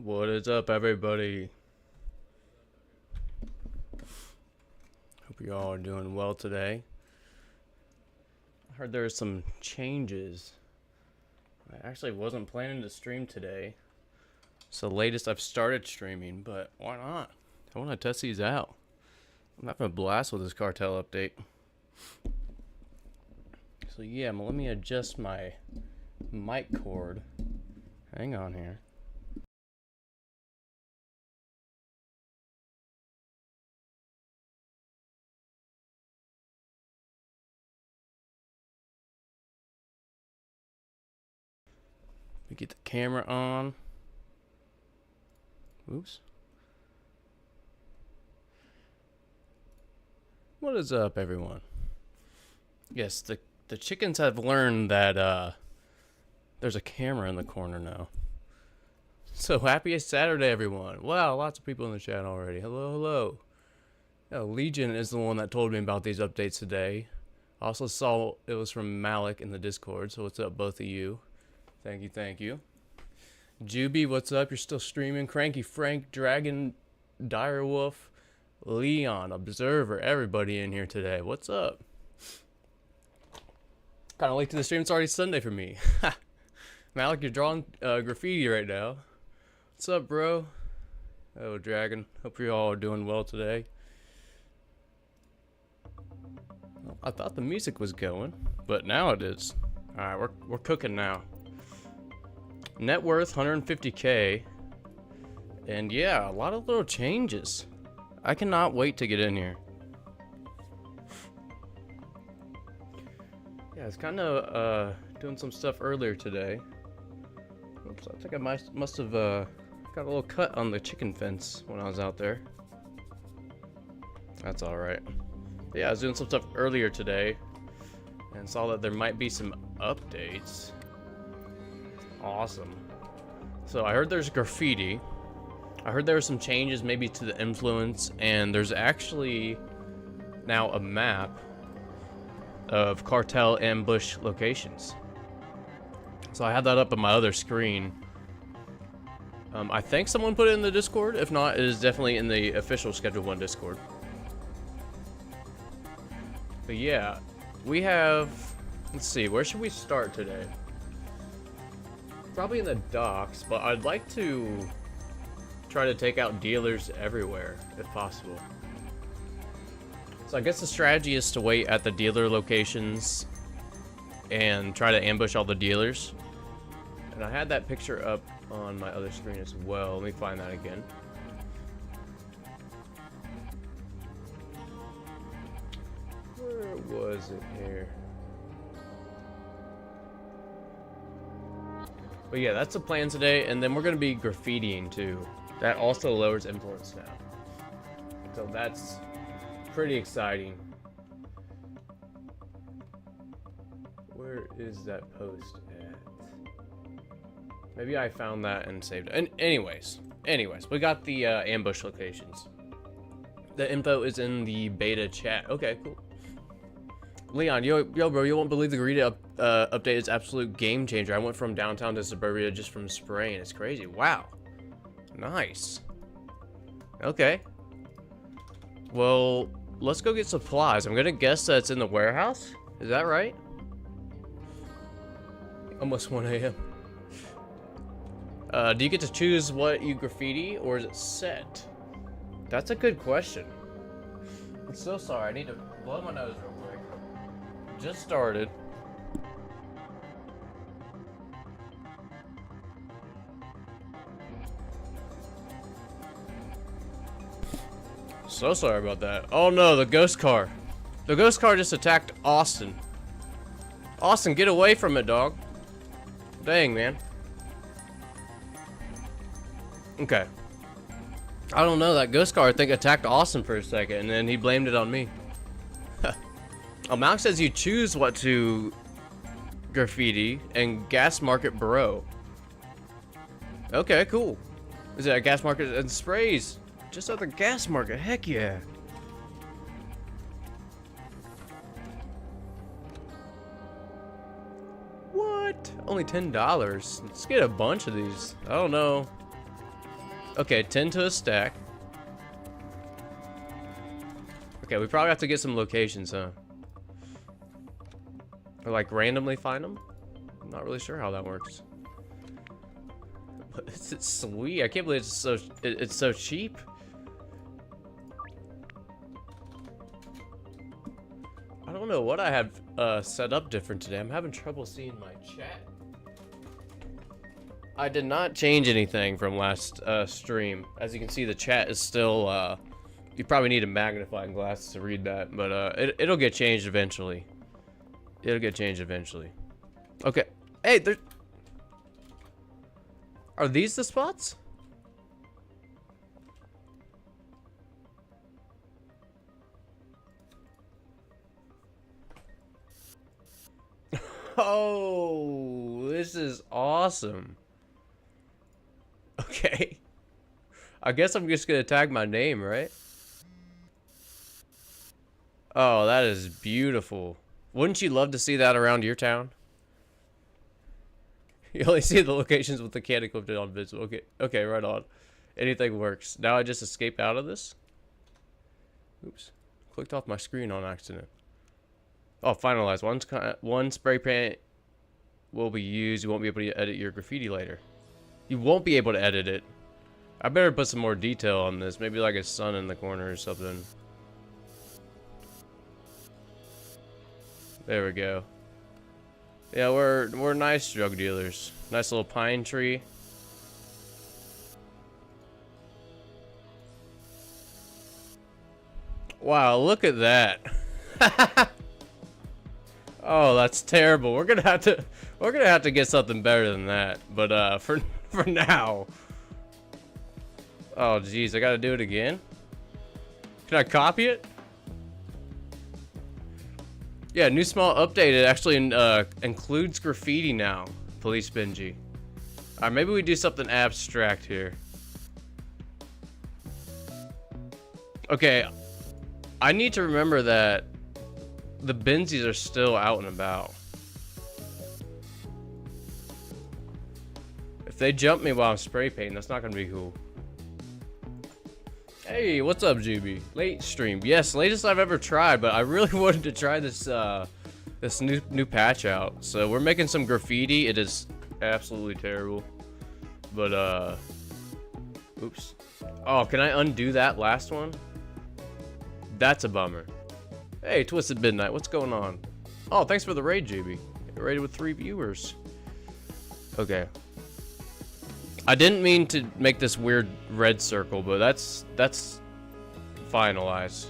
What is up, everybody? Hope you all are doing well today. I heard there are some changes. I actually wasn't planning to stream today. It's the latest I've started streaming, but why not? I want to test these out. I'm having a blast with this Cartel update. So yeah, let me adjust my mic cord. Hang on here. We get the camera on. Oops. What is up, everyone? Yes, the chickens have learned that there's a camera in the corner now. So happy Saturday, everyone. Wow, lots of people in the chat already. Hello, hello. Legion is the one that told me about these updates today. I also saw it was from Malik in the Discord, so what's up, both of you? Thank you, thank you. Juby, what's up? You're still streaming. Cranky Frank, Dragon, Direwolf, Leon, Observer, everybody in here today. What's up? Kind of late to the stream. It's already Sunday for me. Malik, you're drawing graffiti right now. What's up, bro? Oh, Dragon. Hope you all are doing well today. Well, I thought the music was going, but now it is. All right, we're cooking now. Net worth 150K, and yeah, a lot of little changes. I cannot wait to get in here. Yeah, I was kind of doing some stuff earlier today. Oops, I think I must have got a little cut on the chicken fence when I was out there. That's all right. But yeah, I was doing some stuff earlier today and saw that there might be some updates. Awesome. So I heard there's graffiti. I heard there were some changes maybe to the influence, and there's actually now a map of Cartel ambush locations. So I had that up on my other screen. I think someone put it in the Discord. If not, it is definitely in the official Schedule 1 Discord. But yeah, we have, let's see, where should we start today? Probably in the docks, but I'd like to try to take out dealers everywhere, if possible. So I guess the strategy is to wait at the dealer locations and try to ambush all the dealers. And I had that picture up on my other screen as well. Let me find that again. Where was it here? But yeah, that's the plan today, and then we're going to be graffitiing too. That also lowers influence now. So that's pretty exciting. Where is that post at? Maybe I found that and saved it. And anyways, we got the ambush locations. The info is in the beta chat. Okay, cool. Leon, yo, bro, you won't believe the Graffiti update is absolute game changer. I went from downtown to suburbia just from spraying. It's crazy. Wow. Nice. Okay. Well, let's go get supplies. I'm gonna guess that's in the warehouse. Is that right? Almost 1 a.m. Do you get to choose what you graffiti, or is it set? That's a good question. I'm so sorry. I need to blow my nose real quick. Just started. So sorry about that. Oh no, the ghost car. The ghost car just attacked Austin. Austin, get away from it, dog. Dang, man. Okay. I don't know, that ghost car I think attacked Austin for a second, and then he blamed it on me. Oh, Malik says you choose what to graffiti and gas market bro. Okay, cool. Is it a gas market and sprays? Just at the gas market, heck yeah. What? Only $10. Let's get a bunch of these. I don't know Okay, 10 to a stack. Okay, we probably have to get some locations, huh? Or like randomly find them? I'm not really sure how that works. But it's sweet. I can't believe it's so cheap. I don't know what I have set up different today. I'm having trouble seeing my chat. I did not change anything from last stream. As you can see, the chat is still, you probably need a magnifying glass to read that, but it'll get changed eventually. It'll get changed eventually. Okay. Hey, there... Are these the spots? Oh, this is awesome. Okay. I guess I'm just gonna tag my name, right? Oh, that is beautiful. Wouldn't you love to see that around your town? You only see the locations with the candy clipped on visible. Okay, okay, right on. Anything works. Now I just escape out of this. Oops. Clicked off my screen on accident. Oh, finalize. One spray paint will be used. You won't be able to edit your graffiti later. You won't be able to edit it. I better put some more detail on this. Maybe like a sun in the corner or something. There we go. Yeah, we're nice drug dealers. Nice little pine tree. Wow, look at that. Oh, that's terrible. We're gonna have to get something better than that. But for now. Oh geez, I gotta do it again. Can I copy it? Yeah, new small update. It actually includes graffiti now. Police Benji. Alright, maybe we do something abstract here. Okay, I need to remember that the Benzies are still out and about. If they jump me while I'm spray painting, that's not gonna be cool. Hey, what's up, GB? Late stream. Yes, latest I've ever tried, but I really wanted to try this this new patch out. So we're making some graffiti. It is absolutely terrible. But oops. Oh, can I undo that last one? That's a bummer. Hey, Twisted Midnight, what's going on? Oh, thanks for the raid, GB. Raided with 3 viewers. Okay. I didn't mean to make this weird red circle, but that's finalized.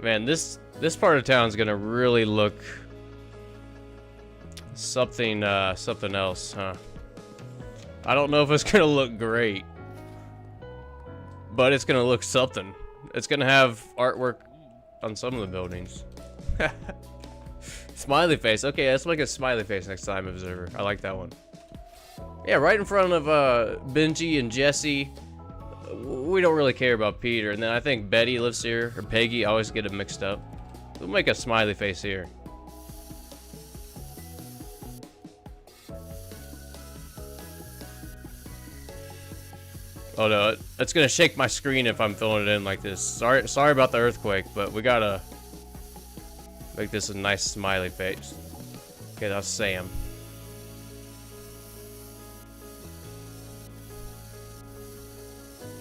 Man, this part of town's gonna really look something else, huh? I don't know if it's gonna look great, but it's gonna look something. It's gonna have artwork on some of the buildings. Smiley face. Okay, let's make a smiley face next time, Observer. I like that one. Yeah, right in front of Benji and Jesse. We don't really care about Peter. And then I think Betty lives here, or Peggy. I always get them mixed up. We'll make a smiley face here. Oh no, it's gonna shake my screen if I'm filling it in like this. Sorry about the earthquake, but we gotta make this a nice smiley face. Okay, that's Sam.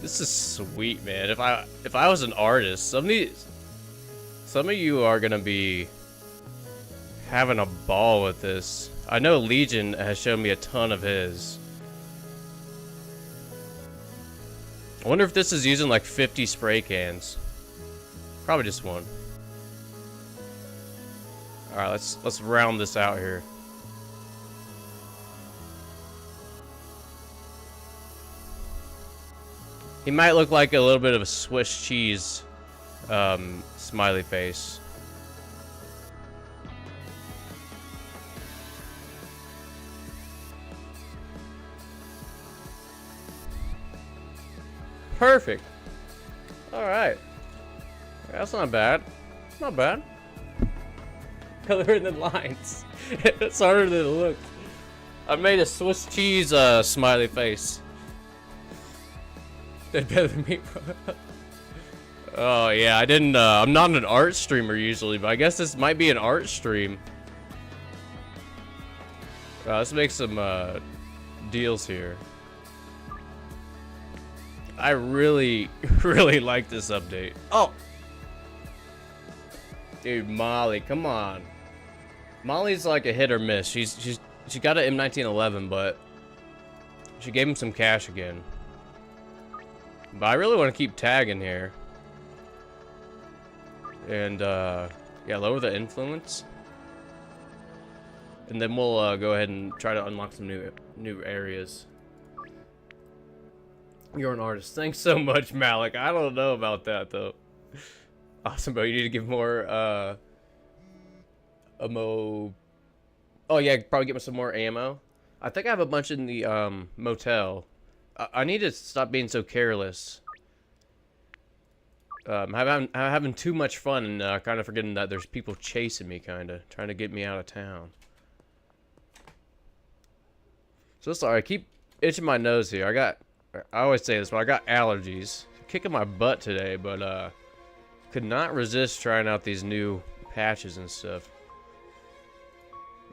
This is sweet, man. If I was an artist, some of you are gonna be having a ball with this. I know Legion has shown me a ton of his. I wonder if this is using like 50 spray cans. Probably just one. All right, let's round this out here. He might look like a little bit of a Swiss cheese smiley face. Perfect. All right. That's not bad. Not bad. Color in the lines. It's harder than it looks. I made a Swiss cheese smiley face. Did better than me. Oh yeah, I didn't. I'm not an art streamer usually, but I guess this might be an art stream. Let's make some deals here. I really, really like this update. Oh, dude, Molly, come on. Molly's like a hit or miss. She got an M1911, but she gave him some cash again. But I really want to keep tagging here. And yeah, lower the influence. And then we'll go ahead and try to unlock some new areas. You're an artist. Thanks so much, Malik. I don't know about that though. Awesome, bro. You need to give more ammo. Oh yeah, probably get me some more ammo. I think I have a bunch in the motel. I need to stop being so careless. I'm having too much fun and kind of forgetting that there's people chasing me, kind of trying to get me out of town. So sorry, I keep itching my nose here. I always say this, but I got allergies. Kicking my butt today, but could not resist trying out these new patches and stuff.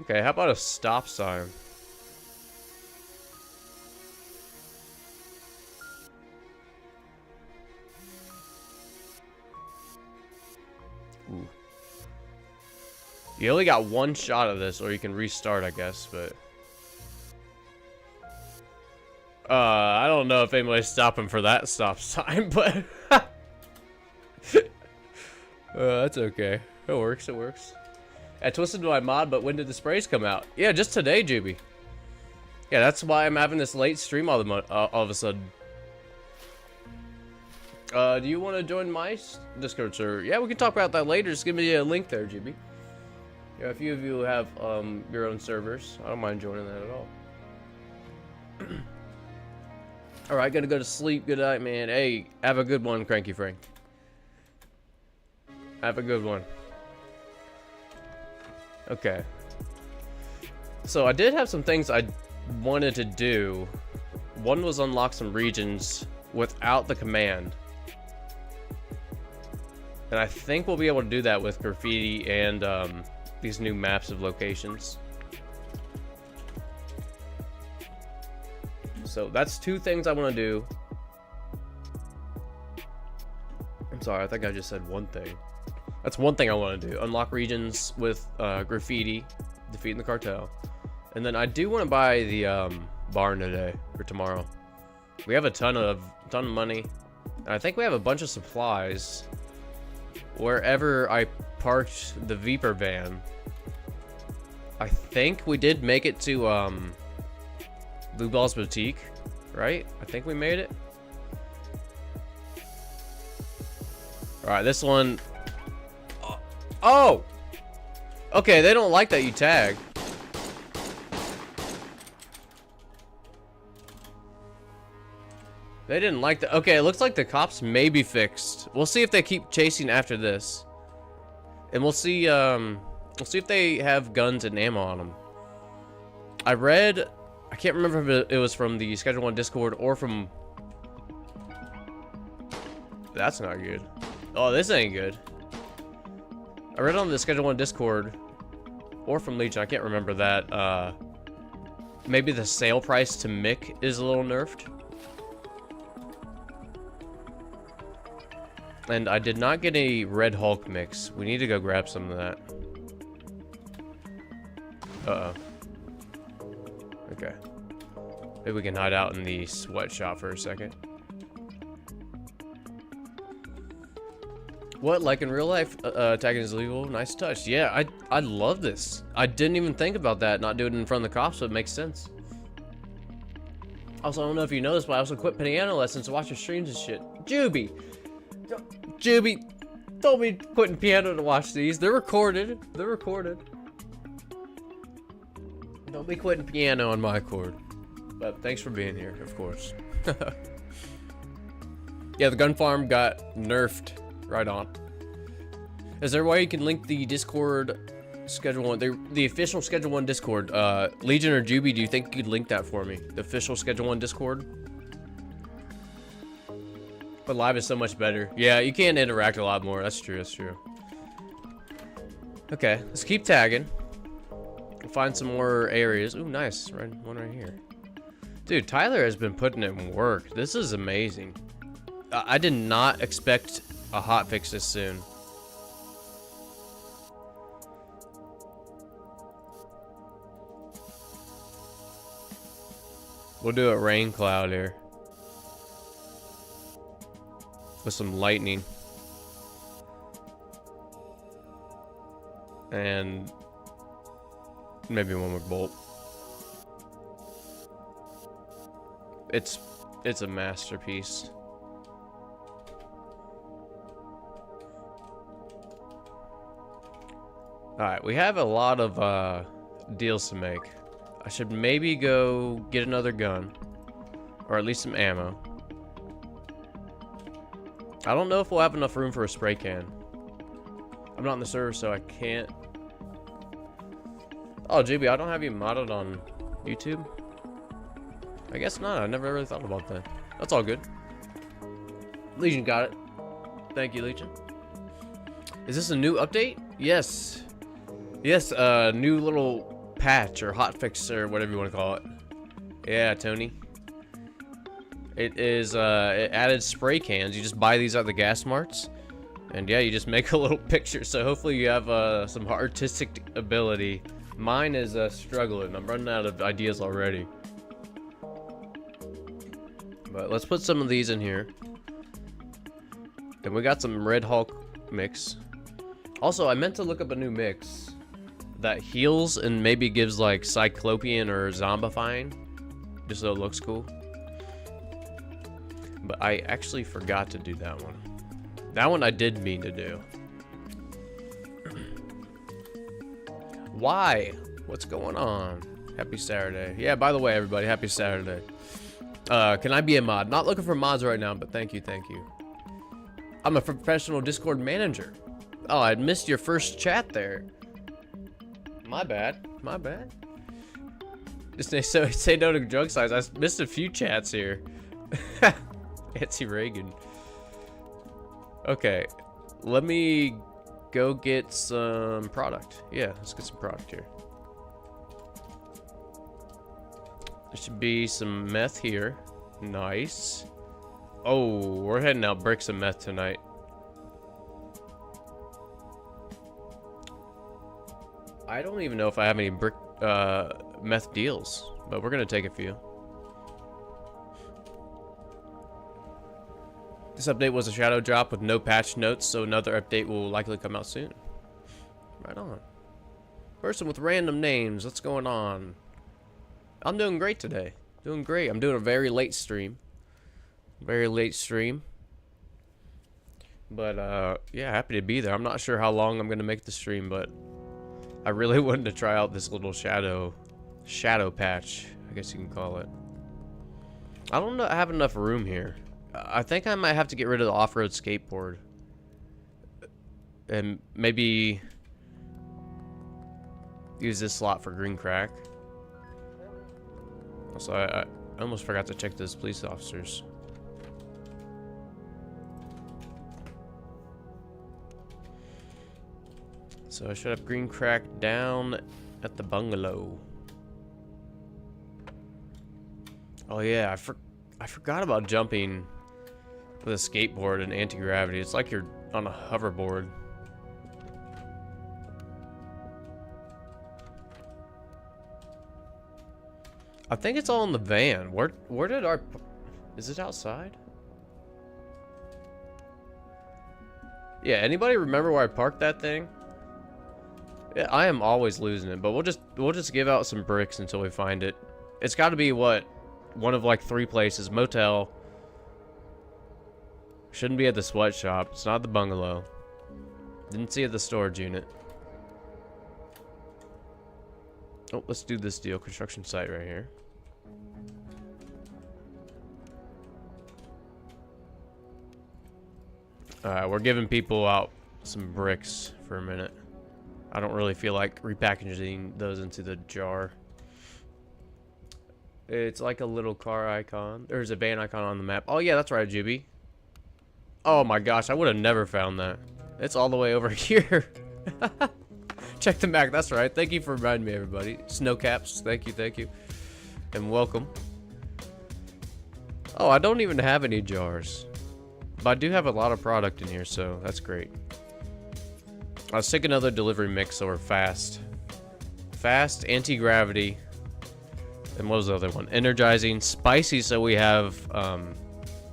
Okay, how about a stop sign? Ooh. You only got one shot of this, or you can restart, I guess, but... I don't know if anybody's stopping for that stop sign, but... that's okay. It works, it works. I twisted my mod, but when did the sprays come out? Yeah, just today, Juby. Yeah, that's why I'm having this late stream all of a sudden. Do you want to join my Discord server? Yeah, we can talk about that later. Just give me a link there, Juby. Yeah, a few of you have your own servers. I don't mind joining that at all. Alright, gotta go to sleep. Good night, man. Hey, have a good one, Cranky Frank. Have a good one. Okay. So I did have some things I wanted to do. One was unlock some regions without the command. And I think we'll be able to do that with Graffiti and these new maps of locations. So that's two things I want to do. I'm sorry, I think I just said one thing. That's one thing I want to do. Unlock regions with Graffiti, defeating the cartel. And then I do want to buy the barn today, or tomorrow. We have a ton of money. And I think we have a bunch of supplies. Wherever I parked the Viper van, I think we did make it to Blue Ball's Boutique, right? I think we made it. Alright, this one... Oh! Okay, they don't like that you tag. They didn't like that. Okay, it looks like the cops may be fixed. We'll see if they keep chasing after this. And we'll see if they have guns and ammo on them. I read... I can't remember if it was from the Schedule 1 Discord or from... That's not good. Oh, this ain't good. I read on the Schedule 1 Discord or from Legion, I can't remember that, maybe the sale price to Mick is a little nerfed. And I did not get a Red Hulk mix. We need to go grab some of that. Uh-oh. Okay. Maybe we can hide out in the sweatshop for a second. What, like in real life, tagging is illegal? Nice touch. Yeah, I love this. I didn't even think about that, not doing it in front of the cops, so it makes sense. Also, I don't know if you know this, but I also quit piano lessons to watch your streams and shit. Juby! Juby, don't be quitting piano to watch these. They're recorded. They're recorded. Don't be quitting piano on my cord. But thanks for being here, of course. Yeah, the gun farm got nerfed. Right on. Is there a way you can link the Discord Schedule 1, the official Schedule 1 Discord? Legion or Juby, do you think you could link that for me? The official Schedule 1 Discord? But live is so much better. Yeah, you can interact a lot more. That's true. That's true. Okay, let's keep tagging. We'll find some more areas. Ooh, nice. One right here. Dude, Tyler has been putting in work. This is amazing. I did not expect a hotfix this soon. We'll do a rain cloud here. With some lightning. And maybe one more bolt. It's a masterpiece. Alright, we have a lot of deals to make. I should maybe go get another gun. Or at least some ammo. I don't know if we'll have enough room for a spray can. I'm not in the server, so I can't. Oh, GB, I don't have you modded on YouTube? I guess not. I never really thought about that. That's all good. Legion got it. Thank you, Legion. Is this a new update? Yes. Yes, new little patch or hotfix or whatever you want to call it. Yeah, Tony. It is, it added spray cans. You just buy these at the gas marts. And yeah, you just make a little picture. So hopefully you have some artistic ability. Mine is struggling. I'm running out of ideas already. But let's put some of these in here. And we got some Red Hulk mix. Also, I meant to look up a new mix that heals and maybe gives like Cyclopean or Zombifying. Just so it looks cool. But I actually forgot to do that one. That one I did mean to do. Why? What's going on? Happy Saturday. Yeah, by the way, everybody, happy Saturday. Can I be a mod? Not looking for mods right now, but thank you, thank you. I'm a professional Discord manager. Oh, I missed your first chat there. My bad. My bad. Just say no to drug size. I missed a few chats here. Nancy Reagan. Okay, let me go get some product. Yeah, let's get some product here. There should be some meth here. Nice. Oh, we're heading out bricks of meth tonight. I don't even know if I have any brick meth deals, but we're gonna take a few. This update was a shadow drop with no patch notes, so another update will likely come out soon. Right on. Person with random names, what's going on? I'm doing great today. Doing great. I'm doing a very late stream. Very late stream. But, yeah, happy to be there. I'm not sure how long I'm going to make the stream, but I really wanted to try out this little shadow patch, I guess you can call it. I don't know, I have enough room here. I think I might have to get rid of the off-road skateboard. And maybe use this slot for green crack. Also, I almost forgot to check those police officers. So I should have green crack down at the bungalow. Oh yeah, I forgot about jumping with a skateboard and anti-gravity. It's like you're on a hoverboard. I think it's all in the van. Where did our... Is it outside? Yeah, anybody remember where I parked that thing? Yeah, I am always losing it, but we'll just give out some bricks until we find it. It's got to be what? One of like 3 places. Motel. Shouldn't be at the sweatshop. It's not the bungalow. Didn't see it at the storage unit. Oh, let's do this deal. Construction site right here. Alright, we're giving people out some bricks for a minute. I don't really feel like repackaging those into the jar. It's like a little car icon. There's a van icon on the map. Oh yeah, that's right, Juby. Oh my gosh, I would have never found that. It's all the way over here. Check the map, that's right. Thank you for reminding me, everybody. Snowcaps, thank you. And welcome. Oh, I don't even have any jars. But I do have a lot of product in here, so that's great. Let's take another delivery mix or fast. Fast, anti-gravity. And what was the other one? Energizing, spicy, so we have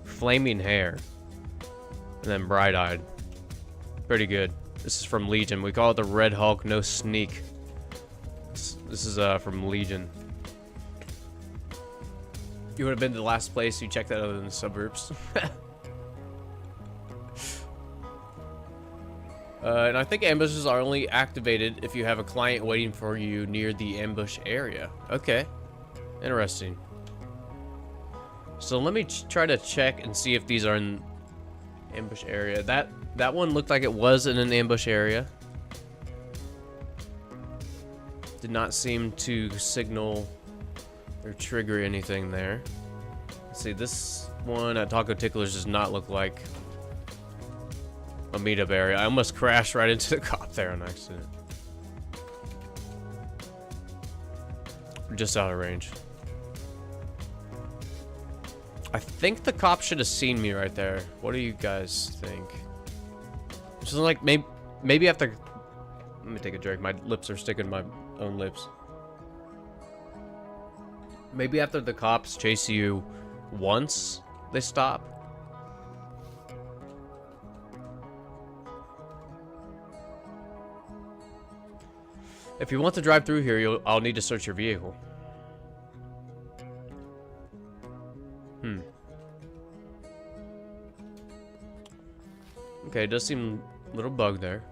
flaming hair. And then bright-eyed. Pretty good. This is from Legion. We call it the Red Hulk, no sneak. This is from Legion. You would have been to the last place you checked that other than the suburbs. And I think ambushes are only activated if you have a client waiting for you near the ambush area. Okay. Interesting. So let me try to check and see if these are in ambush area. That one looked like it was in an ambush area. Did not seem to signal or trigger anything there. Let's see, this one at Taco Ticklers does not look like a meetup area. I almost crashed right into the cop there on accident. Just out of range. I think the cop should have seen me right there. What do you guys think? Just like maybe after. Let me take a drink. My lips are sticking to my own lips. Maybe after the cops chase you once, they stop. If you want to drive through here, I'll need to search your vehicle. Okay, it does seem a little bug there.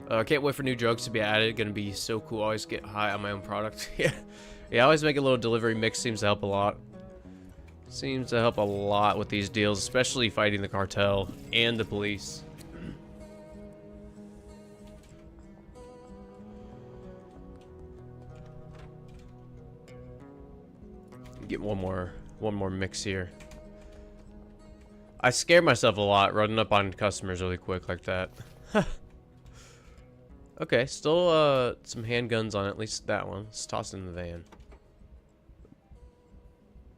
I can't wait for new drugs to be added. Gonna be so cool. Always get high on my own product. Yeah, I always make a little delivery mix. Seems to help a lot. Seems to help a lot with these deals, especially fighting the cartel and the police. Get one more mix here. I scare myself a lot running up on customers really quick like that. Okay, still some handguns on at least that one. Let's toss it in the van.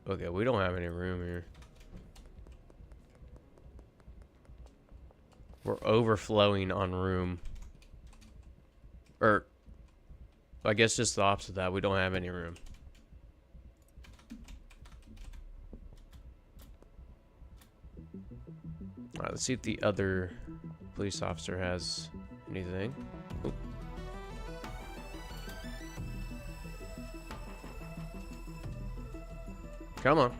Okay, we don't have any room here. We're overflowing on room. Or, I guess just the opposite of that. We don't have any room. Alright, let's see if the other police officer has anything. Oop. Come on.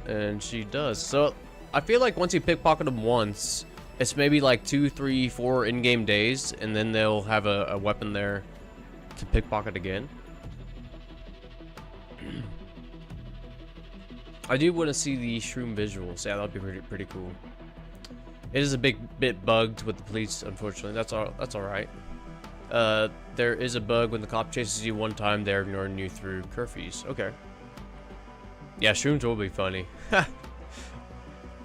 And she does. So, I feel like once you pickpocket them once, it's maybe like 2, 3, 4 in-game days, and then they'll have a weapon there to pickpocket again. I do want to see the shroom visuals. Yeah, that'd be pretty cool. It is a bit bugged with the police, unfortunately. That's all right. There is a bug when the cop chases you one time. They're ignoring you through curfews. Okay. Yeah, shrooms will be funny.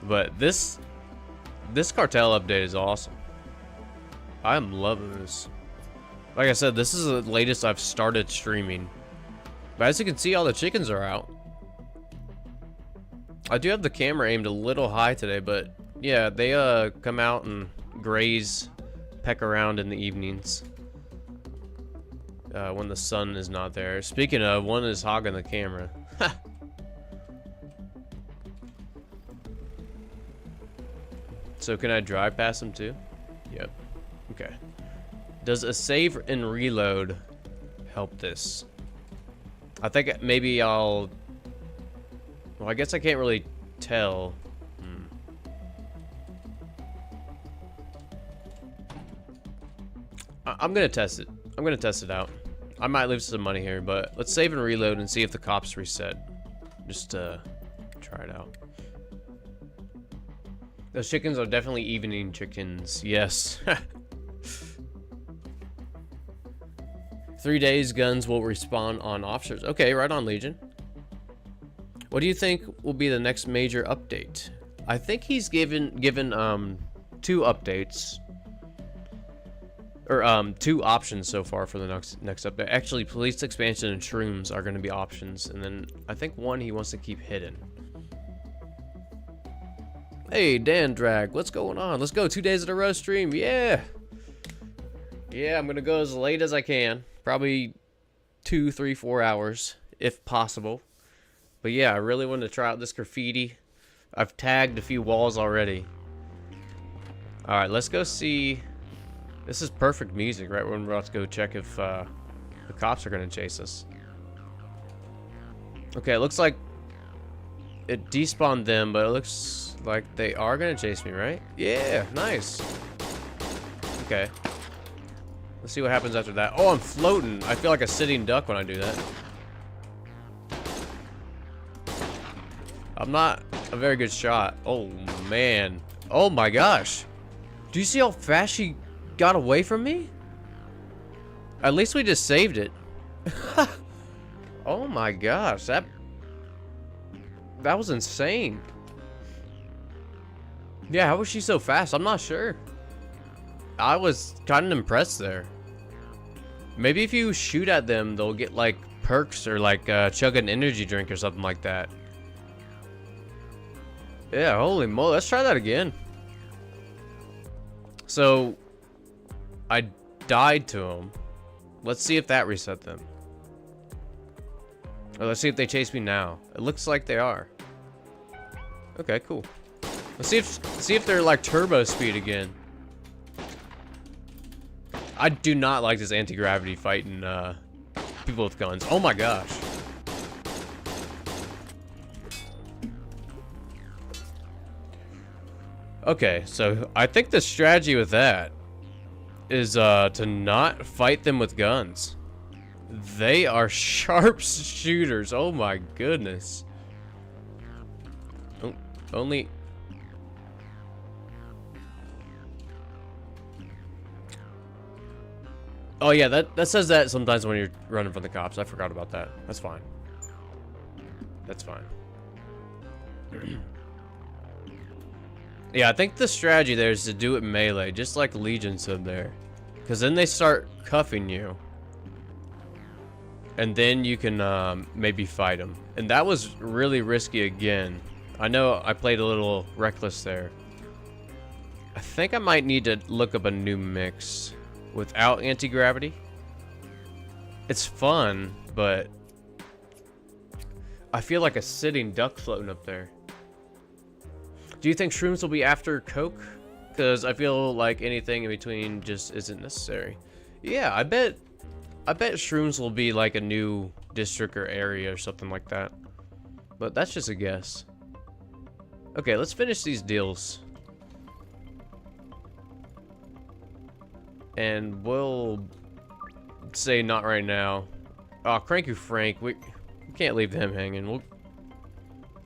But this cartel update is awesome. I'm loving this. Like I said, this is the latest I've started streaming. But as you can see, all the chickens are out. I do have the camera aimed a little high today, but yeah, they come out and graze, peck around in the evenings when the sun is not there. Speaking of, one is hogging the camera. So can I drive past them too? Yep. Okay. Does a save and reload help this? I think maybe I'll... Well, I guess I can't really tell. I'm gonna test it. I'm gonna test it out. I might lose some money here, but let's save and reload and see if the cops reset. Just try it out. Those chickens are definitely evening chickens. Yes. 3 days, guns will respawn on officers. Okay, right on, Legion. What do you think will be the next major update? I think he's given 2 updates. Or 2 options so far for the next update. Actually, police expansion and shrooms are going to be options, and then I think one he wants to keep hidden. Hey, Dan Drag, what's going on? Let's go 2 days in a row stream. Yeah. Yeah, I'm going to go as late as I can. Probably 2, 3, 4 hours, if possible. But yeah, I really want to try out this graffiti. I've tagged a few walls already. Alright, let's go see. This is perfect music, right? When we're about to go check if the cops are going to chase us. Okay, it looks like it despawned them, but it looks like they are going to chase me, right? Yeah, nice. Okay. Let's see what happens after that. Oh, I'm floating. I feel like a sitting duck when I do that. I'm not a very good shot. Oh, man. Oh, my gosh. Do you see how fast she got away from me? At least we just saved it. Oh, my gosh. That was insane. Yeah, how was she so fast? I'm not sure. I was kind of impressed there. Maybe if you shoot at them, they'll get, like, perks or, like, chug an energy drink or something like that. Yeah, holy moly. Let's try that again. So, I died to them. Let's see if that reset them. Or let's see if they chase me now. It looks like they are. Okay, cool. Let's see if they're like turbo speed again. I do not like this anti-gravity fighting people with guns. Oh my gosh. Okay, so I think the strategy with that is to not fight them with guns. They are sharp shooters. Oh my goodness. Only... Oh yeah, that says that sometimes when you're running from the cops. I forgot about that. That's fine. That's fine. Yeah, I think the strategy there is to do it melee, just like Legion said there. Because then they start cuffing you. And then you can maybe fight them. And that was really risky again. I know I played a little reckless there. I think I might need to look up a new mix without anti-gravity. It's fun, but I feel like a sitting duck floating up there. Do you think shrooms will be after coke? Because I feel like anything in between just isn't necessary. Yeah, I bet shrooms will be like a new district or area or something like that. But that's just a guess. Okay, let's finish these deals. And we'll say not right now. Oh, Cranky Frank, we can't leave him hanging. We'll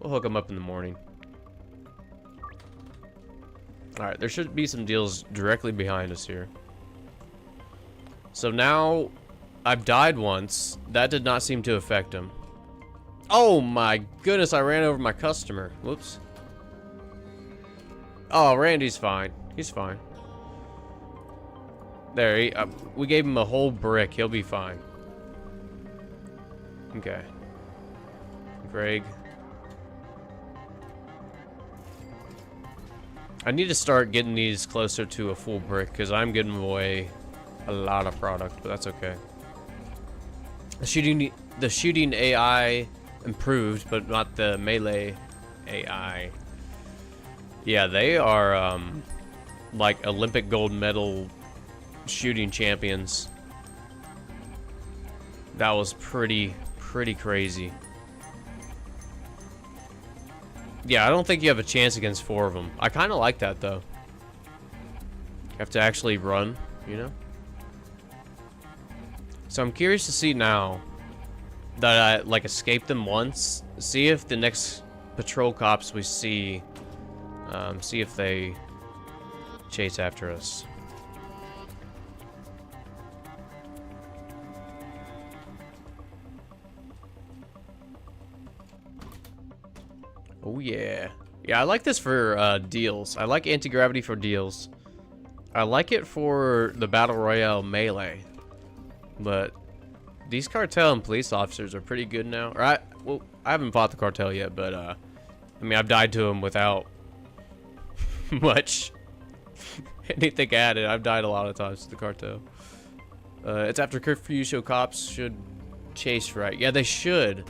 hook him up in the morning. Alright, there should be some deals directly behind us here. So now, I've died once. That did not seem to affect him. Oh my goodness, I ran over my customer. Whoops. Oh, Randy's fine. He's fine. There, we gave him a whole brick. He'll be fine. Okay. Greg. I need to start getting these closer to a full brick because I'm giving away a lot of product, but that's okay. The shooting AI improved, but not the melee AI. Yeah, they are like Olympic gold medal shooting champions. That was pretty crazy. Yeah, I don't think you have a chance against 4 of them. I kind of like that, though. You have to actually run, you know? So I'm curious to see now that I, like, escaped them once. See if the next patrol cops we see, see if they chase after us. Oh yeah. Yeah, I like this for deals. I like anti-gravity for deals. I like it for the Battle Royale melee. But these cartel and police officers are pretty good now. Well, I haven't fought the cartel yet, but I mean, I've died to them without much anything added. I've died a lot of times to the cartel. It's after curfew, so cops should chase right. Yeah, they should.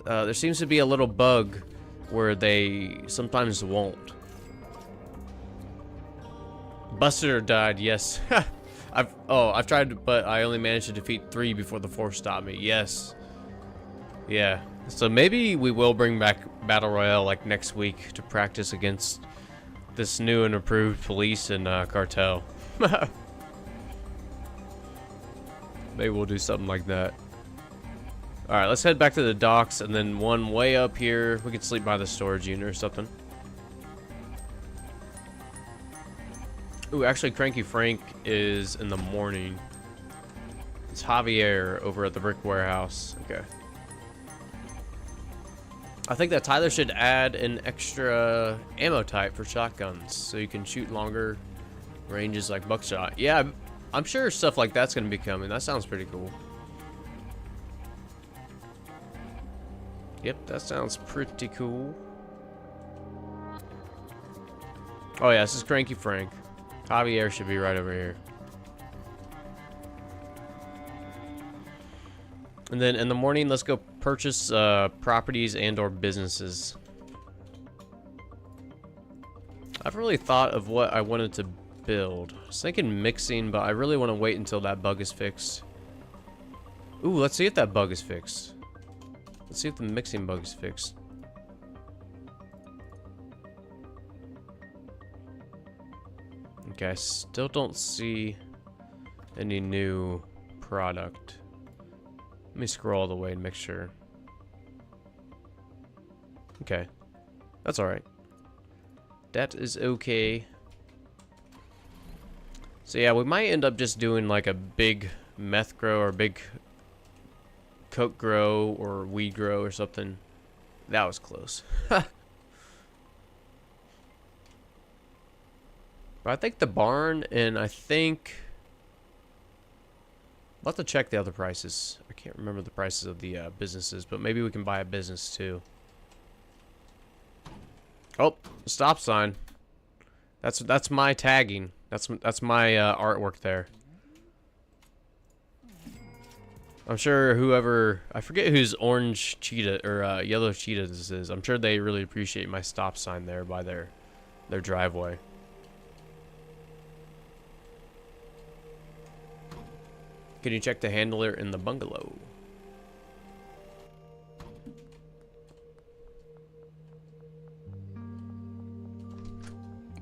There seems to be a little bug where they sometimes won't. Buster died, yes. I've tried, but I only managed to defeat 3 before the 4th stopped me. Yes. Yeah. So maybe we will bring back Battle Royale like next week to practice against this new and improved police and cartel. Maybe we'll do something like that. Alright, let's head back to the docks, and then one way up here. We could sleep by the storage unit or something. Ooh, actually, Cranky Frank is in the morning. It's Javier over at the brick warehouse. Okay. I think that Tyler should add an extra ammo type for shotguns, so you can shoot longer ranges like buckshot. Yeah, I'm sure stuff like that's going to be coming. That sounds pretty cool. Yep, that sounds pretty cool. Oh yeah, this is Cranky Frank. Javier should be right over here. And then in the morning, let's go purchase properties and or businesses. I haven't really thought of what I wanted to build. I was thinking mixing, but I really want to wait until that bug is fixed. Ooh, let's see if that bug is fixed. Let's see if the mixing bug is fixed. Okay, I still don't see any new product. Let me scroll all the way and make sure. Okay. That's alright. That is okay. So yeah, we might end up just doing like a big meth grow or big coke grow or weed grow or something. That was close. But I think the barn, and I think I'll have to check the other prices. I can't remember the prices of the businesses, but maybe we can buy a business too. Oh, stop sign. That's my tagging. That's my artwork there. I'm sure whoever, I forget whose orange cheetah or yellow cheetah this is. I'm sure they really appreciate my stop sign there by their driveway. Can you check the handler in the bungalow?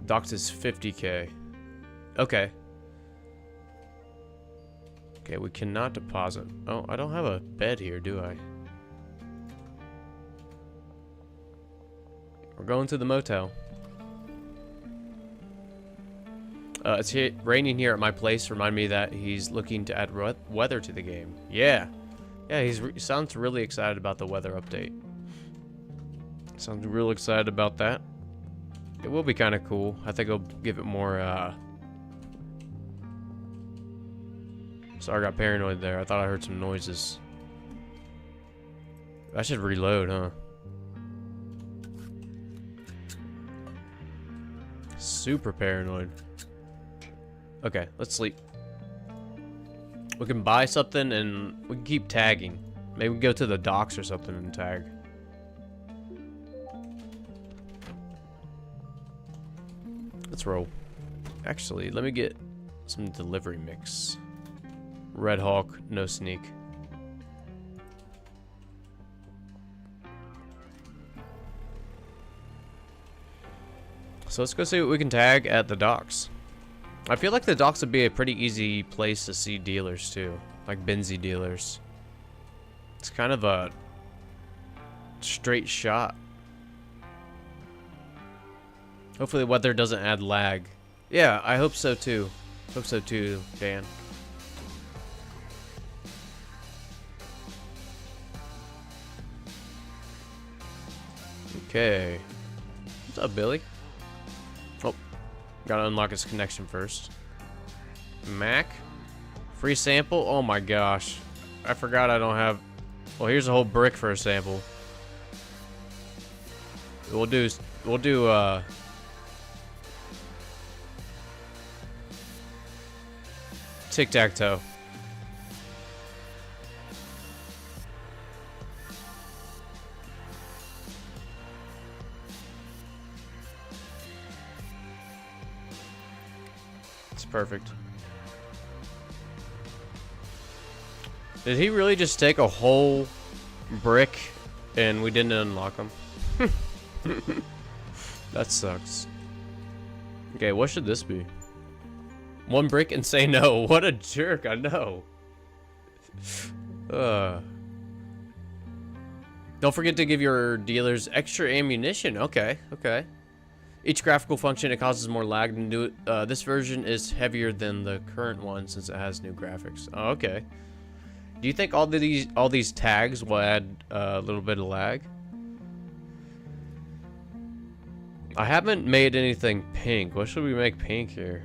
Docs is 50K. Okay. Okay, we cannot deposit. Oh, I don't have a bed here, do I? We're going to the motel. It's raining here at my place. Remind me that he's looking to add weather to the game. Yeah. Yeah, he sounds really excited about the weather update. Sounds real excited about that. It will be kind of cool. I think I'll give it more, Sorry, I got paranoid there. I thought I heard some noises. I should reload, huh? Super paranoid. Okay, let's sleep. We can buy something and we can keep tagging. Maybe we can go to the docks or something and tag. Let's roll. Actually, let me get some delivery mix. Red Hawk, no sneak. So let's go see what we can tag at the docks. I feel like the docks would be a pretty easy place to see dealers too, like Benzie dealers. It's kind of a straight shot. Hopefully the weather doesn't add lag. Yeah, I hope so too. Hope so too, Dan. Okay. What's up, Billy? Oh, gotta unlock his connection first. Mac? Free sample? Oh my gosh. I forgot I don't have... Well, here's a whole brick for a sample. We'll do tic-tac-toe. It's perfect. Did he really just take a whole brick and we didn't unlock him? That sucks. Okay, what should this be? One brick and say no. What a jerk, I know. Don't forget to give your dealers extra ammunition. Okay, okay. Each graphical function, it causes more lag than do it. This version is heavier than the current one since it has new graphics. Oh, okay. Do you think all these tags will add a little bit of lag? I haven't made anything pink. What should we make pink here?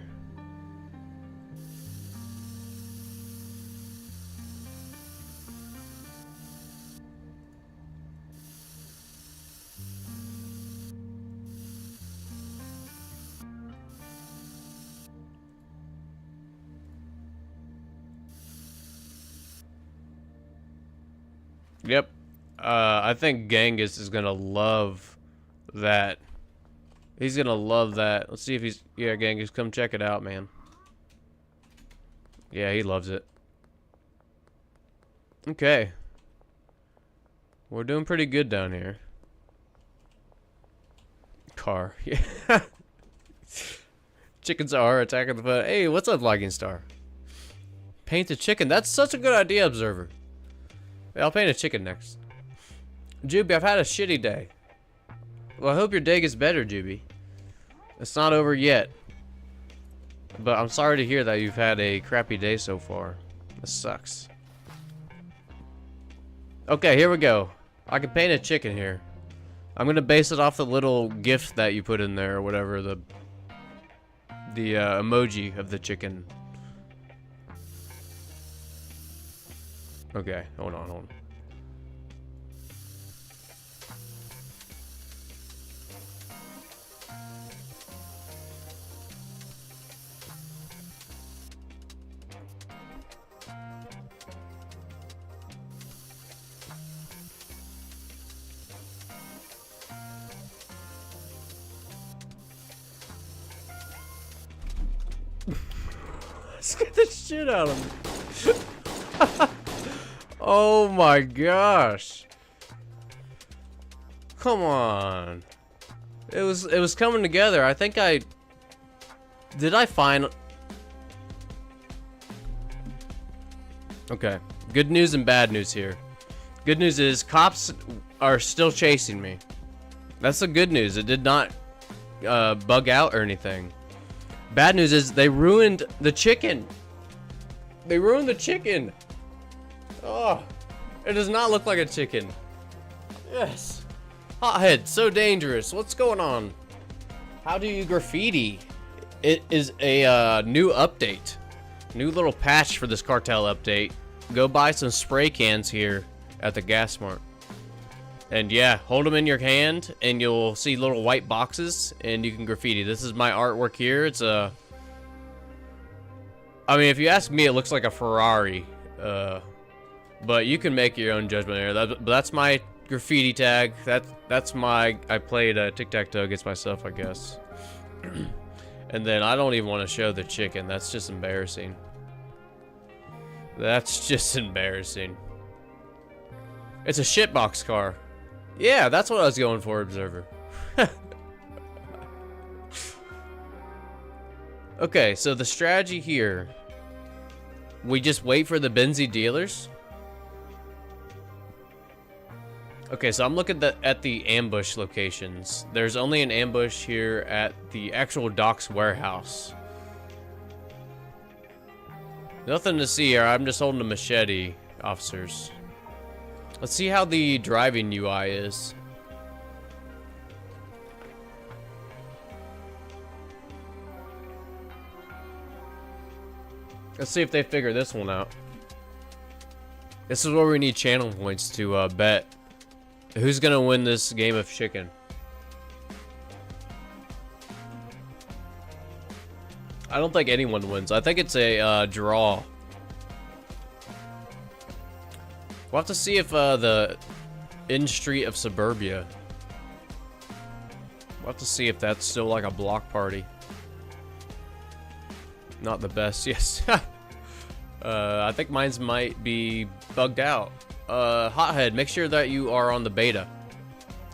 Yep. I think Genghis is gonna love that. He's gonna love that. Let's see if he's... Yeah, Genghis, come check it out, man. Yeah, he loves it. Okay. We're doing pretty good down here. Car. Yeah. Chickens are attacking the foot. Hey, what's up, Logging Star? Paint the chicken. That's such a good idea, Observer. I'll paint a chicken next. Juby, I've had a shitty day. Well, I hope your day gets better, Juby. It's not over yet. But I'm sorry to hear that you've had a crappy day so far. This sucks. Okay, here we go. I can paint a chicken here. I'm gonna base it off the little GIF that you put in there, or whatever, the emoji of the chicken. Okay, hold on. Let's get the shit out of me. Oh my gosh. Come on. It was coming together. I think did I find... Okay. Good news and bad news here. Good news is cops are still chasing me. That's the good news. It did not bug out or anything. Bad news is they ruined the chicken. They ruined the chicken. Oh, it does not look like a chicken. Yes. Hothead, so dangerous. What's going on? How do you graffiti? It is a new update. New little patch for this Cartel update. Go buy some spray cans here at the gas mart. And yeah, hold them in your hand and you'll see little white boxes and you can graffiti. This is my artwork here. It's a... I mean, if you ask me, it looks like a Ferrari. But you can make your own judgment there. That's my graffiti tag. That's my... I played tic-tac-toe against myself, I guess. And then I don't even want to show the chicken. That's just embarrassing. That's just embarrassing. It's a shitbox car. Yeah, that's what I was going for, Observer. Okay, so the strategy here... We just wait for the Benzie dealers? Okay, so I'm looking at the ambush locations. There's only an ambush here at the actual docks warehouse. Nothing to see here. I'm just holding a machete, officers. Let's see how the driving UI is. Let's see if they figure this one out. This is where we need channel points to bet who's gonna win this game of chicken. I don't think anyone wins. I think it's a draw. We'll have to see if the in street of suburbia. We'll have to see if that's still like a block party. Not the best, yes. I think mine's might be bugged out. Hothead, make sure that you are on the beta.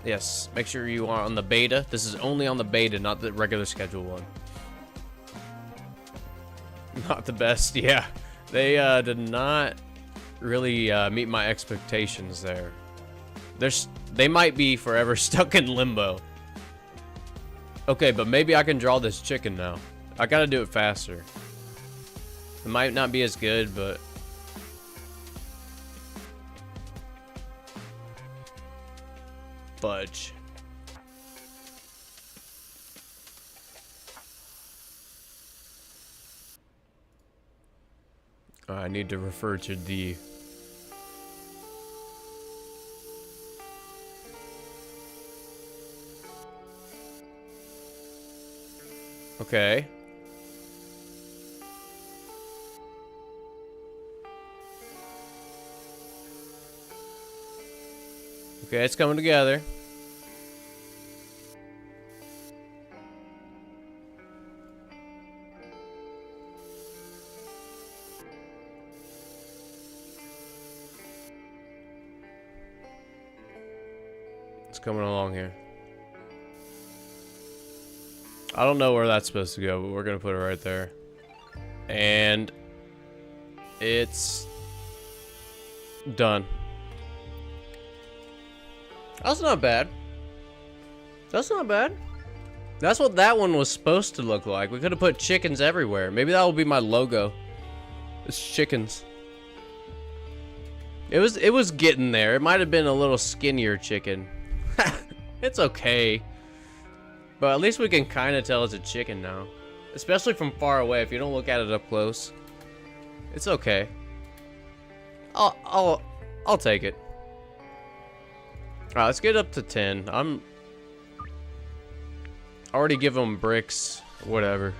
Yes, make sure you are on the beta. This is only on the beta, not the regular schedule one. Not the best, yeah. They did not really meet my expectations there. They might be forever stuck in limbo. Okay, but maybe I can draw this chicken now. I gotta do it faster. It might not be as good, but... Fudge. I need to refer to the... Okay. Okay, it's coming together. It's coming along here. I don't know where that's supposed to go, but we're gonna put it right there. And it's done. That's not bad. That's not bad. That's what that one was supposed to look like. We could have put chickens everywhere. Maybe that will be my logo. It's chickens. It was getting there. It might have been a little skinnier chicken. It's okay. But at least we can kind of tell it's a chicken now. Especially from far away if you don't look at it up close. It's okay. I'll take it. Alright, let's get up to 10. I'm already give them bricks, whatever.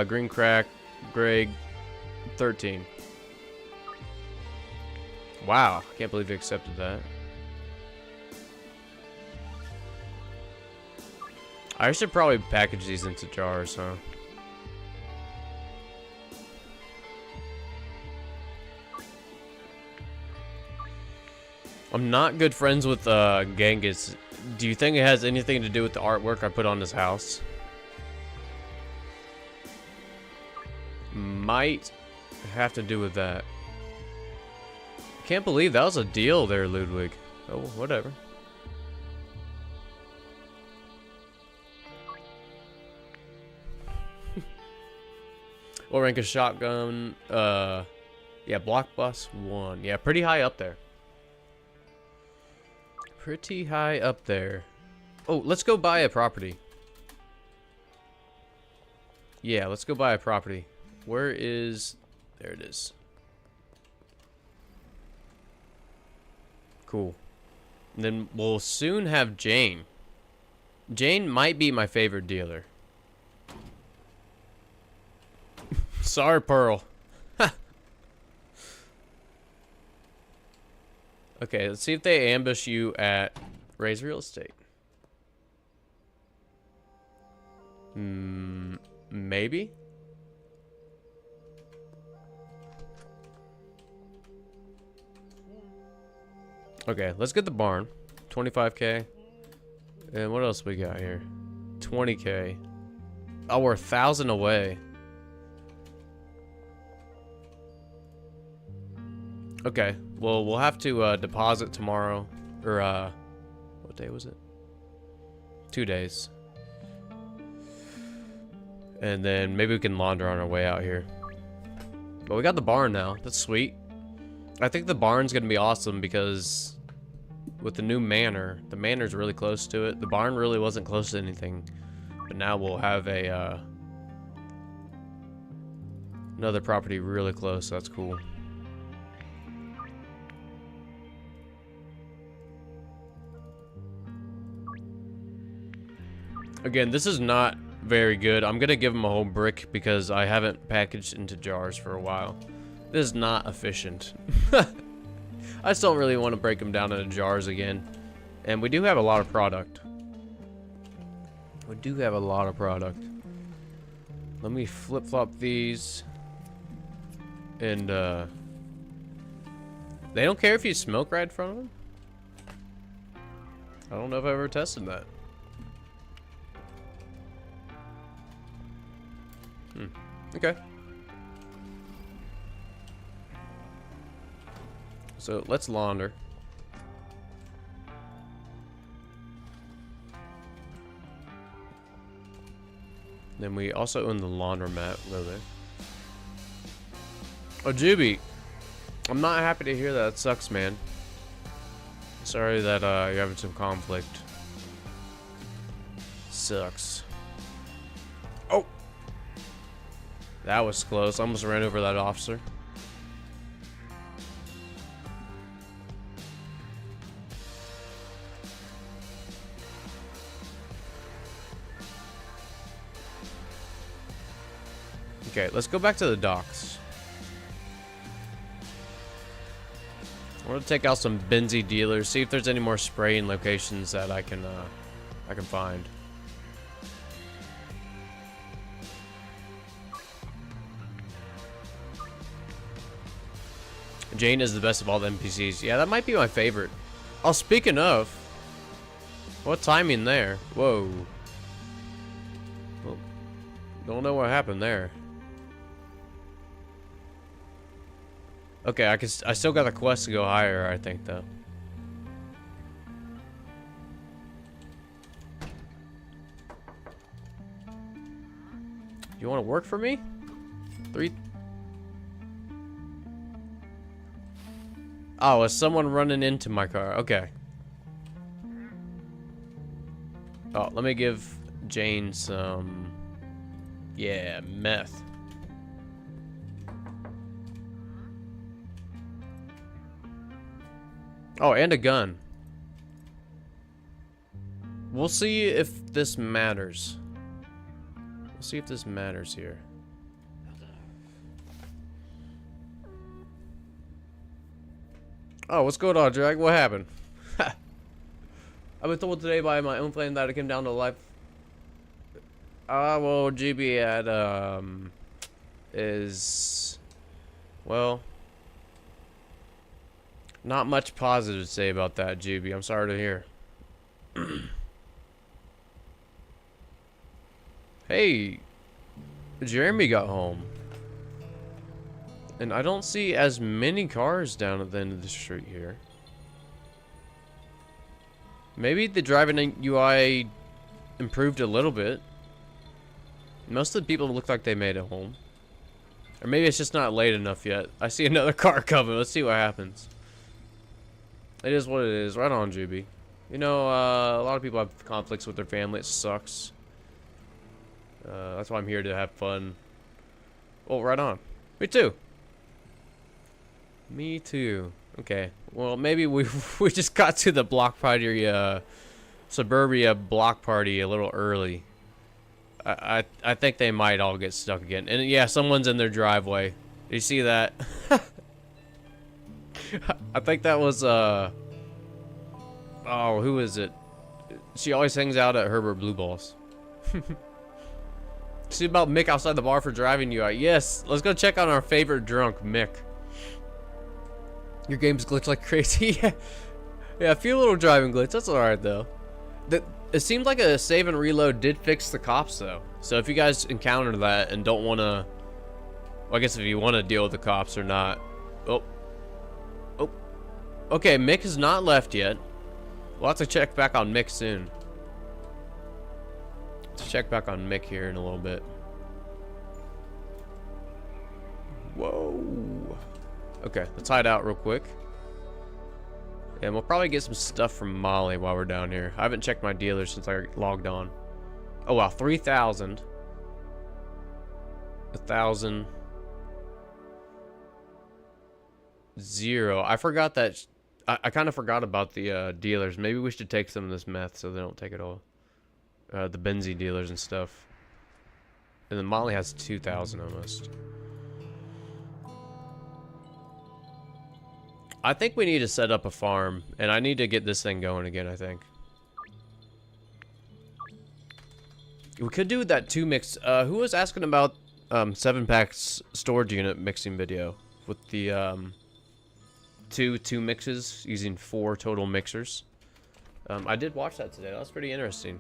Green crack, Greg, 13. Wow, I can't believe you accepted that. I should probably package these into jars, huh? I'm not good friends with Genghis. Do you think it has anything to do with the artwork I put on his house? Might have to do with that. Can't believe that was a deal there, Ludwig. Oh, whatever. What rank is shotgun? Yeah, block bus 1. Yeah, pretty high up there. Pretty high up there. Oh, let's go buy a property. Yeah, let's go buy a property. Where is... There it is. Cool. And then we'll soon have Jane. Jane might be my favorite dealer. Sorry, Pearl. Okay, let's see if they ambush you at Ray's Real Estate. Maybe? Okay, let's get the barn. 25K. And what else we got here? 20K. Oh, we're 1,000 away. Okay, well, we'll have to deposit tomorrow. Or, what day was it? 2 days. And then maybe we can launder on our way out here. But we got the barn now. That's sweet. I think the barn's gonna be awesome because with the new manor, the manor's really close to it. The barn really wasn't close to anything. But now we'll have a, Another property really close. That's cool. Again, this is not very good. I'm gonna give them a whole brick because I haven't packaged into jars for a while. This is not efficient. I just don't really want to break them down into jars again. And we do have a lot of product. We do have a lot of product. Let me flip-flop these. And, they don't care if you smoke right in front of them? I don't know if I've ever tested that. Okay. So let's launder. Then we also own the laundromat. Go there. Oh, Juby. I'm not happy to hear that. That sucks, man. Sorry that you're having some conflict. Sucks. Oh! That was close. I almost ran over that officer. Okay, let's go back to the docks. I want to take out some Benzie dealers, see if there's any more spraying locations that I can find. Jane is the best of all the NPCs. Yeah, that might be my favorite. Oh, speaking of, what timing there? Whoa. Well, don't know what happened there. Okay, I still got a quest to go higher, I think, though. You want to work for me? 3. Oh, is someone running into my car? Okay. Oh, let me give Jane some... Yeah, meth. Oh, and a gun. We'll see if this matters. We'll see if this matters here. Oh, what's going on, Drag? What happened? I've been told today by my own flame that it came down to life. Well, GB at, is... Well... Not much positive to say about that, GB. I'm sorry to hear. Hey, Jeremy got home. And I don't see as many cars down at the end of the street here. Maybe the driving UI improved a little bit. Most of the people look like they made it home. Or maybe it's just not late enough yet. I see another car coming. Let's see what happens. It is what it is. Right on, GB. You know, a lot of people have conflicts with their family. It sucks. That's why I'm here to have fun. Oh, right on. Me too. Me too. Okay. Well, maybe we just got to the block party, suburbia block party a little early. I think they might all get stuck again. And yeah, someone's in their driveway. Do you see that? I think that was, oh, who is it? She always hangs out at Herbert Blue Balls. See about Mick outside the bar for driving you out. Yes, let's go check on our favorite drunk, Mick. Your game's glitch like crazy. Yeah, a few little driving glitch. That's alright, though. It seemed like a save and reload did fix the cops, though. So if you guys encounter that and don't want to... Well, I guess if you want to deal with the cops or not... Oh. Oh. Okay, Mick has not left yet. We'll have to check back on Mick soon. Let's check back on Mick here in a little bit. Whoa. Okay, let's hide out real quick. And we'll probably get some stuff from Molly while we're down here. I haven't checked my dealer since I logged on. Oh wow, 3,000. 1,000. 0. I forgot that. I kind of forgot about the dealers. Maybe we should take some of this meth so they don't take it all. The benzene dealers and stuff. And then Molly has 2,000 almost. I think we need to set up a farm, and I need to get this thing going again, I think. We could do that 2-mix. Who was asking about 7-packs storage unit mixing video with the two mixes using 4 total mixers? I did watch that today. That was pretty interesting.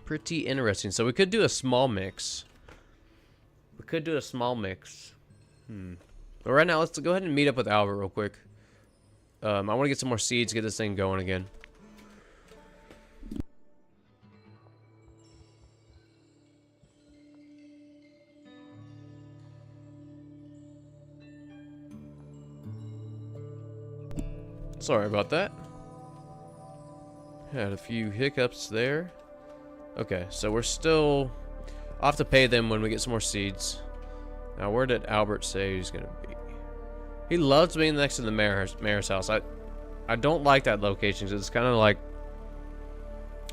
Pretty interesting. So we could do a small mix. But right now, let's go ahead and meet up with Albert real quick. I want to get some more seeds, get this thing going again. Sorry about that. Had a few hiccups there. Okay, so we're still... I'll have to pay them when we get some more seeds. Now, where did Albert say he's going to be? He loves being next to the mayor's house. I don't like that location because it's kind of like...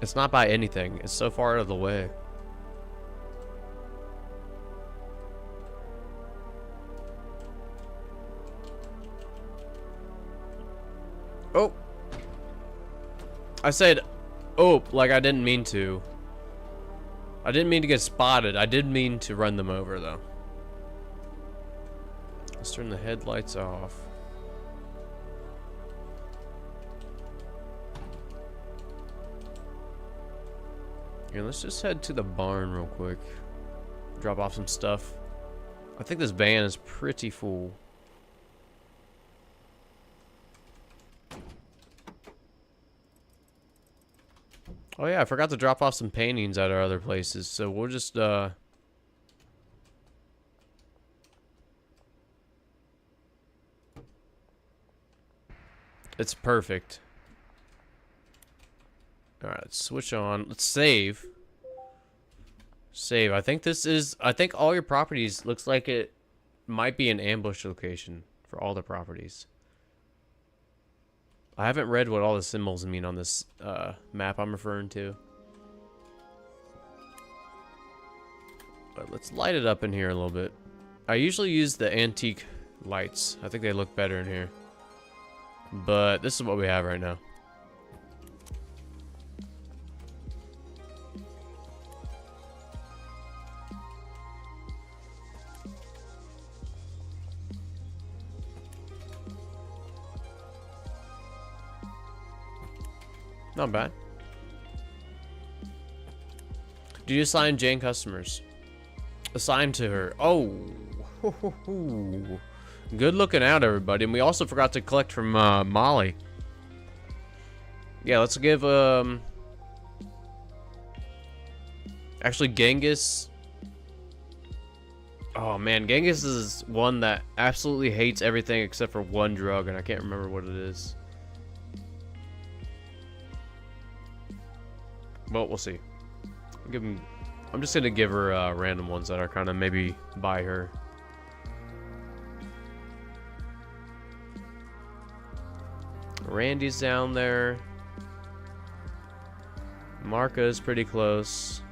It's not by anything. It's so far out of the way. Oh. I said, oh, like I didn't mean to. I didn't mean to get spotted. I did mean to run them over, though. Let's turn the headlights off. Yeah, let's just head to the barn real quick. Drop off some stuff. I think this van is pretty full. Oh yeah, I forgot to drop off some paintings at our other places, so we'll just it's perfect. Alright, let's switch on. Let's save. Save. I think all your properties looks like it might be an ambush location for all the properties. I haven't read what all the symbols mean on this map I'm referring to. But let's light it up in here a little bit. I usually use the antique lights. I think they look better in here. But this is what we have right now. Not bad. Do you assign Jane customers? Assign to her. Oh. Good looking out, everybody. And we also forgot to collect from Molly. Yeah, let's give actually Genghis. Oh man, Genghis is one that absolutely hates everything except for one drug, and I can't remember what it is. Well, we'll see. I'm just gonna give her random ones that are kind of maybe by her. Randy's down there. Marca's pretty close.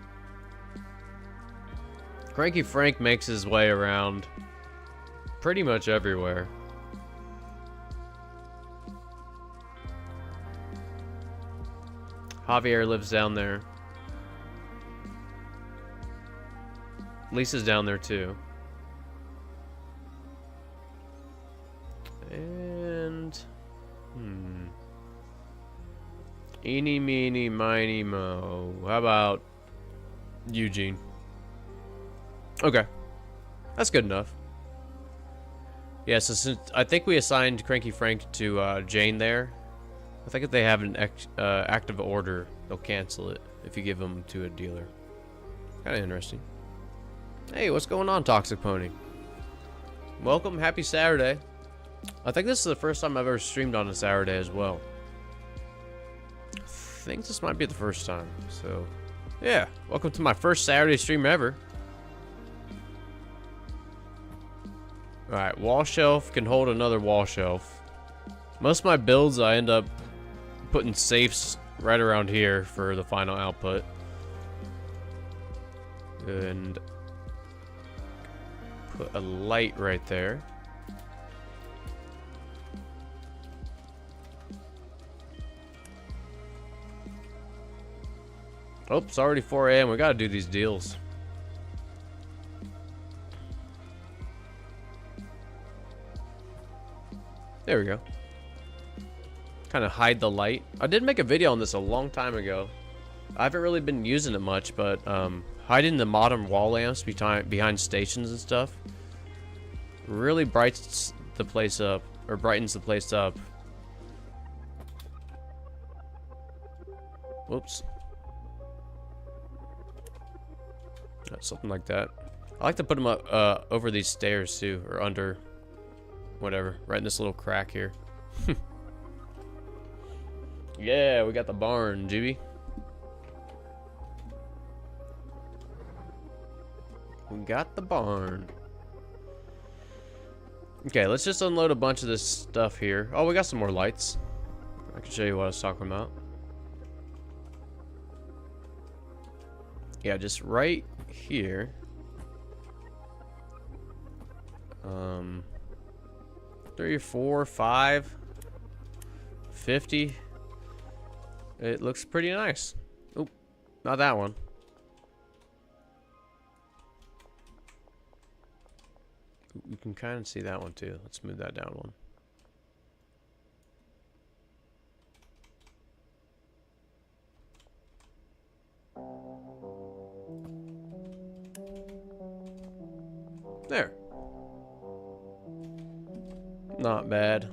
Cranky Frank makes his way around pretty much everywhere. Javier lives down there. Lisa's down there too. And... Eeny, meeny, miny, mo. How about Eugene? Okay. That's good enough. Yeah, so since I think we assigned Cranky Frank to Jane there. I think if they have an active order, they'll cancel it if you give them to a dealer. Kind of interesting. Hey, what's going on, Toxic Pony? Welcome, happy Saturday. I think this is the first time I've ever streamed on a Saturday as well. I think this might be the first time, so... Yeah, welcome to my first Saturday stream ever. Alright, wall shelf can hold another wall shelf. Most of my builds, I end up putting safes right around here for the final output. And put a light right there. Oh, it's already 4 a.m. We gotta do these deals. There we go. Kind of hide the light. I did make a video on this a long time ago. I haven't really been using it much, but hiding the modern wall lamps behind stations and stuff really brightens the place up, or brightens the place up. Whoops. Something like that. I like to put them up over these stairs too, or under, whatever, right in this little crack here. Yeah, we got the barn, GB. We got the barn. Okay, let's just unload a bunch of this stuff here. Oh, we got some more lights. I can show you what I was talking about. Yeah, just right here. 3 or 4, 5, 50. It looks pretty nice. Oop, not that one. You can kind of see that one too. Let's move that down one. There. Not bad.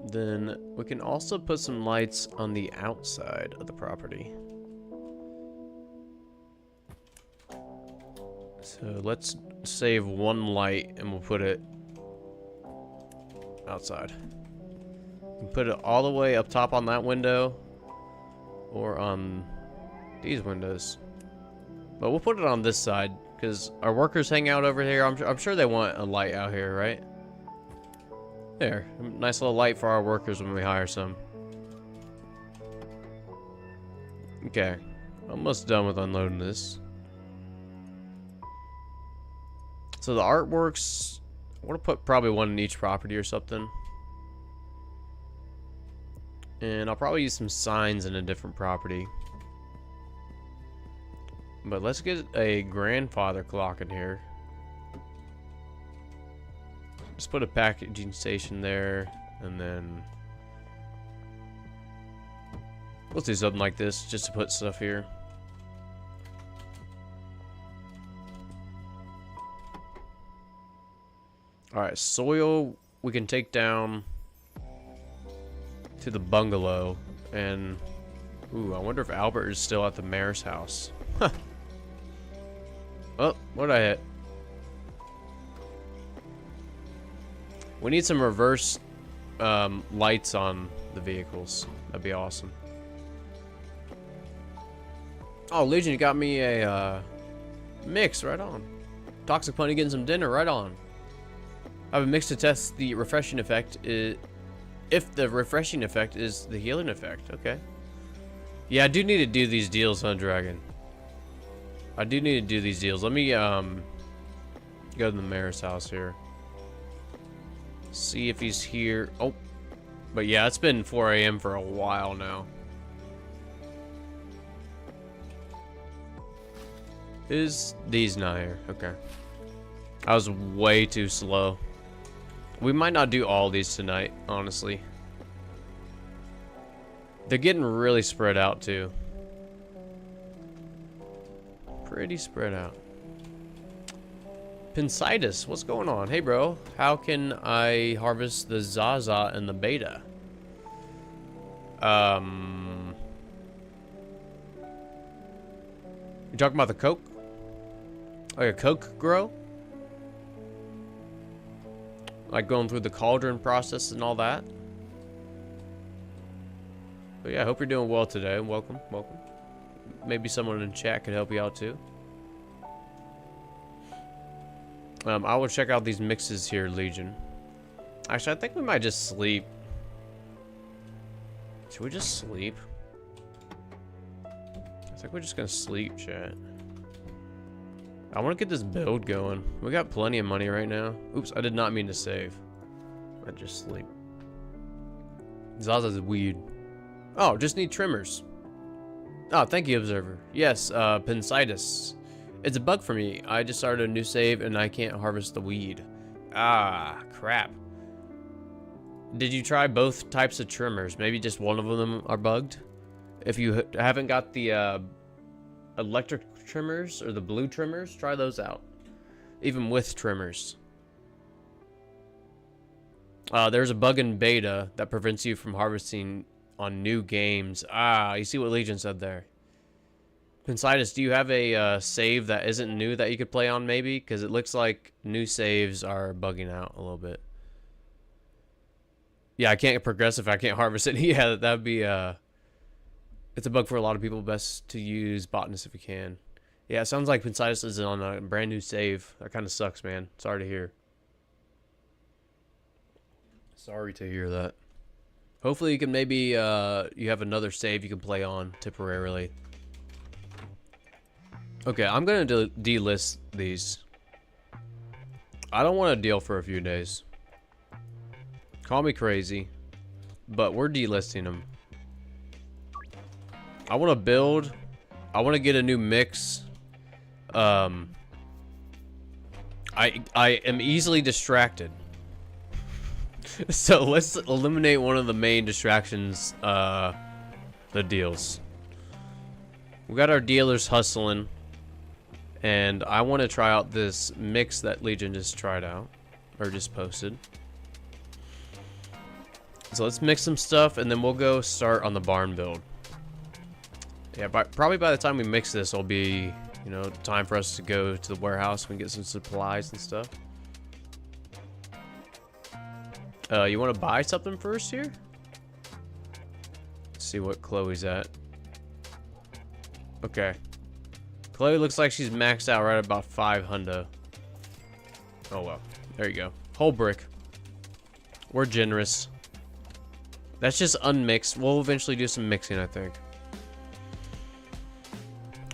Then we can also put some lights on the outside of the property. So let's save one light and we'll put it outside. You can put it all the way up top on that window or on these windows. But we'll put it on this side because our workers hang out over here. I'm sure they want a light out here, right? There, a nice little light for our workers when we hire some. Okay, almost done with unloading this. So the artworks, I want to put probably one in each property or something. And I'll probably use some signs in a different property. But let's get a grandfather clock in here. Just put a packaging station there, and then let's do something like this just to put stuff here. Alright, soil we can take down to the bungalow, and ooh, I wonder if Albert is still at the mayor's house. Huh. Oh, what'd I hit? We need some reverse lights on the vehicles. That'd be awesome. Oh, Legion, you got me a mix. Right on. Toxic Pony getting some dinner. Right on. I have a mix to test the refreshing effect. If the refreshing effect is the healing effect. Okay. Yeah, I do need to do these deals, huh, Dragon? I do need to do these deals. Let me go to the mayor's house here. See if he's here. Oh, but yeah, it's been 4 a.m. for a while now. Is these not here? Okay. I was way too slow. We might not do all these tonight, honestly. They're getting really spread out too. Pretty spread out. Pinsitis, what's going on? Hey, bro. How can I harvest the Zaza and the Beta? You talking about the Coke? Oh, yeah, Coke grow? Like going through the cauldron process and all that. But yeah, I hope you're doing well today. Welcome, welcome. Maybe someone in chat could help you out too. I will check out these mixes here, Legion. Actually, I think we might just sleep. Should we just sleep? I think we're just gonna sleep, chat. I want to get this build going. We got plenty of money right now. Oops, I did not mean to save. I just sleep. Zaza's weed. Oh, just need trimmers. Oh, thank you, Observer. Yes, Pensitis. It's a bug for me. I just started a new save and I can't harvest the weed. Ah, crap. Did you try both types of trimmers? Maybe just one of them are bugged? If you haven't got the electric trimmers or the blue trimmers, try those out. Even with trimmers. There's a bug in beta that prevents you from harvesting on new games. Ah, you see what Legion said there. Pensitis, do you have a save that isn't new that you could play on maybe? Because it looks like new saves are bugging out a little bit. Yeah, I can't progress if I can't harvest it. Yeah, that'd be it's a bug for a lot of people. Best to use botanist if you can. Yeah, it sounds like Pensitis is on a brand new save. That kind of sucks, man. Sorry to hear. Sorry to hear that. Hopefully you can maybe you have another save you can play on temporarily. Okay, I'm gonna delist these. I don't want to deal for a few days. Call me crazy, but we're delisting them. I want to build. I want to get a new mix. I am easily distracted. So let's eliminate one of the main distractions, the deals. We got our dealers hustling, and I want to try out this mix that Legion just tried out, or just posted. So let's mix some stuff, and then we'll go start on the barn build. Yeah, probably by the time we mix this, it'll be, you know, time for us to go to the warehouse and get some supplies and stuff. You want to buy something first here? Let's see what Chloe's at. Okay. Chloe looks like she's maxed out right about 500. Oh, well. There you go. Whole brick. We're generous. That's just unmixed. We'll eventually do some mixing, I think.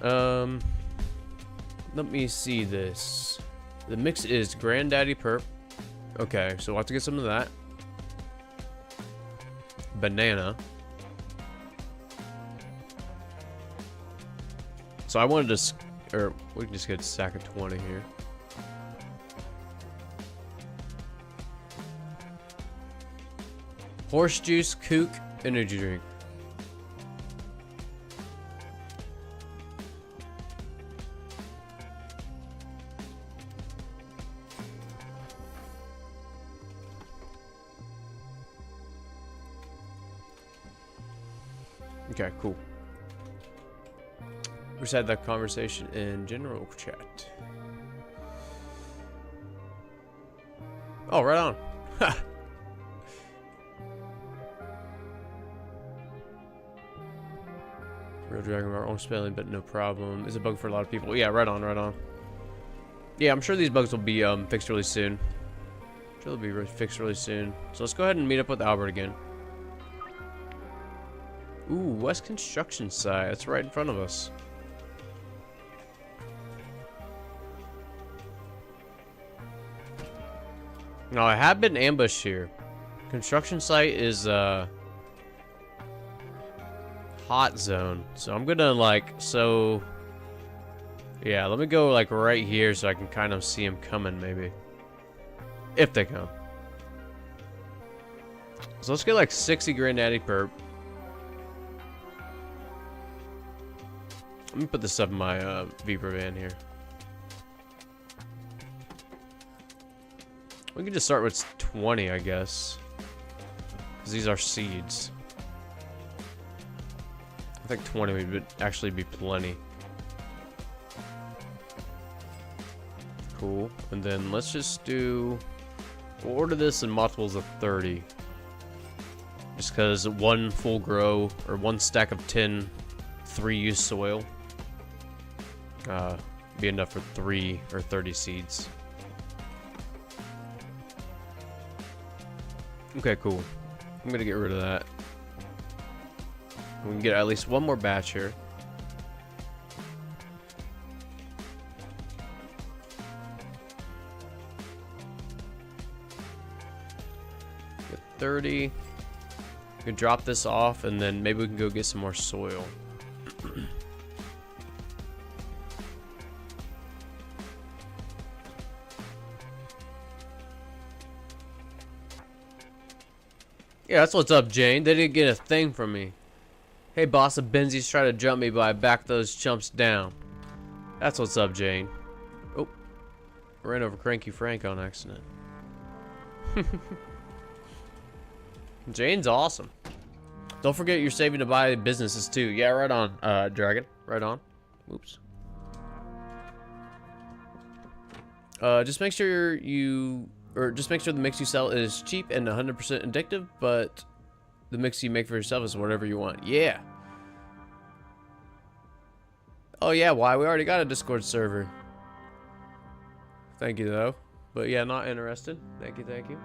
Let me see this. The mix is Granddaddy Perp. Okay, so we'll have to get some of that. Banana. So I wanted to, or we can just get a stack of 20 here. Horse juice, kook, energy drink. Okay, cool. We just had that conversation in general chat. Oh, right on. Ha! Real Dragon, our own spelling, but no problem. It's a bug for a lot of people. Yeah, right on, right on. Yeah, I'm sure these bugs will be fixed really soon. I'm sure they'll be fixed really soon. So let's go ahead and meet up with Albert again. Ooh, West Construction Site. That's right in front of us. No, I have been ambushed here. Construction site is hot zone. So I'm gonna yeah, let me go like right here so I can kind of see them coming maybe. If they come. So let's get like 60 Granddaddy Perp. Let me put this up in my Viper van here. We can just start with 20, I guess. Because these are seeds. I think 20 would actually be plenty. Cool. And then let's just do We'll order this in multiples of 30. Just because one full grow, or one stack of 10 3-use soil, be enough for 3 or 30 seeds. Okay, cool. I'm gonna get rid of that. We can get at least one more batch here. Get 30. We can drop this off, and then maybe we can go get some more soil. Yeah, that's what's up, Jane. They didn't get a thing from me. Hey, boss, the Benzies try to jump me, but I backed those chumps down. That's what's up, Jane. Oh, ran over Cranky Frank on accident. Jane's awesome. Don't forget you're saving to buy businesses too. Yeah, right on, Dragon. Right on. Oops. Just make sure just make sure the mix you sell is cheap and 100% addictive, but the mix you make for yourself is whatever you want. Yeah. Oh yeah, why? We already got a Discord server. Thank you though. But yeah, not interested. Thank you, thank you.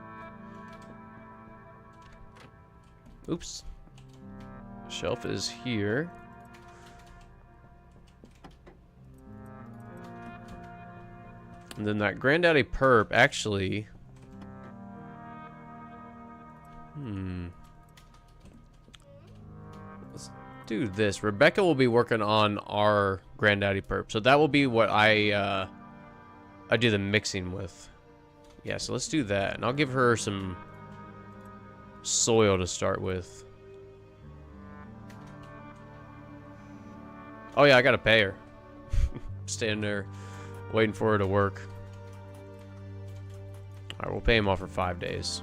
Oops. Shelf is here. And then that Granddaddy Perp actually... Let's do this. Rebecca will be working on our Granddaddy Perp. So that will be what I do the mixing with. Yeah, so let's do that. And I'll give her some soil to start with. Oh yeah, I gotta pay her. Standing there waiting for her to work. Alright, we'll pay him off for 5 days.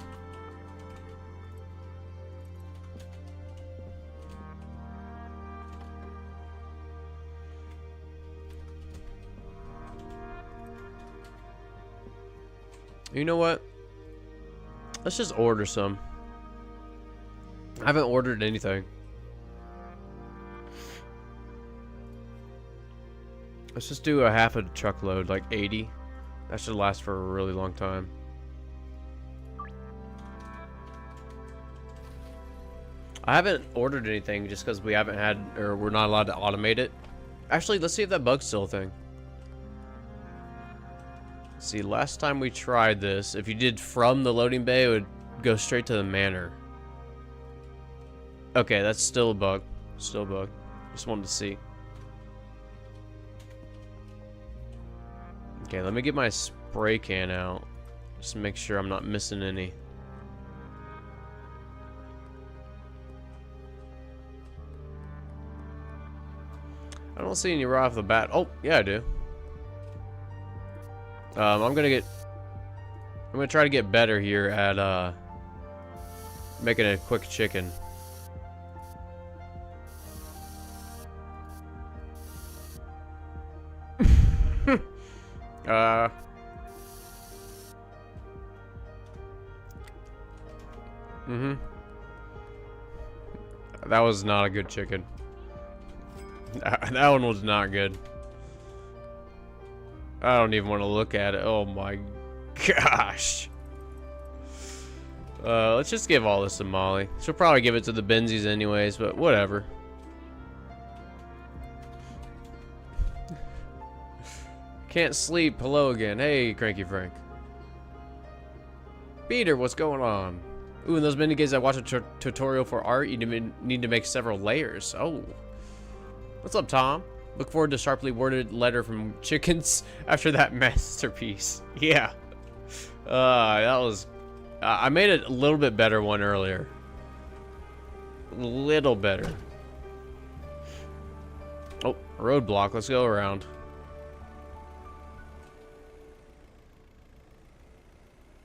You know what? Let's just order some. I haven't ordered anything. Let's just do a half a truckload, like 80. That should last for a really long time. I haven't ordered anything just because we haven't had, or we're not allowed to automate it. Actually, let's see if that bug's still a thing. See, last time we tried this, if you did from the loading bay, it would go straight to the manor. Okay, that's still a bug. Still a bug. Just wanted to see. Okay, let me get my spray can out. Just to make sure I'm not missing any. I don't see any right off the bat. Oh, yeah, I do. I'm gonna try to get better here at making a quick chicken. That was not a good chicken. That one was not good. I don't even want to look at it. Oh my gosh. Let's just give all this to Molly. She'll probably give it to the Benzies anyways, but whatever. Can't sleep. Hello again. Hey, Cranky Frank. Peter, what's going on? Ooh, in those mini games I watched a tutorial for art. You need to make several layers. Oh. What's up, Tom? Look forward to sharply worded letter from chickens after that masterpiece. Yeah. That was... I made a little bit better one earlier. A little better. Oh, roadblock. Let's go around.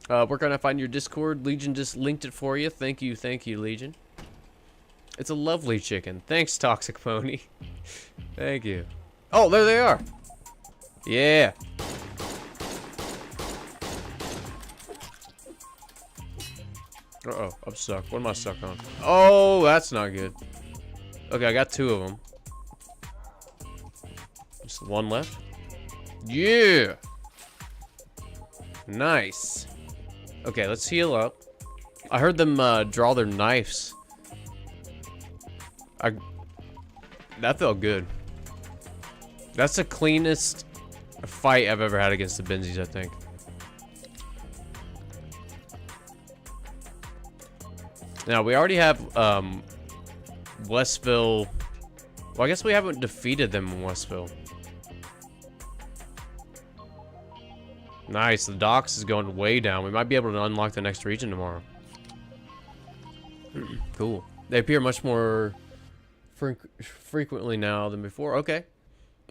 We're gonna find your Discord. Legion just linked it for you. Thank you, Legion. It's a lovely chicken. Thanks, Toxic Pony. Thank you. Oh, there they are. Yeah. Uh-oh, I'm stuck. What am I stuck on? Oh, that's not good. Okay, I got 2 of them. Just 1 left. Yeah! Nice. Okay, let's heal up. I heard them draw their knives. That felt good. That's the cleanest fight I've ever had against the Benzies, I think. Now, we already have Westville. Well, I guess we haven't defeated them in Westville. Nice, the docks is going way down. We might be able to unlock the next region tomorrow. Cool. They appear much more frequently now than before. Okay.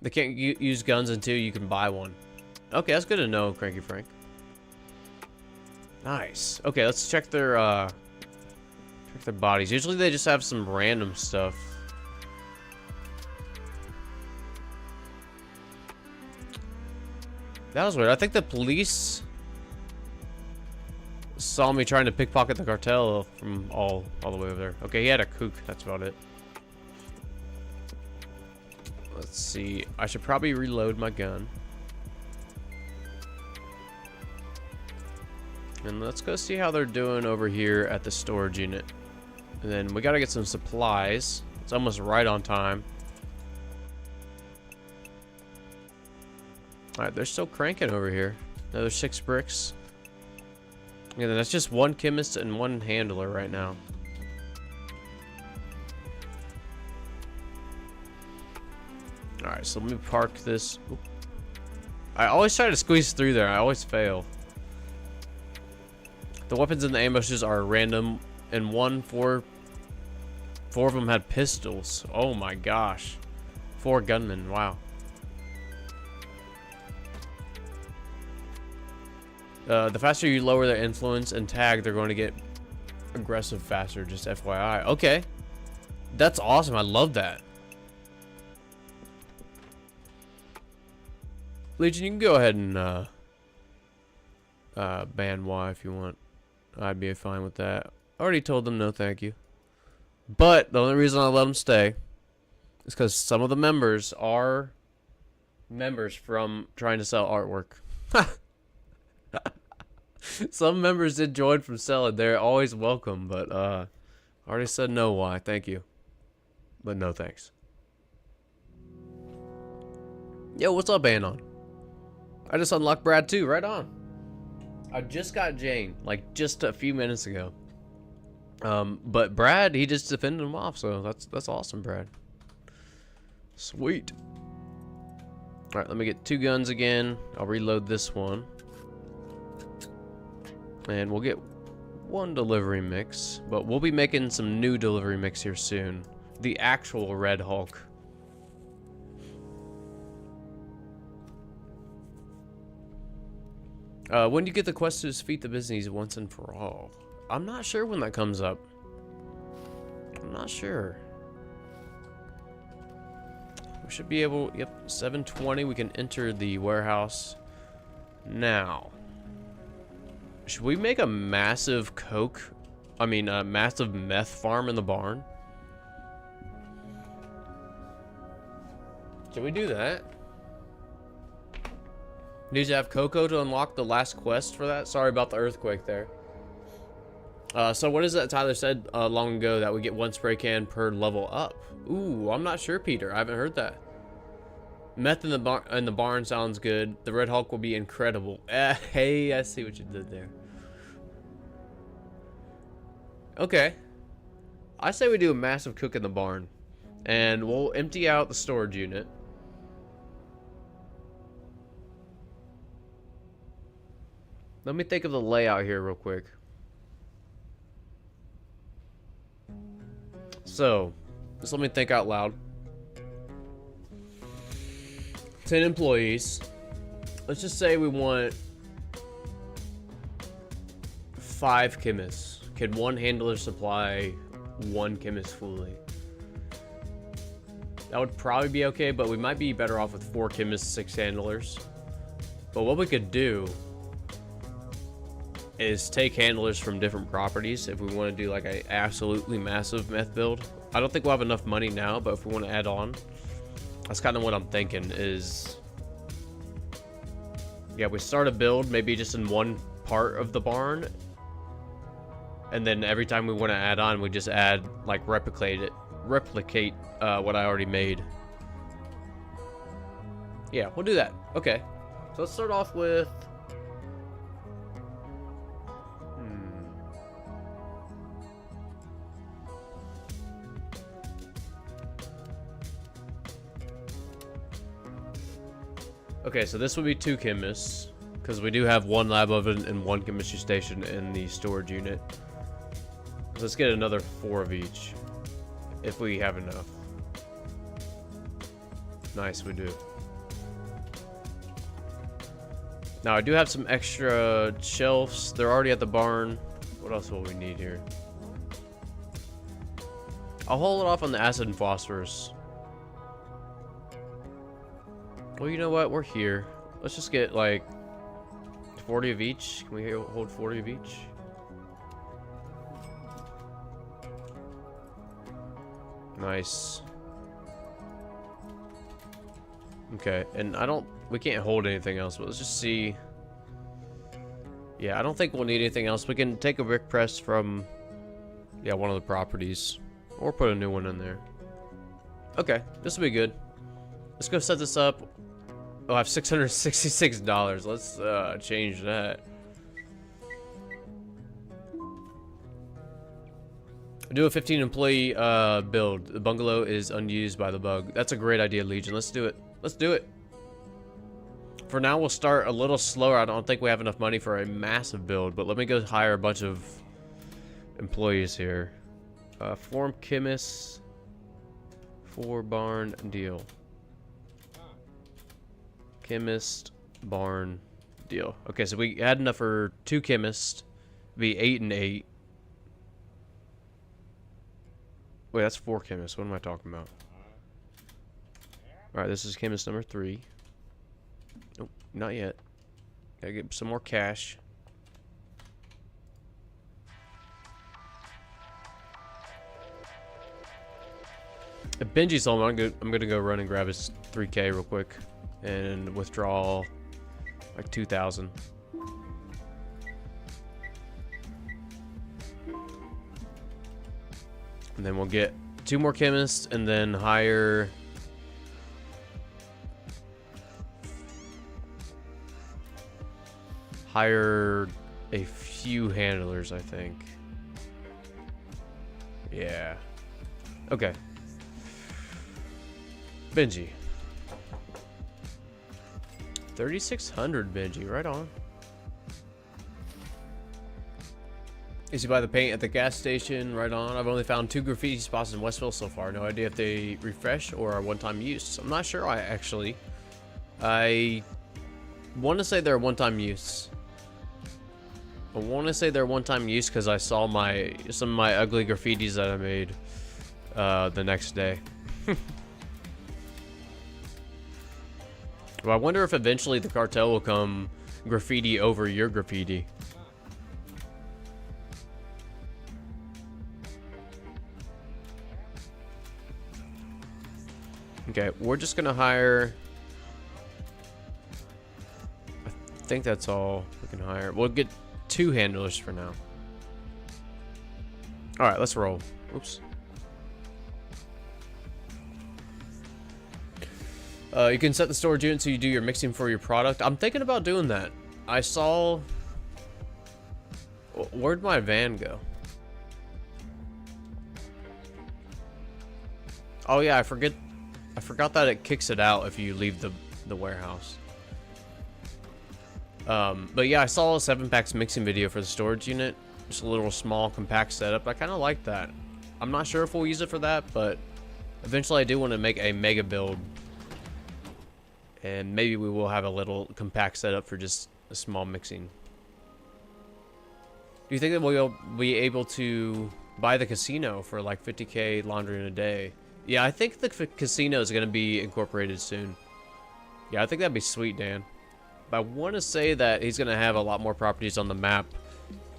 They can't use guns until you can buy one. Okay, that's good to know, Cranky Frank. Nice. Okay, let's check their bodies. Usually they just have some random stuff. That was weird. I think the police saw me trying to pickpocket the cartel from all the way over there. Okay, he had a kook. That's about it. Let's see. I should probably reload my gun. And let's go see how they're doing over here at the storage unit. And then we gotta get some supplies. It's almost right on time. Alright, they're still cranking over here. Another 6 bricks. Yeah, that's just 1 chemist and 1 handler right now. Alright, so let me park this. Oop. I always try to squeeze through there. I always fail. The weapons in the ambushes are random, and 4 of them had pistols. Oh my gosh. 4 gunmen. Wow. The faster you lower their influence and tag, they're going to get aggressive faster, just FYI. Okay. That's awesome. I love that. Legion, you can go ahead and ban Y if you want. I'd be fine with that. I already told them no thank you. But the only reason I let them stay is because some of the members are members from trying to sell artwork. Some members did join from selling. They're always welcome, but I already said no. Why? Thank you, but no thanks. Yo, what's up, Anon? I just unlocked Brad too. Right on. I just got Jane like just a few minutes ago. But Brad, he just defended him off, so that's awesome, Brad. Sweet. All right, let me get 2 guns again. I'll reload this one. And we'll get 1 delivery mix, but we'll be making some new delivery mix here soon. The actual Red Hulk. When do you get the quest to defeat the Benzies once and for all? I'm not sure when that comes up. I'm not sure. We should be able, yep, 7:20, we can enter the warehouse now. Should we make a massive a massive meth farm in the barn? Should we do that? Need to have Coco to unlock the last quest for that? Sorry about the earthquake there. So what is that Tyler said long ago, that we get 1 spray can per level up? Ooh, I'm not sure, Peter. I haven't heard that. Meth in the barn sounds good. The Red Hulk will be incredible. Hey, I see what you did there. Okay. I say we do a massive cook in the barn. And we'll empty out the storage unit. Let me think of the layout here real quick. So, just let me think out loud. 10 employees. Let's just say we want 5 chemists. Can 1 handler supply 1 chemist fully? That would probably be okay, but we might be better off with 4 chemists, 6 handlers. But what we could do is take handlers from different properties if we want to do like a absolutely massive meth build. I don't think we'll have enough money now, but if we want to add on, that's kind of what I'm thinking is, yeah, we start a build maybe just in one part of the barn, and then every time we want to add on, we just add, like, replicate what I already made. Yeah, we'll do that. Okay, so let's start off with okay, so this would be 2 chemists, because we do have 1 lab oven and 1 chemistry station in the storage unit. So let's get another 4 of each, if we have enough. Nice, we do. Now, I do have some extra shelves. They're already at the barn. What else will we need here? I'll hold it off on the acid and phosphorus. Well, you know what? We're here. Let's just get, like, 40 of each. Can we hold 40 of each? Nice. Okay, and we can't hold anything else, but let's just see. Yeah, I don't think we'll need anything else. We can take a brick press from, yeah, one of the properties, or put a new one in there. Okay, this will be good. Let's go set this up. Oh, I have $666. Let's change that. Do a 15 employee build. The bungalow is unused by the bug. That's a great idea, Legion. Let's do it. Let's do it. For now, we'll start a little slower. I don't think we have enough money for a massive build, but let me go hire a bunch of employees here. Form chemists. 4 barn deal. Chemist, barn, deal. Okay, so we had enough for 2 chemists. Be 8 and 8. Wait, that's 4 chemists. What am I talking about? Alright, this is chemist number 3. Nope, not yet. Gotta get some more cash. If Benji's home, I'm gonna go run and grab his 3K real quick. And withdraw like 2,000. And then we'll get 2 more chemists and then hire a few handlers, I think. Yeah. Okay. Benji. 3,600 Benji, right on. Is he buy the paint at the gas station? Right on. I've only found 2 graffiti spots in Westville so far. No idea if they refresh or are one-time use. I'm not sure. I want to say they're one-time use. I want to say they're one-time use because I saw some of my ugly graffitis that I made the next day. Well, I wonder if eventually the cartel will come graffiti over your graffiti. Okay, we're just gonna hire. I think that's all we can hire. We'll get 2 handlers for now. All right, let's roll. Oops. You can set the storage unit so you do your mixing for your product. I'm thinking about doing that. I saw... Where'd my van go? Oh yeah, I forgot that it kicks it out if you leave the warehouse. But yeah, I saw a 7-packs mixing video for the storage unit. Just a little small compact setup. I kind of like that. I'm not sure if we'll use it for that, but eventually I do want to make a mega build. And maybe we will have a little compact setup for just a small mixing. Do you think that we'll be able to buy the casino for like 50K laundry in a day? Yeah, I think the casino is going to be incorporated soon. Yeah, I think that'd be sweet, Dan. But I want to say that he's going to have a lot more properties on the map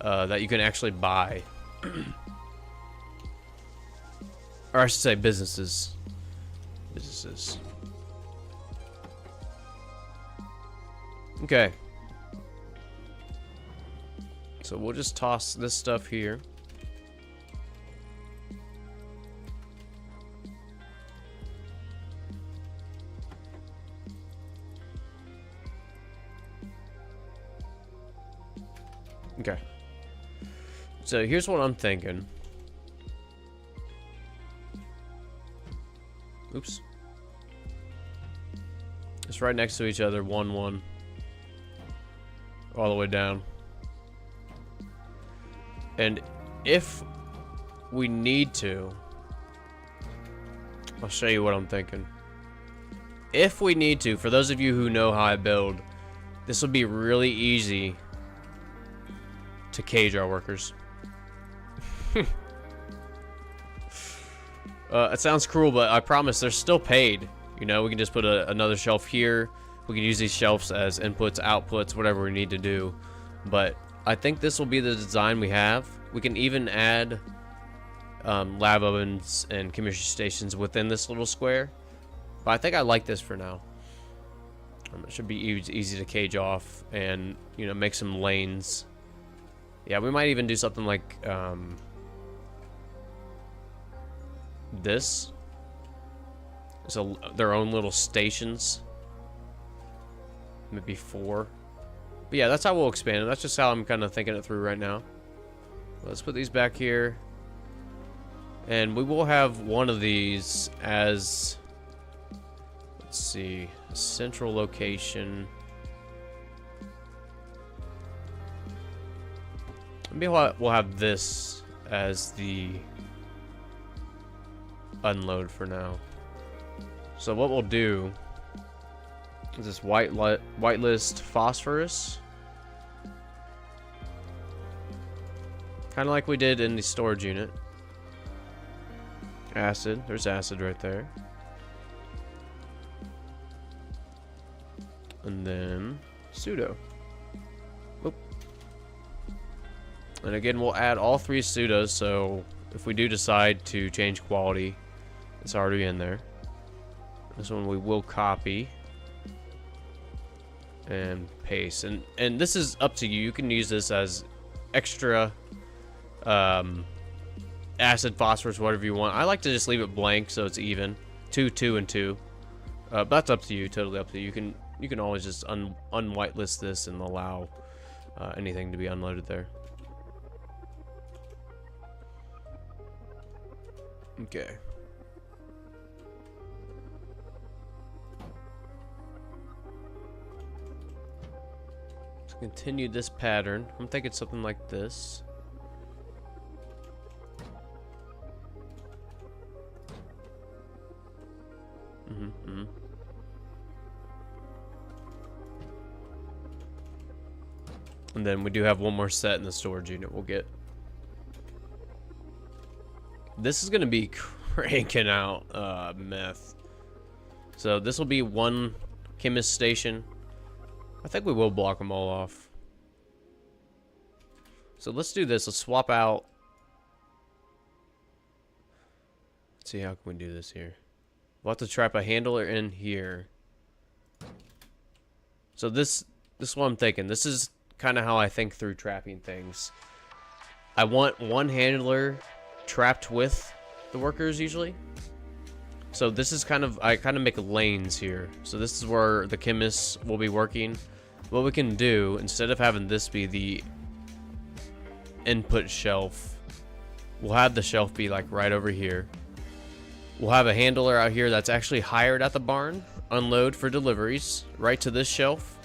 that you can actually buy. Or I should say businesses. Businesses. Okay. So we'll just toss this stuff here. Okay. So here's what I'm thinking. Oops. It's right next to each other, 1, 1. All the way down. And if we need to, I'll show you what I'm thinking. If we need to, for those of you who know how I build, this will be really easy to cage our workers. It sounds cruel, but I promise they're still paid. You know, we can just put another shelf here. We can use these shelves as inputs, outputs, whatever we need to do. But I think this will be the design we have. We can even add lab ovens and chemistry stations within this little square. But I think I like this for now. It should be easy to cage off and, you know, make some lanes. Yeah, we might even do something like this. So their own little stations. Maybe 4. But yeah, that's how we'll expand it. That's just how I'm kind of thinking it through right now. Let's put these back here. And we will have one of these as, let's see, a central location. Maybe we'll have this as the unload for now. So what we'll do is this whitelist phosphorus, kind of like we did in the storage unit. Acid, there's acid right there. And then pseudo. Oop. And again, we'll add all 3 pseudos, so if we do decide to change quality, it's already in there. This one we will copy and paste, and this is up to you. You can use this as extra acid, phosphorus, whatever you want. I like to just leave it blank so it's even 2, 2, and 2. But that's up to you, totally up to you. You can always just unwhitelist this and allow anything to be unloaded there. Okay. Continue this pattern. I'm thinking something like this. And then we do have one more set in the storage unit we'll get. This is going to be cranking out meth. So this will be 1 chemist station. I think we will block them all off. So let's do this. Let's swap out. Let's see, how can we do this here? We'll have to trap a handler in here. So this is what I'm thinking. This is kind of how I think through trapping things. I want 1 handler trapped with the workers usually. So this is I kind of make lanes here. So this is where the chemists will be working. What we can do, instead of having this be the input shelf, we'll have the shelf be like right over here. We'll have a handler out here that's actually hired at the barn, unload for deliveries, right to this shelf.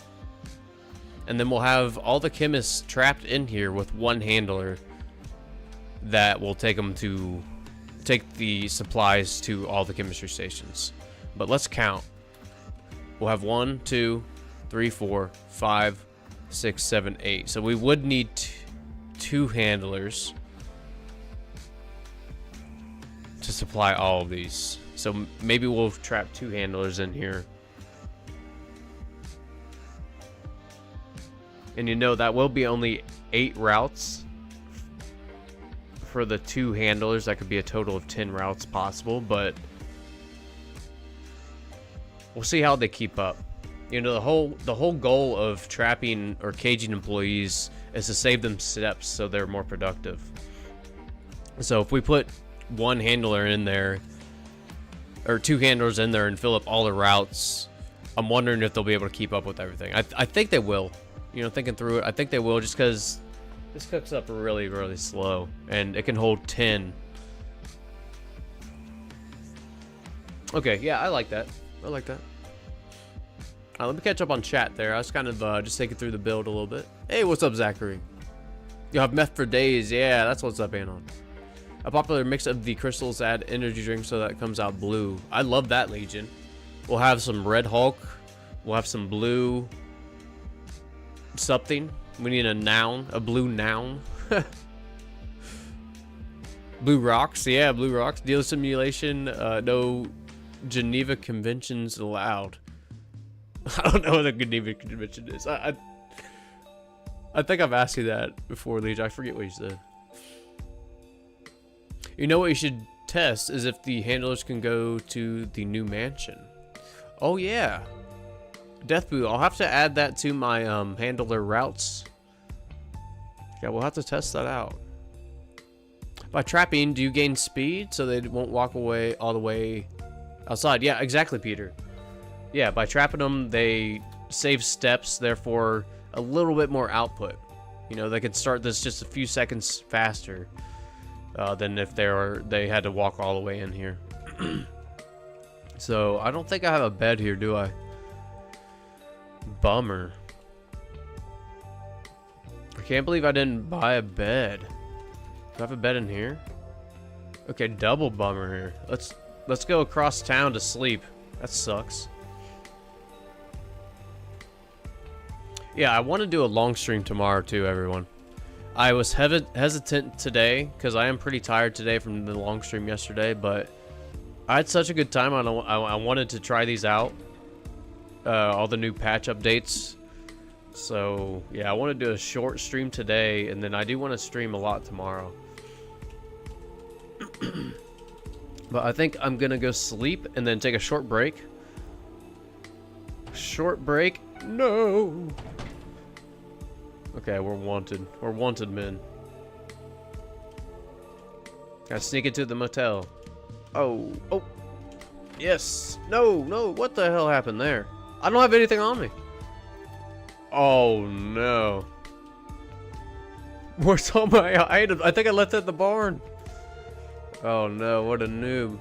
And then we'll have all the chemists trapped in here with 1 handler that will take the supplies to all the chemistry stations. But let's count. We'll have 1, 2, 3, 4, 5, 6, 7, 8. So we would need 2 handlers to supply all of these. So maybe we'll trap 2 handlers in here. And you know that will be only 8 routes for the 2 handlers. That could be a total of 10 routes possible, but we'll see how they keep up. You know, the whole goal of trapping or caging employees is to save them steps so they're more productive. So if we put 1 handler in there, or 2 handlers in there, and fill up all the routes, I'm wondering if they'll be able to keep up with everything. I think they will. You know, thinking through it, I think they will, just because this cooks up really, really slow, and it can hold 10. Okay, yeah, I like that. I like that. Let me catch up on chat there. I was kind of just taking through the build a little bit. Hey, what's up, Zachary? You'll have meth for days. Yeah, that's what's up, Anon. A popular mix of the crystals add energy drink so that it comes out blue. I love that, Legion. We'll have some Red Hulk. We'll have some blue something. We need a noun, a blue noun. Blue rocks, yeah, blue rocks. Dealer simulation, no Geneva Conventions allowed. I don't know what a Geneva Convention is. I think I've asked you that before, Legion. I forget what you said. You know what you should test is if the handlers can go to the new mansion. Oh yeah, Death Boot. I'll have to add that to my handler routes. Yeah, we'll have to test that out. By trapping, do you gain speed so they won't walk away all the way outside? Yeah, exactly, Peter. Yeah, by trapping them, they save steps, therefore a little bit more output. You know, they could start this just a few seconds faster than if they had to walk all the way in here. So I don't think I have a bed here, do I? Bummer. I can't believe I didn't buy a bed. Do I have a bed in here? Okay, double bummer here. Let's go across town to sleep. That sucks. Yeah, I want to do a long stream tomorrow too, everyone. I was hesitant today because I am pretty tired today from the long stream yesterday, but I had such a good time. I wanted to try these out, all the new patch updates. So yeah, I want to do a short stream today, and then I do want to stream a lot tomorrow. But I think I'm gonna go sleep and then take a short break. Short break? No. Okay, we're wanted. We're wanted men. Gotta sneak into the motel. Oh. Yes. No. What the hell happened there? I don't have anything on me. Oh no. Where's all my items? I think I left it at the barn. Oh no, what a noob.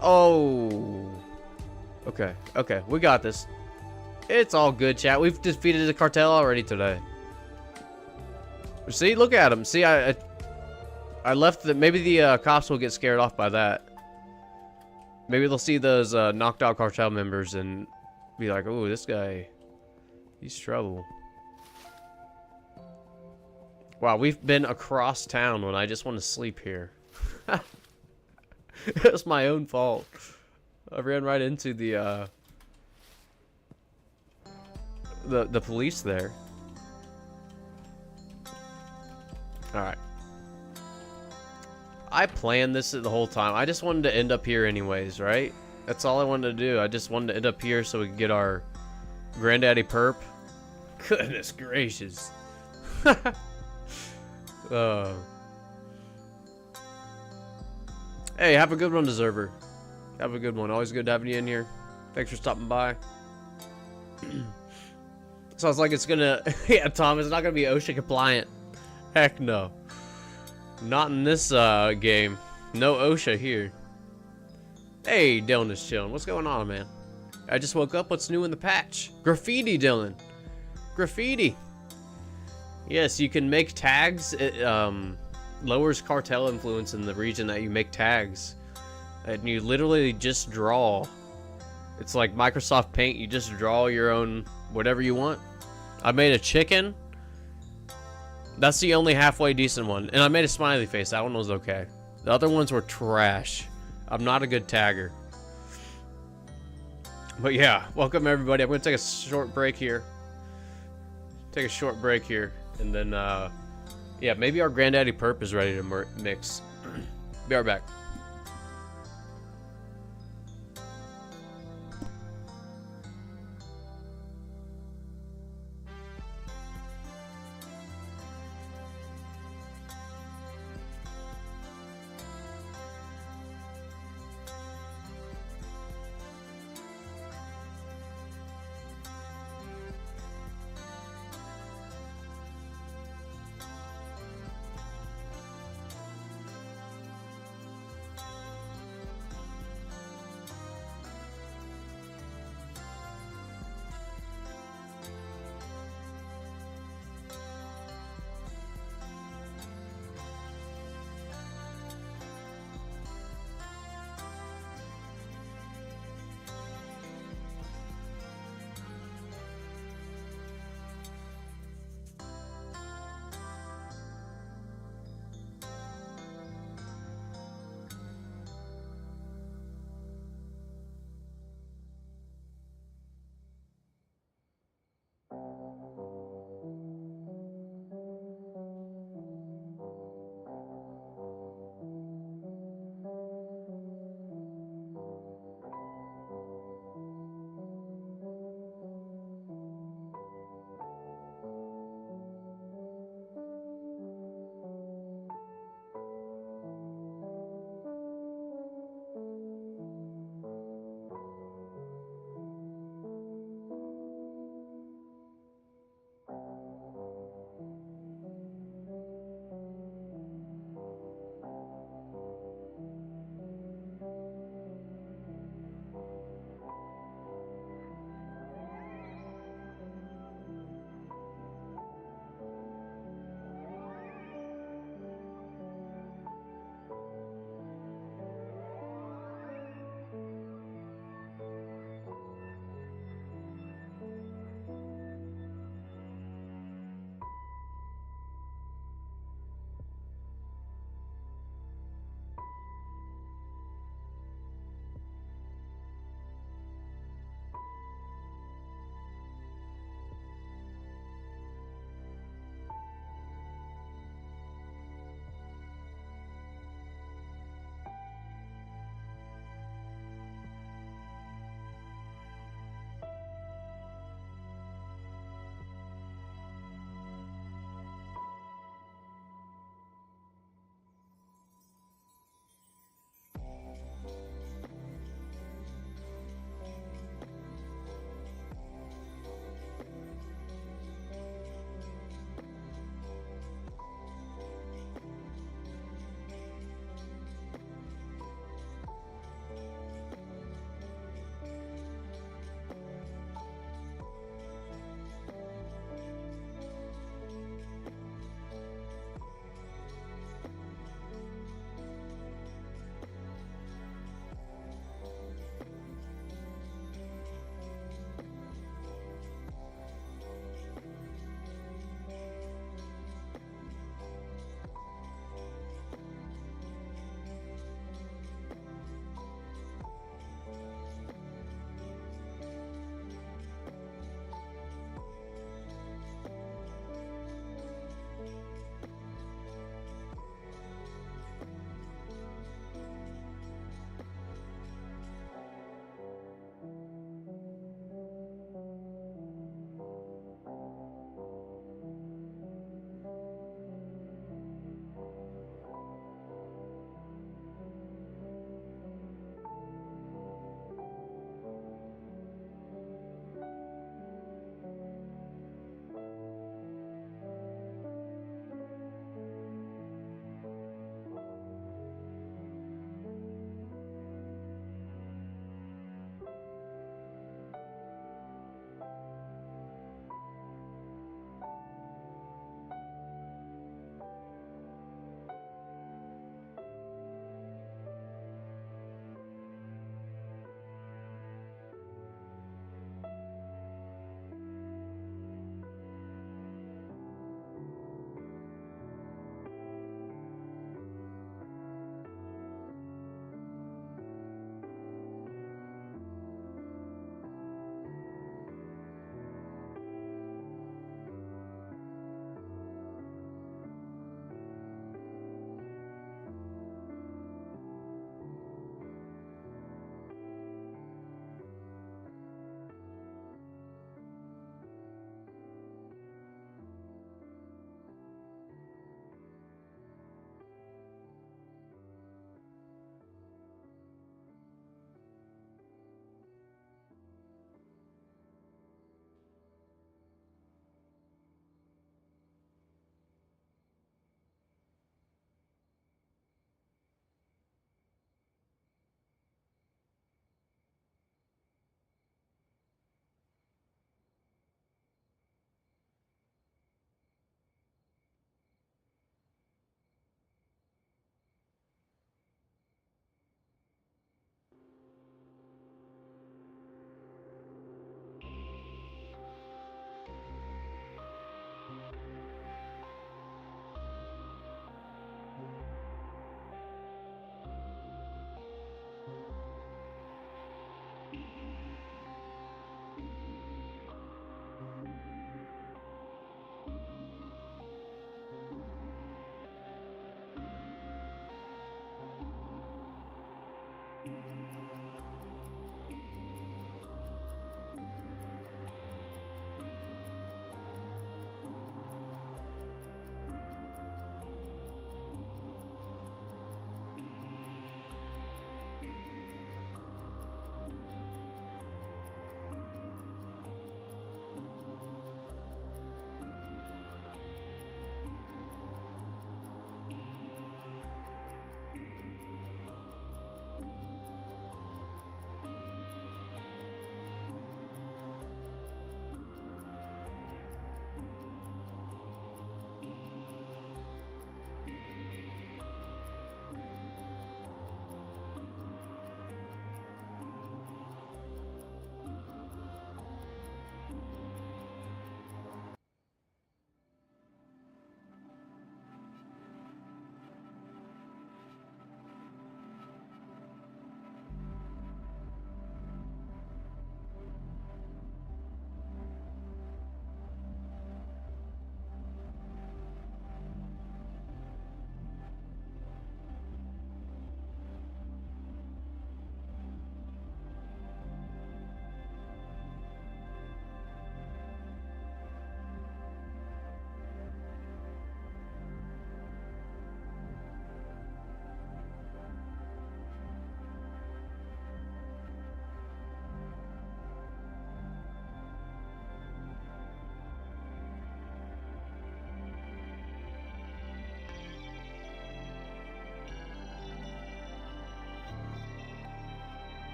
Oh. Okay, we got this. It's all good, chat. We've defeated the cartel already today. See, look at him. See, I left the. Maybe the cops will get scared off by that. Maybe they'll see those knocked out cartel members and be like, "Oh, this guy, he's trouble." Wow, we've been across town when I just want to sleep here. It's my own fault. I ran right into the police there. Alright. I planned this the whole time. I just wanted to end up here anyways, right? That's all I wanted to do. I just wanted to end up here so we could get our granddaddy perp. Goodness gracious. Hey, have a good one, Deserver. Have a good one. Always good having you in here. Thanks for stopping by. Sounds like it's gonna... yeah, Tom, it's not gonna be OSHA compliant. Heck no. Not in this game. No OSHA here. Hey, Dylan is chilling. What's going on, man? I just woke up. What's new in the patch? Graffiti, Dylan. Graffiti. Yes, you can make tags. It lowers cartel influence in the region that you make tags. And you literally just draw. It's like Microsoft Paint. You just draw your own whatever you want. I made a chicken. That's the only halfway decent one. And I made a smiley face. That one was okay. The other ones were trash. I'm not a good tagger. But yeah, welcome everybody. I'm going to take a short break here. And then, yeah, maybe our Granddaddy Perp is ready to mix. Be right back.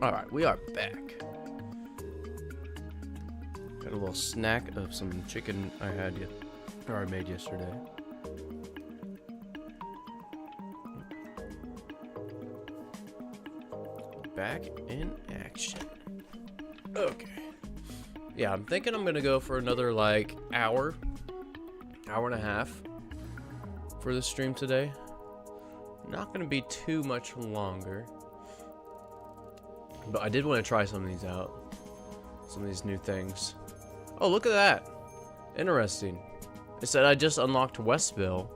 Alright, we are back. Got a little snack of some chicken I made yesterday. Back in action. Okay. Yeah, I'm thinking I'm gonna go for another like hour and a half for the stream today. Not gonna be too much longer. But I did want to try some of these out. Some of these new things. Oh, look at that. Interesting. It said I just unlocked Westville.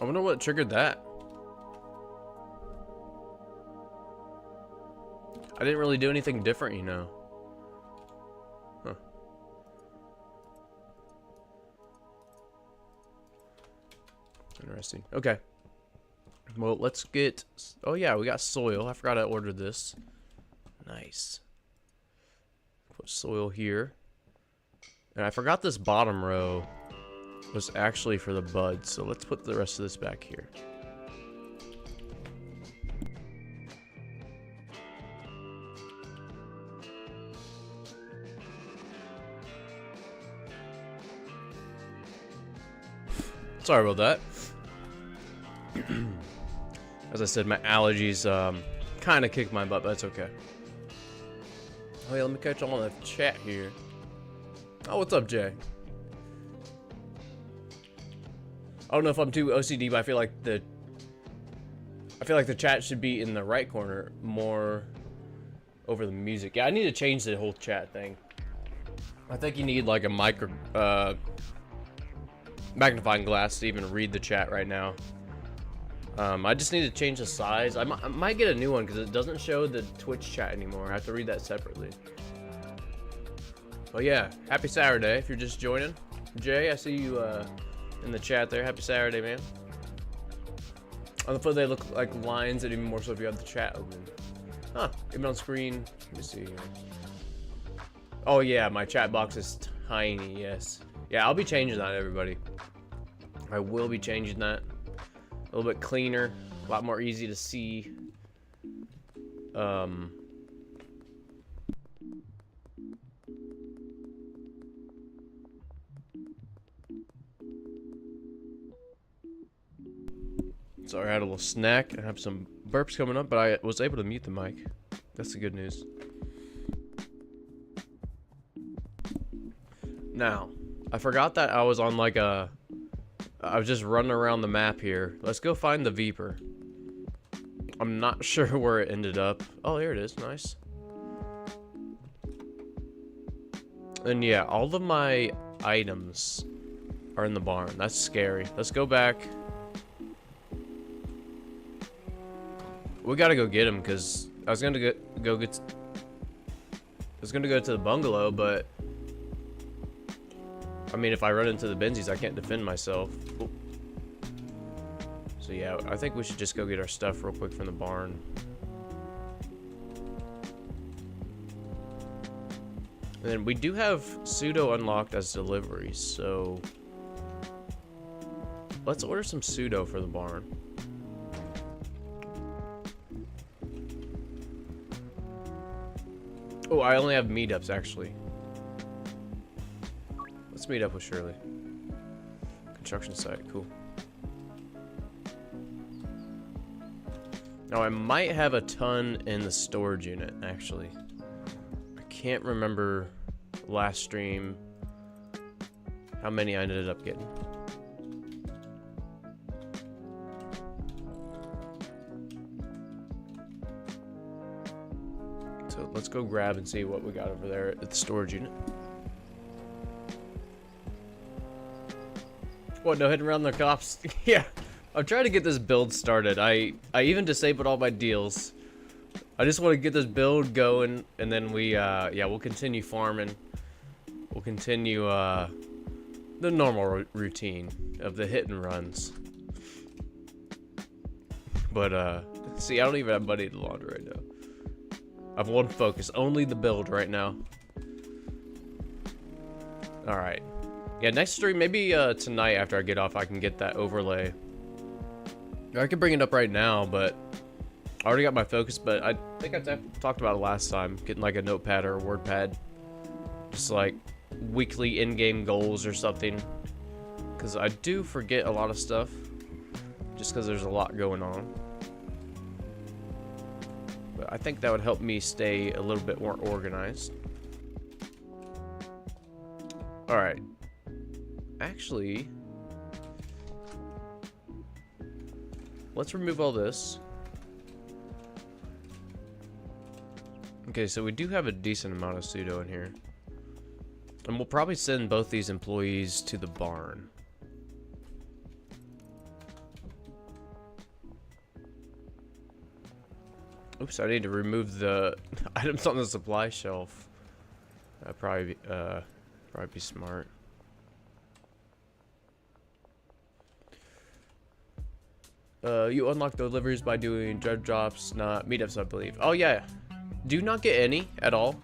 I wonder what triggered that. I didn't really do anything different, you know. Huh. Interesting. Okay. Well, let's get... Oh, yeah, we got soil. I forgot I ordered this. Nice. Put soil here. And I forgot this bottom row was actually for the buds, so let's put the rest of this back here. Sorry about that. As I said, my allergies kind of kicked my butt, but that's okay. Oh yeah, let me catch all the chat here. Oh, what's up, Jay? I don't know if I'm too OCD, but I feel like the chat should be in the right corner more over the music. Yeah, I need to change the whole chat thing. I think you need like a magnifying glass to even read the chat right now. I just need to change the size. I might get a new one because it doesn't show the Twitch chat anymore. I have to read that separately. But yeah, happy Saturday if you're just joining. Jay, I see you in the chat there. Happy Saturday, man. On the foot they look like lines, and even more so if you have the chat open. Huh, even on screen. Let me see here. Oh yeah, my chat box is tiny, yes. Yeah, I'll be changing that, everybody. I will be changing that. A little bit cleaner, a lot more easy to see. Sorry, I had a little snack. I have some burps coming up, but I was able to mute the mic. That's the good news. Now, I forgot that I was on like I was just running around the map here. Let's go find the Viper. I'm not sure where it ended up. Oh, here it is. Nice. And yeah, all of my items are in the barn. That's scary. Let's go back. We gotta go get him because I was gonna go to the bungalow, but I mean, if I run into the Benzies, I can't defend myself. Ooh. So yeah, I think we should just go get our stuff real quick from the barn. And then we do have pseudo unlocked as deliveries, so let's order some pseudo for the barn. Oh, I only have meetups actually. Let's meet up with Shirley. Construction site, cool. Now I might have a ton in the storage unit actually. I can't remember last stream how many I ended up getting. So let's go grab and see what we got over there at the storage unit. What, no hitting around the cops? Yeah, I'm trying to get this build started. I even disabled all my deals. I just want to get this build going, and then yeah, we'll continue farming. We'll continue the normal routine of the hit and runs. But see, I don't even have money to launder right now. I have one focus, only the build right now. All right. Yeah, next stream, maybe tonight after I get off, I can get that overlay. Or I can bring it up right now, but I already got my focus, but I think I talked about it last time, getting like a notepad or a word pad. Just like weekly in-game goals or something. Because I do forget a lot of stuff, just because there's a lot going on. But I think that would help me stay a little bit more organized. Alright. Actually, let's remove all this. Okay, so we do have a decent amount of pseudo in here. And we'll probably send both these employees to the barn. Oops, I need to remove the items on the supply shelf. That'd probably be smart. You unlock deliveries by doing dread drops, not meetups, I believe. Oh yeah, do you not get any at all?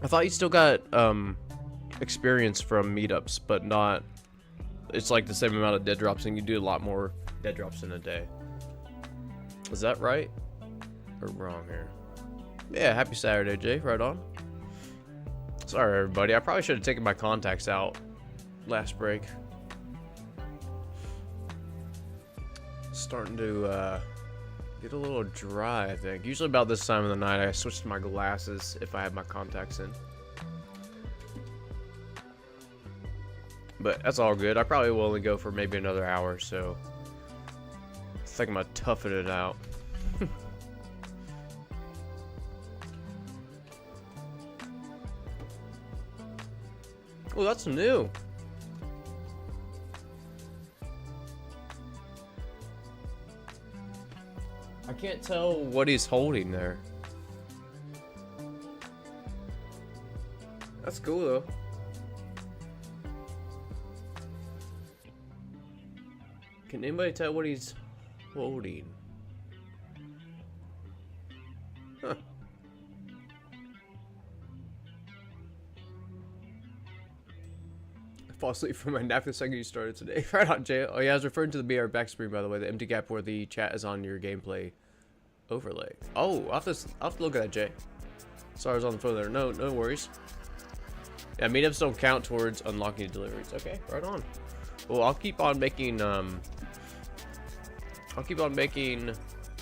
I thought you still got experience from meetups, but not. It's like the same amount of dead drops, and you do a lot more dead drops in a day. Is that right or wrong here? Yeah, happy Saturday, Jay. Right on. Sorry, everybody. I probably should have taken my contacts out last break. Starting to get a little dry, I think. Usually about this time of the night, I switch to my glasses if I have my contacts in. But that's all good. I probably will only go for maybe another hour, so I think I'm gonna toughen it out. Oh, that's new. I can't tell what he's holding there. That's cool though. Can anybody tell what he's holding? Huh. I fall asleep from my nap the second you started today. Right on, Jay. Oh yeah, I was referring to the BR back screen, by the way, the empty gap where the chat is on your gameplay overlay. Oh, I'll have to look at that, Jay. Sorry, I was on the phone there. No worries. Yeah, meetups don't count towards unlocking deliveries. Okay, right on. Well, I'll keep on making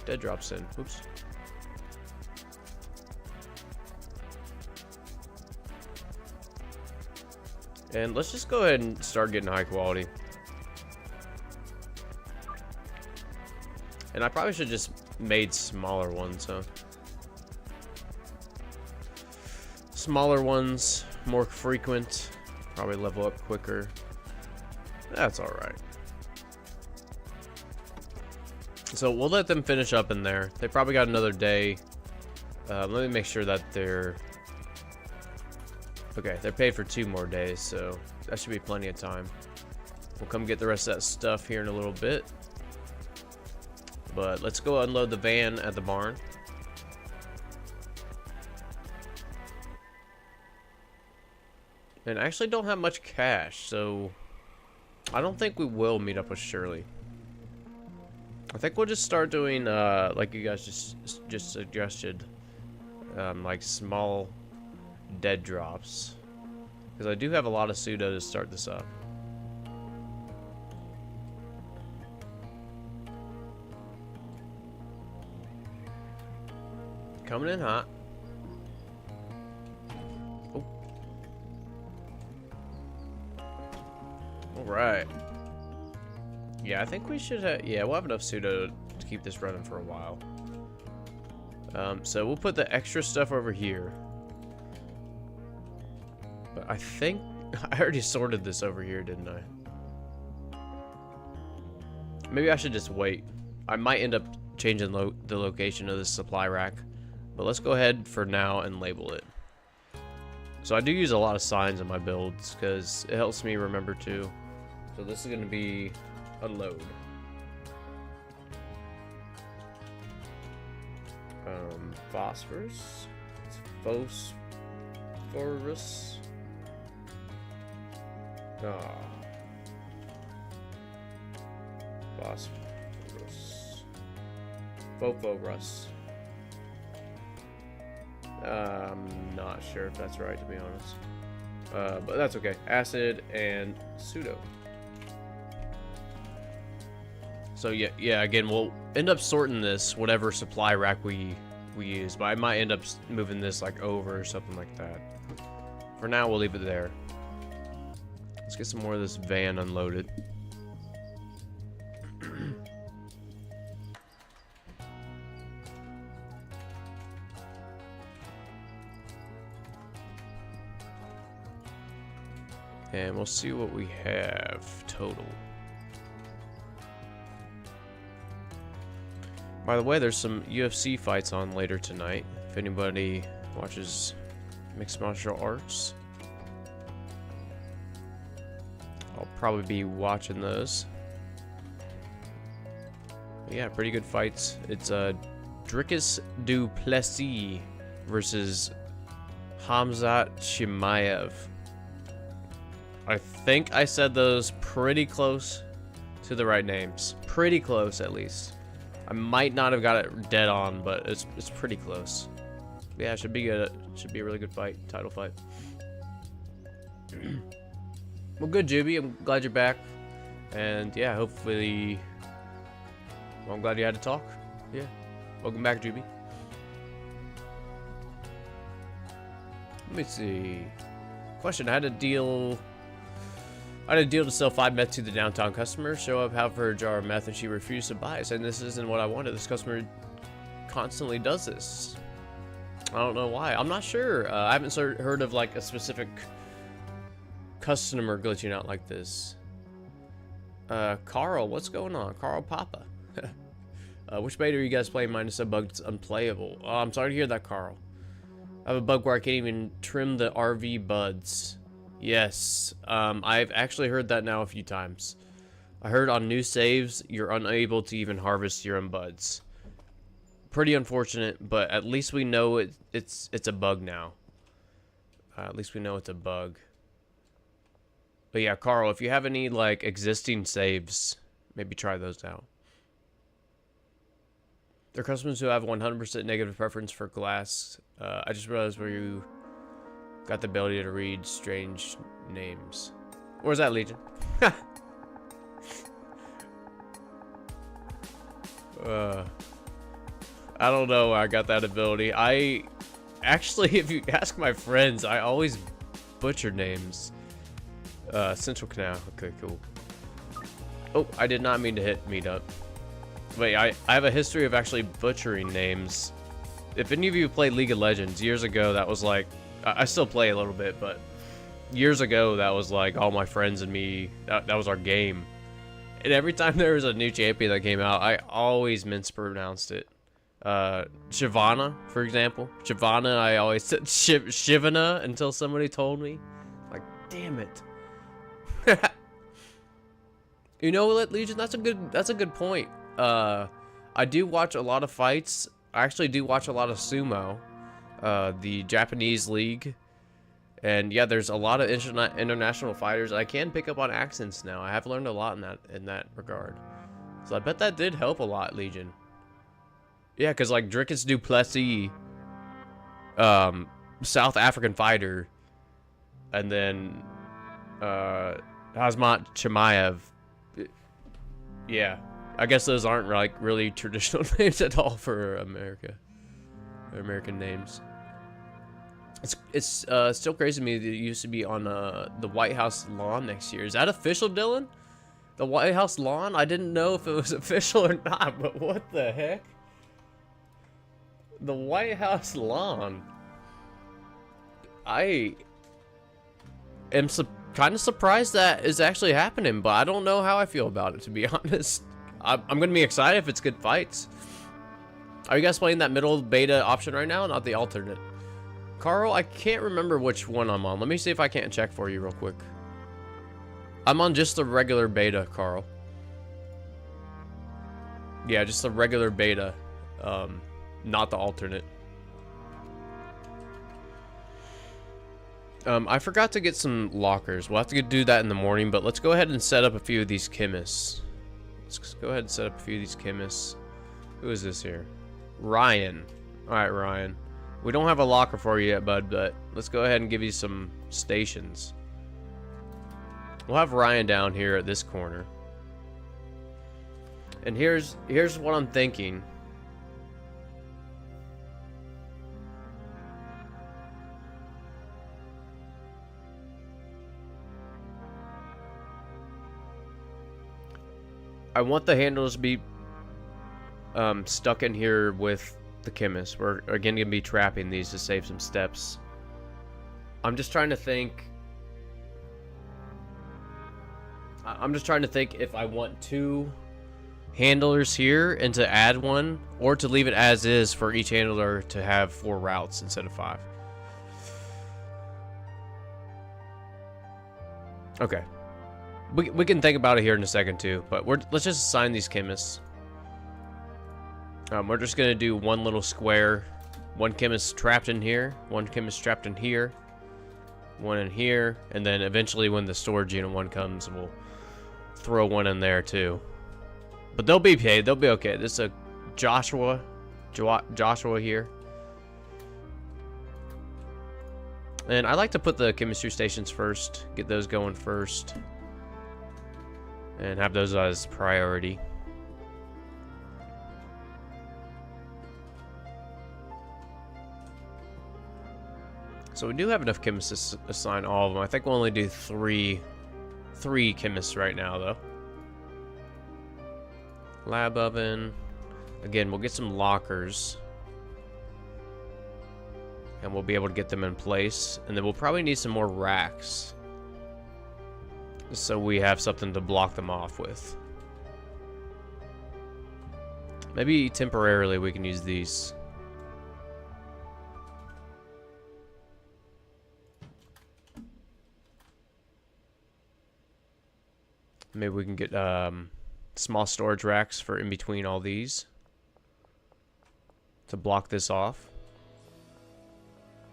dead drops in. Oops. And let's just go ahead and start getting high quality. And I probably should just made smaller ones, huh? Smaller ones, more frequent, probably level up quicker. That's alright. So we'll let them finish up in there. They probably got another day. Let me make sure that they're... Okay, they're paid for 2 more days, so that should be plenty of time. We'll come get the rest of that stuff here in a little bit. But let's go unload the van at the barn. And I actually don't have much cash, so I don't think we will meet up with Shirley. I think we'll just start doing, like you guys just suggested, like small dead drops. Because I do have a lot of pseudo to start this up. Coming in hot. Oh. Alright. Yeah, I think we should have... Yeah, we'll have enough pseudo to keep this running for a while. So we'll put the extra stuff over here. But I think... I already sorted this over here, didn't I? Maybe I should just wait. I might end up changing the location of this supply rack. But let's go ahead for now and label it. So I do use a lot of signs in my builds because it helps me remember to. So this is going to be unload. Phosphorus. Phosphorus. Oh. Phosphorus. Phosphorus. I'm not sure if that's right, to be honest. But that's okay. Acid and pseudo. So yeah. Again, we'll end up sorting this whatever supply rack we use, but I might end up moving this like over or something like that. For now, we'll leave it there. Let's get some more of this van unloaded. And we'll see what we have total. By the way, there's some UFC fights on later tonight. If anybody watches mixed martial arts, I'll probably be watching those. But yeah, pretty good fights. It's Dricus du Plessis versus Hamzat Chimaev. I think I said those pretty close to the right names. Pretty close, at least. I might not have got it dead on, but it's pretty close. Yeah, it should be good. It should be a really good fight. Title fight. Well, good, Juby. I'm glad you're back. And yeah, hopefully... Well, I'm glad you had to talk. Yeah. Welcome back, Juby. Let me see. Question. I had a deal to sell 5 meth to the downtown customer. Show up, have her a jar of meth, and she refused to buy. Saying this isn't what I wanted. This customer constantly does this. I don't know why. I'm not sure. I haven't heard of like a specific customer glitching out like this. Carl, what's going on? Carl Papa. Which beta are you guys playing? Minus a bug that's unplayable. Oh, I'm sorry to hear that, Carl. I have a bug where I can't even trim the RV buds. Yes, I've actually heard that now a few times. I heard on new saves, you're unable to even harvest your own buds. Pretty unfortunate, but at least we know it's a bug now. At least we know it's a bug. But yeah, Carl, if you have any like existing saves, maybe try those out. There are customers who have 100% negative preference for glass. I just realized where you got the ability to read strange names. Where's that, Legion? I don't know where I got that ability. I actually, if you ask my friends, I always butcher names. Central Canal. Okay, cool. Oh, I did not mean to hit meetup. Wait, I have a history of actually butchering names. If any of you played League of Legends, years ago, that was like... I still play a little bit, but years ago, that was like all my friends and me. That was our game. And every time there was a new champion that came out, I always mispronounced it. Shyvana, for example. Shyvana, I always said Shivana until somebody told me. Like, damn it. You know what, Legion? That's a good point. I do watch a lot of fights. I actually do watch a lot of sumo, the Japanese league, and yeah, there's a lot of international fighters. I can pick up on accents now. I have learned a lot in that regard, so I bet that did help a lot, Legion. Yeah, because like Dricus du Plessis, South African fighter, and then Hazmat Chimaev. Yeah. I guess those aren't like really traditional names at all for America. American names. It's still crazy to me that it used to be on the White House lawn next year. Is that official, Dylan? The White House lawn? I didn't know if it was official or not, but what the heck? The White House lawn. I am kind of surprised that is actually happening, but I don't know how I feel about it, to be honest. I'm going to be excited if it's good fights. Are you guys playing that middle beta option right now? Not the alternate. Carl, I can't remember which one I'm on. Let me see if I can't check for you real quick. I'm on just the regular beta, Carl. Yeah, just the regular beta. Not the alternate. I forgot to get some lockers. We'll have to do that in the morning, but let's go ahead and set up a few of these chemists. Let's go ahead and set up a few of these chemists. Who is this here? Ryan. Alright, Ryan. We don't have a locker for you yet, bud, but let's go ahead and give you some stations. We'll have Ryan down here at this corner. And here's what I'm thinking. I want the handles to be stuck in here with the chemist. We're again gonna be trapping these to save some steps. I'm just trying to think. I'm just trying to think if I want 2 handlers here and to add one, or to leave it as is for each handler to have 4 routes instead of 5. Okay. We can think about it here in a second too, but let's just assign these chemists. We're just gonna do one little square. 1 chemist trapped in here, 1 chemist trapped in here, 1 in here, and then eventually when the storage unit 1 comes, we'll throw 1 in there too. But they'll be paid. They'll be okay. This is a Joshua here. And I like to put the chemistry stations first, get those going first, and have those as priority. So we do have enough chemists to assign all of them. I think we'll only do three chemists right now, though. Lab oven. Again, we'll get some lockers. And we'll be able to get them in place. And then we'll probably need some more racks, so we have something to block them off with. Maybe temporarily we can use these. Maybe we can get small storage racks for in between all these to block this off.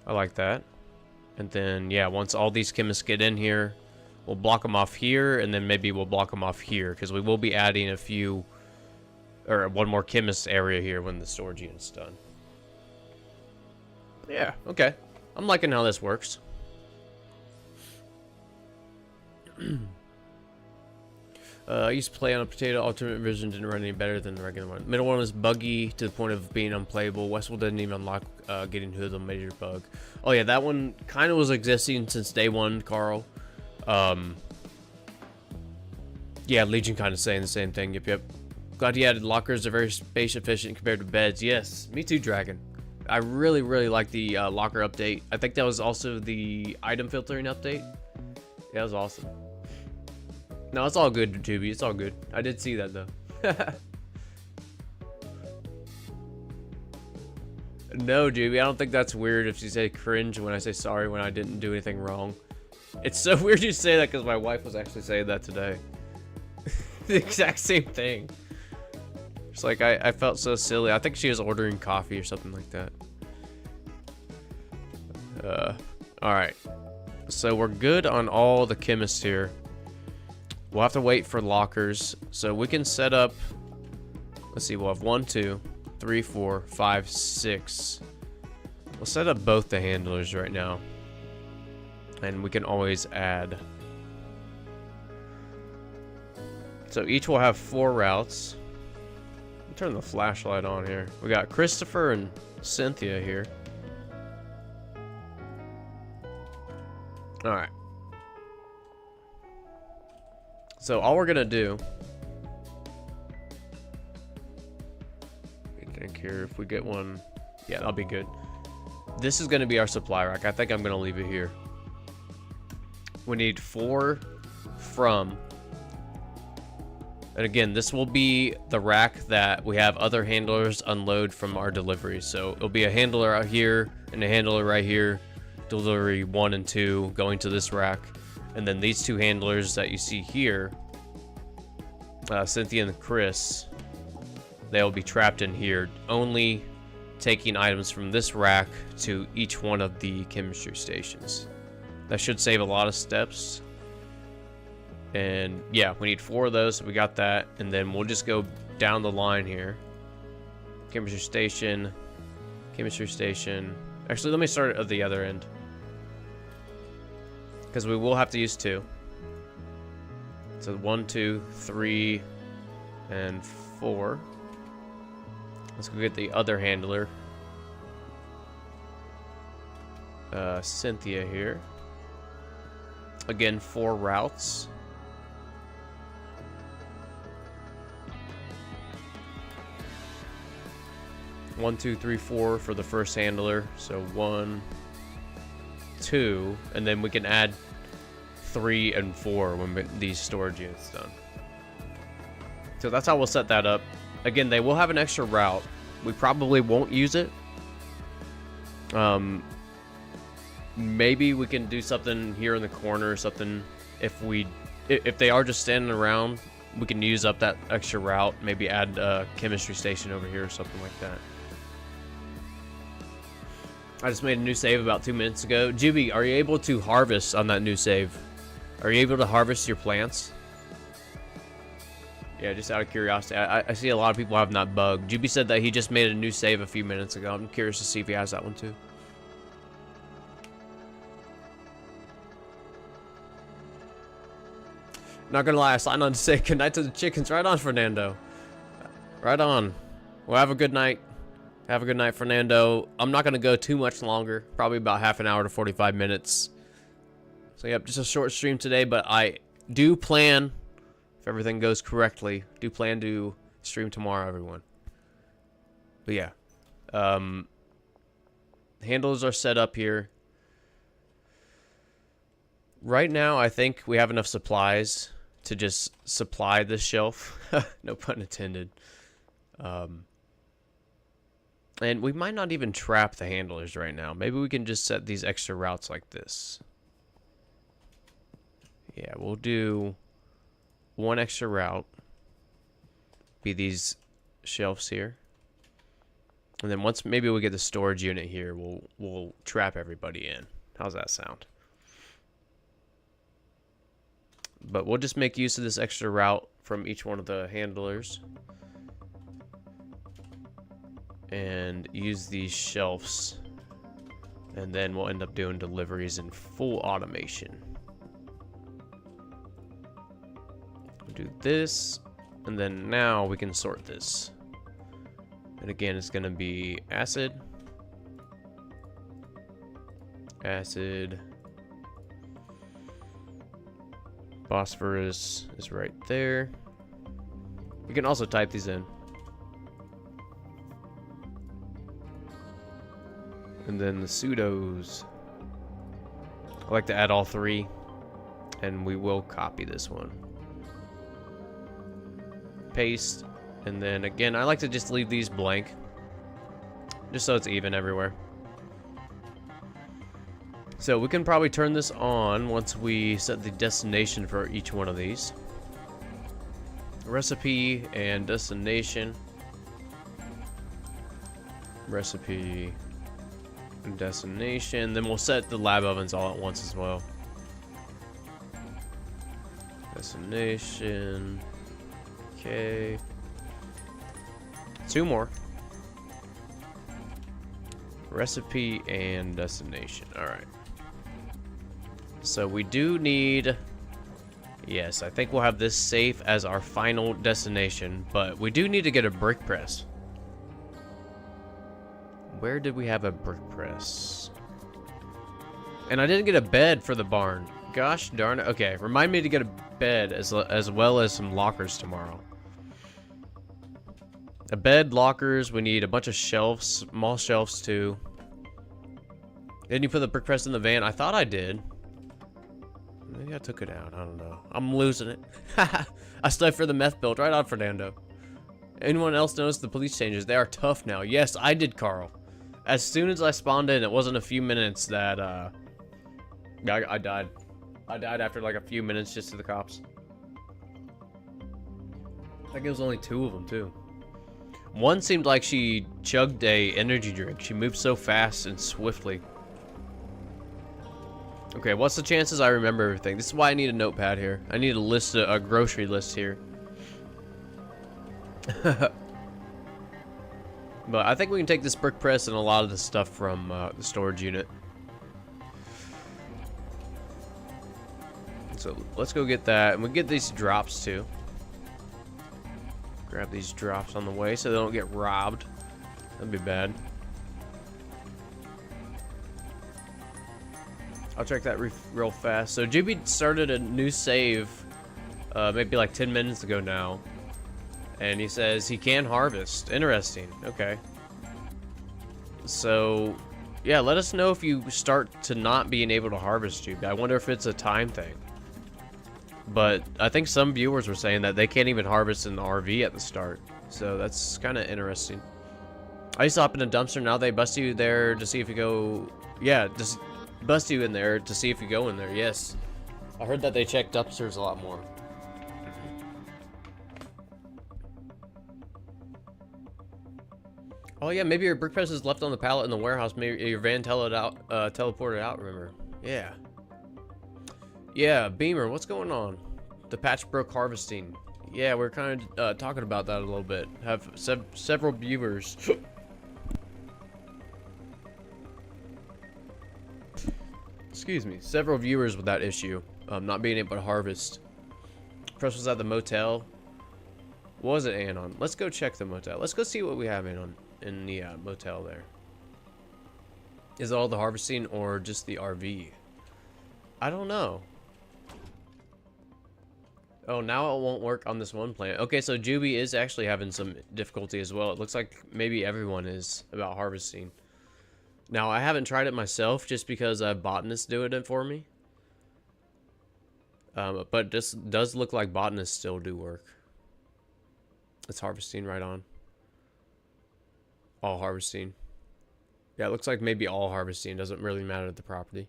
I like that. And then, yeah, once all these chemists get in here, we'll block them off here, and then maybe we'll block them off here, because we will be adding a few, or 1 more chemist area here when the storage unit's done. Yeah, okay. I'm liking how this works. I used to play on a potato. Alternate vision didn't run any better than the regular one. Middle one was buggy to the point of being unplayable. Westwood didn't even unlock getting to the major bug. Oh yeah, that one kind of was existing since day 1, Carl. Yeah, Legion kind of saying the same thing. Yep. Glad he added lockers. They're very space efficient compared to beds. Yes, me too, Dragon. I really like the locker update. I think that was also the item filtering update. Yeah, that was awesome. No, it's all good, Tubi. It's all good. I did see that, though. No, Tubi. I don't think that's weird if you say cringe when I say sorry when I didn't do anything wrong. It's so weird you say that because my wife was actually saying that today. The exact same thing. It's like I felt so silly. I think she was ordering coffee or something like that. Alright. So we're good on all the chemists here. We'll have to wait for lockers. So we can set up, let's see, we'll have 1, 2, 3, 4, 5, 6. We'll set up both the handlers right now. And we can always add. So each will have 4 routes. Let me turn the flashlight on here. We got Christopher and Cynthia here. Alright. So all we're gonna do, I think here, if we get one, yeah, that'll be good. This is gonna be our supply rack. I think I'm gonna leave it here. We need 4 from, and again, this will be the rack that we have other handlers unload from our deliveries. So it'll be a handler out here and a handler right here, delivery 1 and 2 going to this rack. And then these 2 handlers that you see here, Cynthia and Chris, they'll be trapped in here, only taking items from this rack to each one of the chemistry stations. That should save a lot of steps. And yeah, we need 4 of those, so we got that. And then we'll just go down the line here. Chemistry station. Chemistry station. Actually, let me start at the other end. Because we will have to use 2. So 1, 2, 3, and 4. Let's go get the other handler. Cynthia here. Again, 4 routes. One, 2, 3, 4 for the first handler. So 1, 2, and then we can add 3 and 4 when these storage units done. So that's how we'll set that up. Again, they will have an extra route. We probably won't use it. Maybe we can do something here in the corner or something. If they are just standing around, we can use up that extra route. Maybe add a chemistry station over here or something like that. I just made a new save about 2 minutes ago. Juby, are you able to harvest on that new save? Are you able to harvest your plants? Yeah, just out of curiosity. I see a lot of people having that bug. Juby said that he just made a new save a few minutes ago. I'm curious to see if he has that one too. Not gonna lie, I signed on to say goodnight to the chickens. Right on, Fernando. Right on. Well, have a good night. Have a good night, Fernando. I'm not gonna go too much longer. Probably about half an hour to 45 minutes. So, yep, just a short stream today, but I do plan, if everything goes correctly, do plan to stream tomorrow, everyone. But yeah. Handles are set up here. Right now, I think we have enough supplies to just supply this shelf. No pun intended. And we might not even trap the handlers right now. Maybe we can just set these extra routes like this. Yeah, we'll do 1 extra route. Be these shelves here. And then once maybe we get the storage unit here, we'll trap everybody in. How's that sound? But we'll just make use of this extra route from each one of the handlers. And use these shelves. And then we'll end up doing deliveries in full automation. We'll do this. And then now we can sort this. And again, it's going to be acid. Acid. Phosphorus is right there. You can also type these in. And then the pseudos. I like to add all 3. And we will copy this one. Paste. And then again, I like to just leave these blank. Just so it's even everywhere. So we can probably turn this on once we set the destination for each one of these. Recipe and destination. Recipe and destination. Then we'll set the lab ovens all at once as well. Destination. Okay. 2 more. Recipe and destination. Alright. So we do need... Yes, I think we'll have this safe as our final destination. But we do need to get a brick press. Where did we have a brick press? And I didn't get a bed for the barn. Gosh darn it. Okay, remind me to get a bed as well as some lockers tomorrow. A bed, lockers, we need a bunch of shelves, small shelves too. Didn't you put the brick press in the van? I thought I did. Maybe I took it out, I don't know. I'm losing it. I studied for the meth build, right on, Fernando. Anyone else notice the police changes? They are tough now. Yes, I did, Carl. As soon as I spawned in, it wasn't a few minutes that, I died. I died after like a few minutes just to the cops. I think it was only 2 of them too. One seemed like she chugged a energy drink. She moved so fast and swiftly. Okay, what's the chances I remember everything? This is why I need a notepad here. I need a list, a grocery list here. But I think we can take this brick press and a lot of the stuff from the storage unit. So let's go get that, and we get these drops too. Grab these drops on the way so they don't get robbed. That'd be bad. I'll check that real fast. So Juby started a new save maybe like 10 minutes ago now. And he says he can harvest. Interesting. Okay. So, yeah, let us know if you start to not being able to harvest, Juby. I wonder if it's a time thing. But I think some viewers were saying that they can't even harvest in the RV at the start. So that's kind of interesting. I used to hop in a dumpster. Now they bust you there to see if you go... Yeah, just bust you in there to see if you go in there. Yes. I heard that they check dumpsters a lot more. Oh yeah, maybe your brick press is left on the pallet in the warehouse. Maybe your van teleported out, remember? Yeah. Yeah, Beamer, what's going on? The patch broke harvesting. Yeah, we're kind of talking about that a little bit. Have several viewers. Excuse me. Several viewers with that issue. Not being able to harvest. Press was at the motel. What was it, Anon? Let's go check the motel. Let's go see what we have in the motel there. Is it all the harvesting or just the RV? I don't know. Oh, now it won't work on this one plant. Okay, so Juby is actually having some difficulty as well. It looks like maybe everyone is about harvesting. Now, I haven't tried it myself just because botanists doing it for me. But this does look like botanists still do work. It's harvesting right on. All harvesting. Yeah, it looks like maybe all harvesting. Doesn't really matter to the property.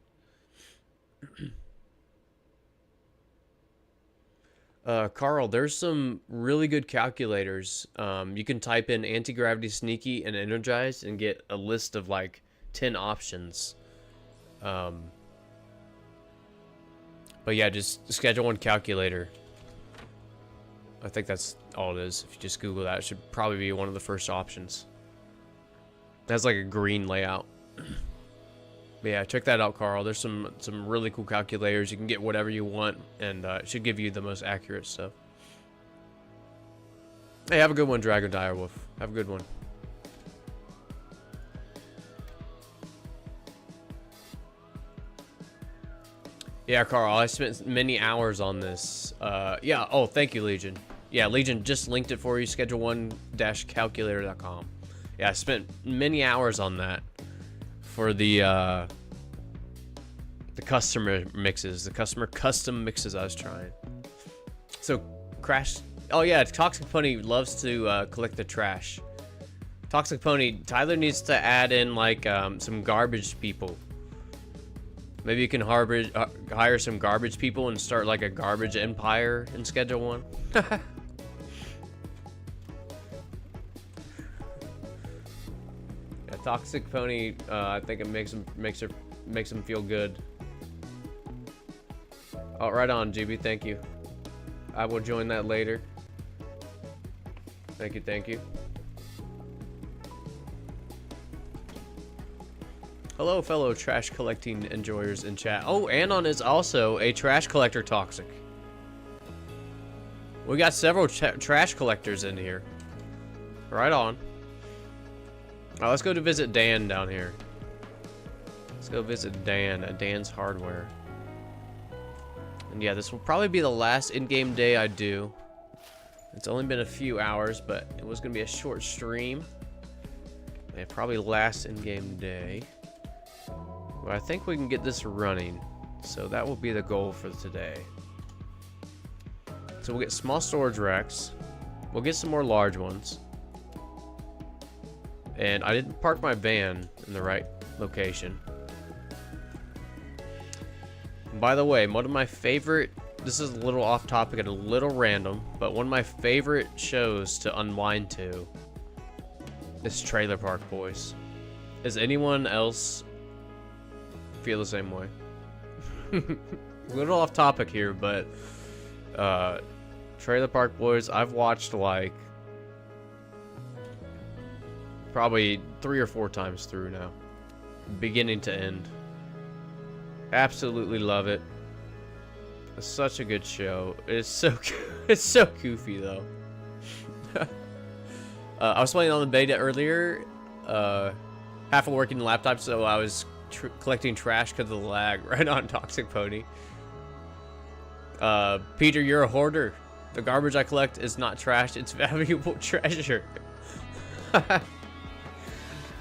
Carl, there's some really good calculators. You can type in anti-gravity, sneaky, and energized and get a list of like 10 options. But yeah, just schedule one calculator. I think that's all it is. If you just Google that, it should probably be one of the first options. It has like a green layout. But yeah, check that out, Carl. There's some really cool calculators. You can get whatever you want, and it should give you the most accurate stuff. Hey, have a good one, Dragon Direwolf. Have a good one. Yeah, Carl, I spent many hours on this. Yeah, oh, thank you, Legion. Yeah, Legion just linked it for you, schedule1-calculator.com. Yeah, I spent many hours on that for the customer mixes, the customer custom mixes I was trying. So, Crash, oh yeah, Toxic Pony loves to collect the trash. Toxic Pony, Tyler needs to add in like some garbage people. Maybe you can hire some garbage people and start like a garbage empire in Schedule 1. Yeah, Toxic Pony, I think it makes him feel good. Oh, right on, GB. Thank you. I will join that later. Thank you. Thank you. Hello, fellow trash collecting enjoyers in chat. Oh, Anon is also a trash collector, Toxic. We got several trash collectors in here. Right on. Alright, let's go to visit Dan down here. Let's go visit Dan at Dan's Hardware. And yeah, this will probably be the last in-game day I do. It's only been a few hours, but it was going to be a short stream. And probably last in-game day. Well, I think we can get this running. So that will be the goal for today. So we'll get small storage racks. We'll get some more large ones. And I didn't park my van in the right location. By the way, one of my favorite, this is a little off topic and a little random, but one of my favorite shows to unwind to is Trailer Park Boys. Does anyone else feel the same way? A little off topic here, but Trailer Park Boys, I've watched like probably 3 or 4 times through now, beginning to end. Absolutely love it. It's such a good show. It's so it's so goofy though. I was playing on the beta earlier, half a working laptop, so I was collecting trash because of the lag right on Toxic Pony. Peter, you're a hoarder. The garbage I collect is not trash, it's valuable treasure.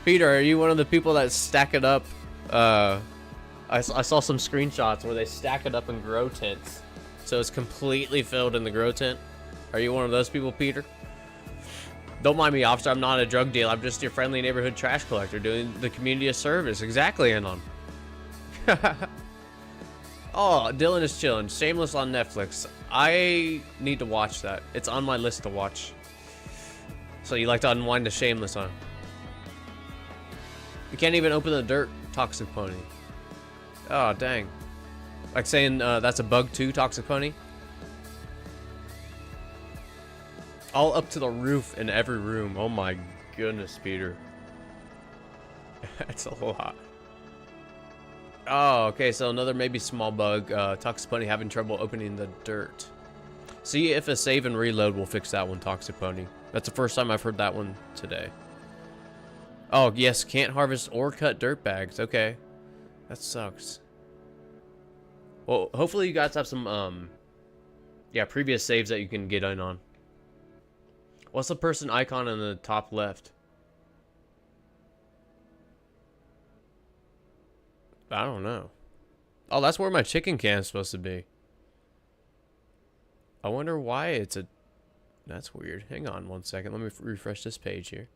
Peter, are you one of the people that stack it up? I saw some screenshots where they stack it up in grow tents, so it's completely filled in the grow tent. Are you one of those people, Peter? Don't mind me, officer. I'm not a drug dealer. I'm just your friendly neighborhood trash collector doing the community a service. Exactly, Anon. Oh, Dylan is chilling. Shameless on Netflix. I need to watch that. It's on my list to watch. So you like to unwind the Shameless, huh? You can't even open the dirt, Toxic Pony. Oh, dang. Like saying that's a bug too, Toxic Pony? All up to the roof in every room. Oh my goodness, Peter. That's a lot. Oh, okay, so another maybe small bug. Toxic Pony having trouble opening the dirt. See if a save and reload will fix that one, Toxic Pony. That's the first time I've heard that one today. Oh, yes, can't harvest or cut dirt bags. Okay. That sucks. Well, hopefully you guys have some, yeah, previous saves that you can get in on. What's the person icon in the top left? I don't know. Oh, that's where my chicken can is supposed to be. I wonder why it's a... That's weird. Hang on one second. Let me refresh this page here.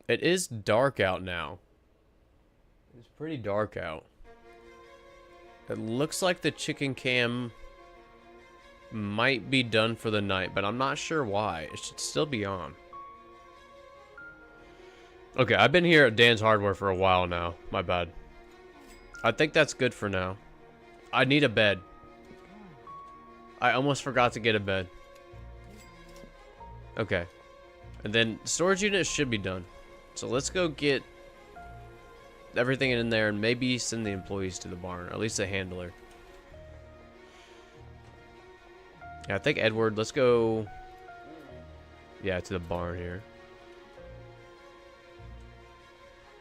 It is dark out now. It's pretty dark out. It looks like the chicken cam might be done for the night, but I'm not sure why. It should still be on. Okay, I've been here at Dan's Hardware for a while now. My bad. I think that's good for now. I need a bed. I almost forgot to get a bed. Okay. And then storage unit should be done. So let's go get everything in there and maybe send the employees to the barn. Or at least the handler. Yeah, I think Edward, let's go... Yeah, to the barn here.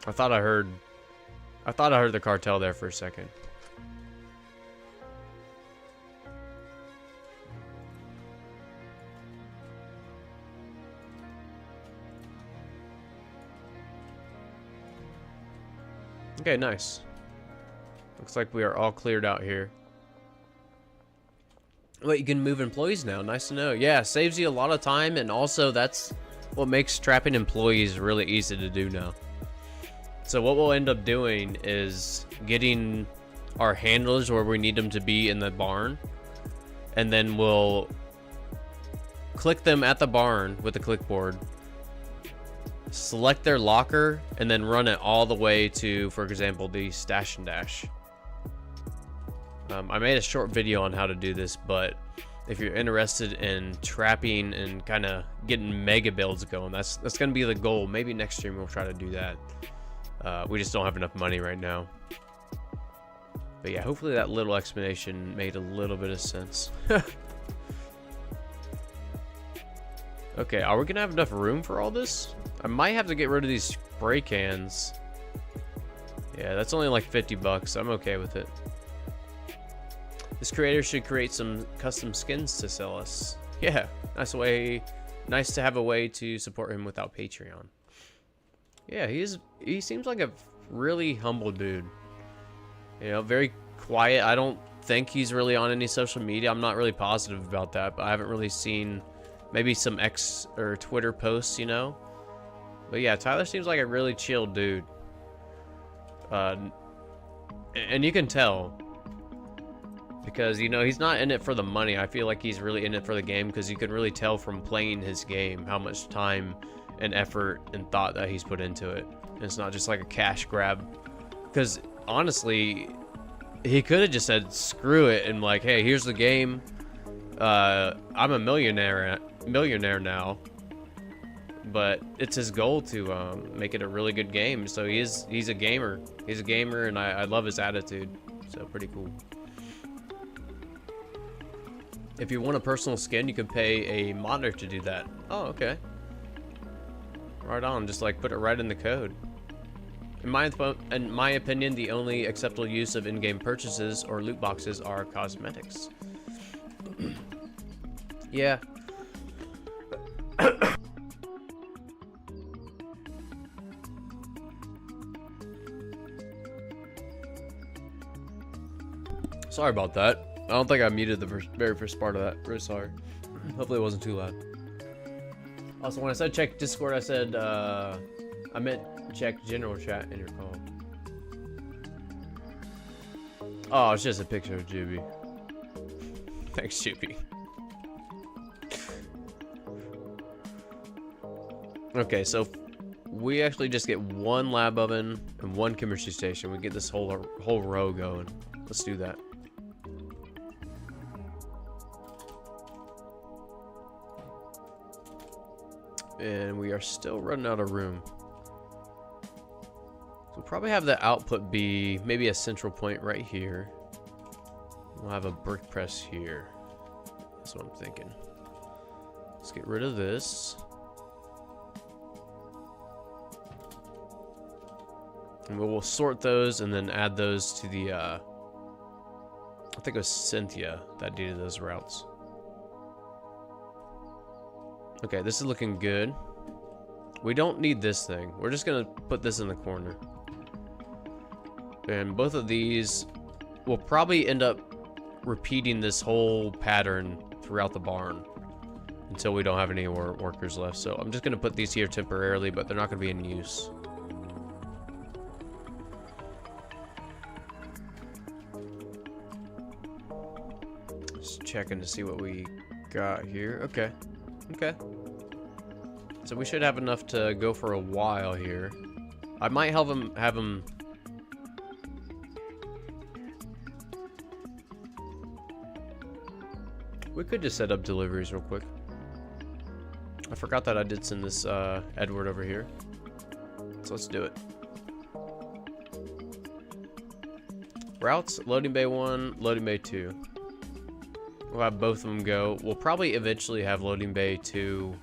I thought I heard the cartel there for a second. Okay, nice. Looks like we are all cleared out here. Wait, you can move employees now. Nice to know. Yeah, saves you a lot of time, and also that's what makes trapping employees really easy to do now. So what we'll end up doing is getting our handlers where we need them to be in the barn, and then we'll click them at the barn with the clipboard, select their locker, and then run it all the way to, for example, the stash and dash. I made a short video on how to do this, but if you're interested in trapping and kind of getting mega builds going, that's going to be the goal. Maybe next stream we'll try to do that. We just don't have enough money right now. But yeah, hopefully that little explanation made a little bit of sense. Okay, are we going to have enough room for all this? I might have to get rid of these spray cans. Yeah, that's only like 50 bucks. I'm okay with it. This creator should create some custom skins to sell us. Yeah, nice to have a way to support him without Patreon. Yeah, he seems like a really humble dude. You know, very quiet. I don't think he's really on any social media. I'm not really positive about that, but I haven't really seen maybe some X or Twitter posts, you know. But yeah, Tyler seems like a really chill dude. And you can tell. Because, you know, he's not in it for the money. I feel like he's really in it for the game, because you can really tell from playing his game how much time and effort and thought that he's put into it. And it's not just like a cash grab. Because honestly, he could have just said screw it and like, hey, here's the game. I'm a millionaire now. But it's his goal to make it a really good game. So he's a gamer. He's a gamer, and I love his attitude. So pretty cool. If you want a personal skin, you can pay a modder to do that. Oh, okay. Right on. Just like put it right in the code. In my opinion, the only acceptable use of in-game purchases or loot boxes are cosmetics. Yeah. Sorry about that. I don't think I muted the very first part of that. Really sorry. Hopefully it wasn't too loud. Also, when I said check Discord, I said, I meant check general chat in your call. Oh, it's just a picture of Juby. Thanks, Juby. Okay, so we actually just get one lab oven and one chemistry station. We get this whole row going. Let's do that. And we are still running out of room. So we'll probably have the output be maybe a central point right here. We'll have a brick press here. That's what I'm thinking. Let's get rid of this. And we'll sort those and then add those to the, I think it was Cynthia that did those routes. Okay, this is looking good. We don't need this thing. We're just gonna put this in the corner. And both of these will probably end up repeating this whole pattern throughout the barn until we don't have any more workers left. So I'm just gonna put these here temporarily, but they're not gonna be in use. Just checking to see what we got here. Okay. Okay. So we should have enough to go for a while here. I might have him. We could just set up deliveries real quick. I forgot that I did send this Edward over here. So let's do it. Routes, loading bay 1, loading bay 2. We'll have both of them go. We'll probably eventually have loading bay 2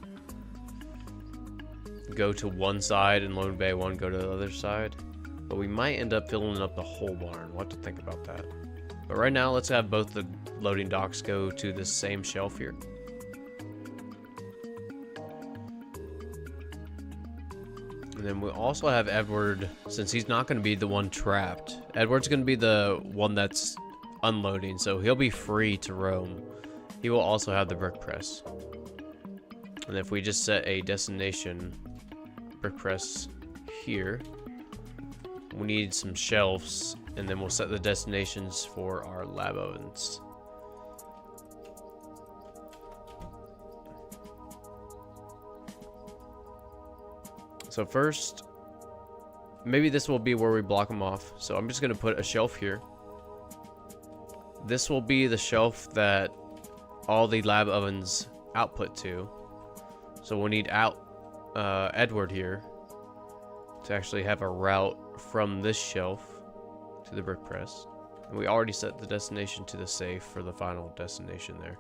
go to one side and loading bay 1 go to the other side. But we might end up filling up the whole barn. We'll have to think about that. But right now, let's have both the loading docks go to the same shelf here. And then we also have Edward, since he's not going to be the one trapped. Edward's going to be the one that's unloading, so he'll be free to roam. He will also have the brick press. And if we just set a destination brick press here, we need some shelves, and then we'll set the destinations for our lab ovens. So first, maybe this will be where we block them off. So I'm just going to put a shelf here. This will be the shelf that all the lab ovens output to. So we'll need Edward here to actually have a route from this shelf to the brick press. And we already set the destination to the safe for the final destination there.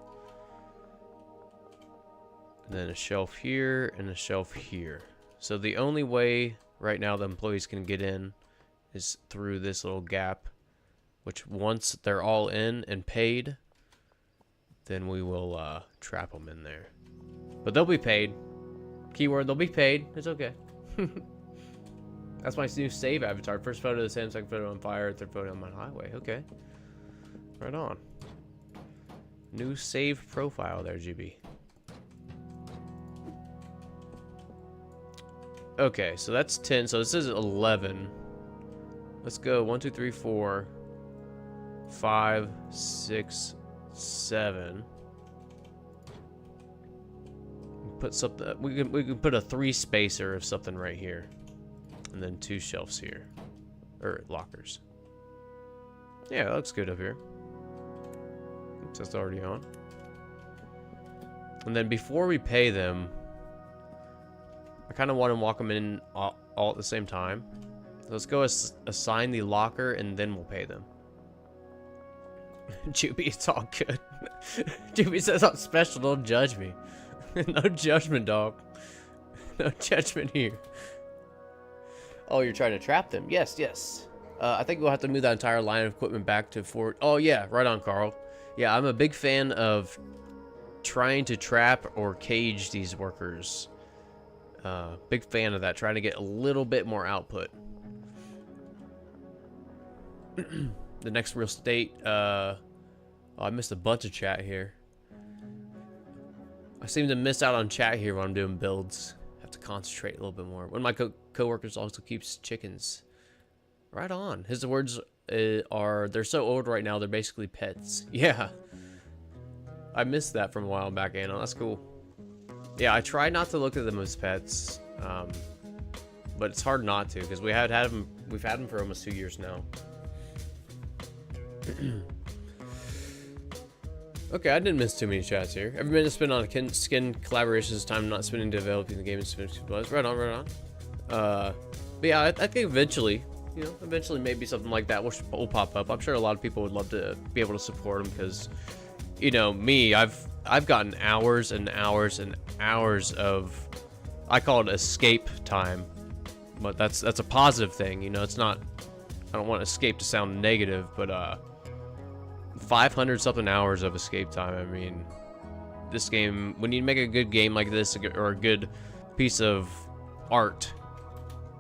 And then a shelf here and a shelf here. So the only way right now the employees can get in is through this little gap, which once they're all in and paid, then we will trap them in there. But they'll be paid. Keyword, they'll be paid. It's okay. That's my new save avatar. First photo of the same, second photo on fire, third photo on my highway. Okay. Right on. New save profile there, GB. Okay, so that's 10. So this is 11. Let's go 1, 2, 3, 4, 5, 6, 7. Put something. We can put a 3 spacer of something right here, and then 2 shelves here, or lockers. Yeah, it looks good up here. Oops, that's already on. And then before we pay them, I kind of want to walk them in all at the same time. So let's go assign the locker, and then we'll pay them. Juby, it's all good. Juby says I'm special, don't judge me. No judgment, dog. No judgment here. Oh, you're trying to trap them? Yes, yes. I think we'll have to move that entire line of equipment back to Fort. Oh, yeah, right on, Carl. Yeah, I'm a big fan of trying to trap or cage these workers. Big fan of that, trying to get a little bit more output. The next real estate, oh, I missed a bunch of chat here. I seem to miss out on chat here when I'm doing builds. Have to concentrate a little bit more. One of my co-workers also keeps chickens. Right on. His words are, they're so old right now, they're basically pets. Yeah. I missed that from a while back, Anna. That's cool. Yeah, I try not to look at them as pets. But it's hard not to, because we've had them for almost 2 years now. Okay, I didn't miss too many chats here. Every minute spent on skin collaborations is time not spending developing the game and spending supplies. Right on, right on. But yeah, I think eventually, you know, eventually maybe something like that will pop up. I'm sure a lot of people would love to be able to support them because, you know, me, I've gotten hours and hours and hours of, I call it escape time, but that's a positive thing. You know, it's not, I don't want escape to sound negative, but 500 something hours of escape time. I mean, this game, when you make a good game like this, or a good piece of art,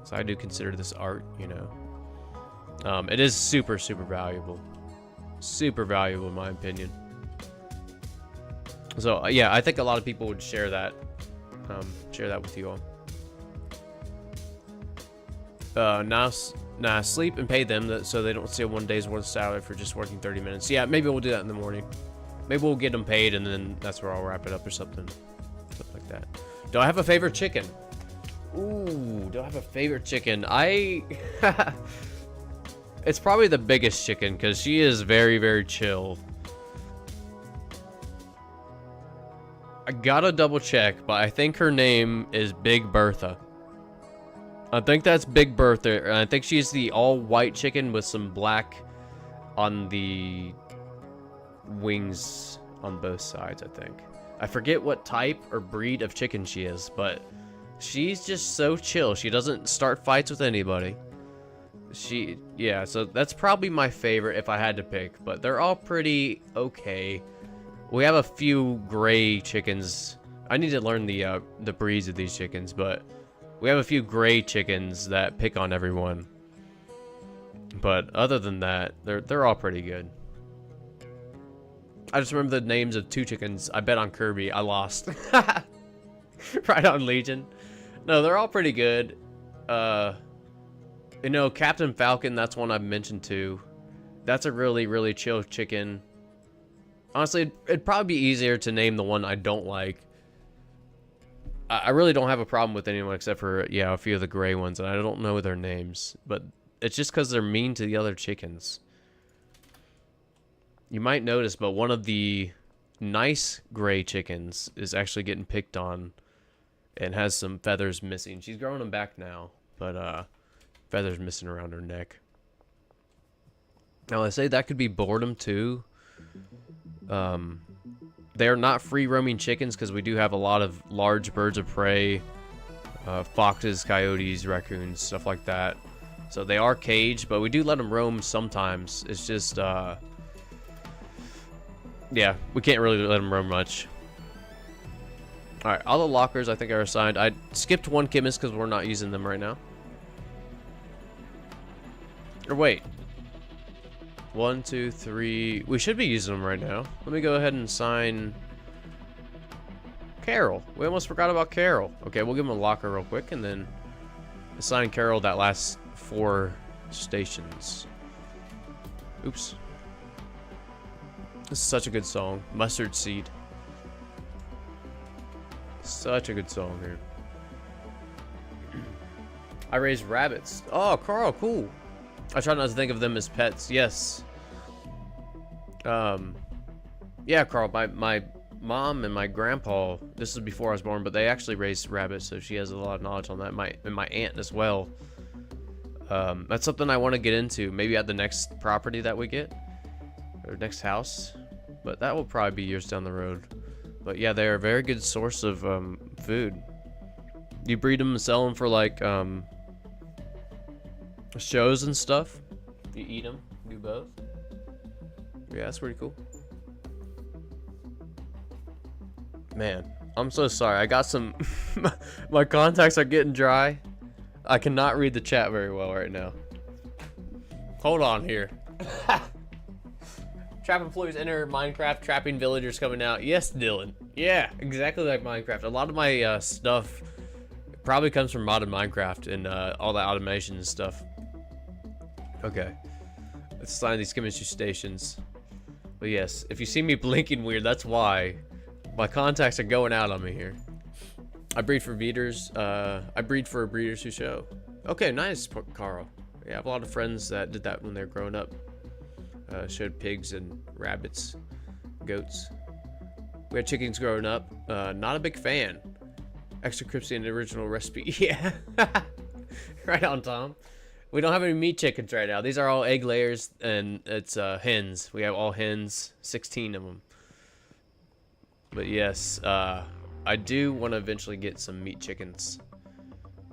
so I do consider this art, you know, it is super, super valuable. Super valuable in my opinion. So yeah, I think a lot of people would share that with you all. Now sleep and pay them so they don't steal 1 day's worth of salary for just working 30 minutes. Yeah, maybe we'll do that in the morning. Maybe we'll get them paid and then that's where I'll wrap it up or something like that. Do I have a favorite chicken? Ooh, do I have a favorite chicken? It's probably the biggest chicken because she is very, very chill. I gotta double check, but I think her name is Big Bertha. I think that's Big Bertha, and I think she's the all-white chicken with some black on the wings on both sides, I think. I forget what type or breed of chicken she is, but she's just so chill. She doesn't start fights with anybody. Yeah, so that's probably my favorite if I had to pick, but they're all pretty okay. We have a few gray chickens. I need to learn the breeds of these chickens, but we have a few gray chickens that pick on everyone. But other than that, they're all pretty good. I just remember the names of 2 chickens. I bet on Kirby. I lost. Right on Legion. No, they're all pretty good. You know, Captain Falcon, that's one I've mentioned too. That's a really, really chill chicken. Honestly, it'd probably be easier to name the one I don't like. I really don't have a problem with anyone except for, yeah, a few of the gray ones, and I don't know their names. But it's just because they're mean to the other chickens. You might notice, but one of the nice gray chickens is actually getting picked on and has some feathers missing. She's growing them back now, but feathers missing around her neck. Now, I say that could be boredom too. They're not free-roaming chickens because we do have a lot of large birds of prey, foxes, coyotes, raccoons, stuff like that. So they are caged, but we do let them roam sometimes. It's just, yeah, we can't really let them roam much. Alright, all the lockers I think are assigned. I skipped one chemist because we're not using them right now. Or wait. 1, 2, 3. We should be using them right now. Let me go ahead and assign Carol. We almost forgot about Carol. Okay, we'll give him a locker real quick and then assign Carol that last 4 stations. Oops. This is such a good song. Mustard Seed. Such a good song here. I raise rabbits. Oh, Carl, cool. I try not to think of them as pets. Yes. Yeah, Carl, my mom and my grandpa, this was before I was born, but they actually raised rabbits, so she has a lot of knowledge on that. And my aunt as well. That's something I want to get into, maybe at the next property that we get, or next house, but that will probably be years down the road. But yeah, they're a very good source of food. You breed them and sell them for like shows and stuff. You eat them, do both. Yeah, that's pretty cool. Man, I'm so sorry. I got some... my contacts are getting dry. I cannot read the chat very well right now. Hold on here. Trap employees enter Minecraft, trapping villagers coming out. Yes, Dylan. Yeah, exactly like Minecraft. A lot of my stuff probably comes from modded Minecraft and all the automation and stuff. Okay. Let's assign these chemistry stations. But yes, if you see me blinking weird, that's why. My contacts are going out on me here. I breed for breeders. I breed for breeders who show. Okay, nice, Carl. Yeah, I have a lot of friends that did that when they were growing up. Showed pigs and rabbits, goats. We had chickens growing up. Not a big fan. Extra crispy and original recipe. Yeah. Right on, Tom. We don't have any meat chickens right now. These are all egg layers, and it's hens. We have all hens, 16 of them. But yes, I do want to eventually get some meat chickens.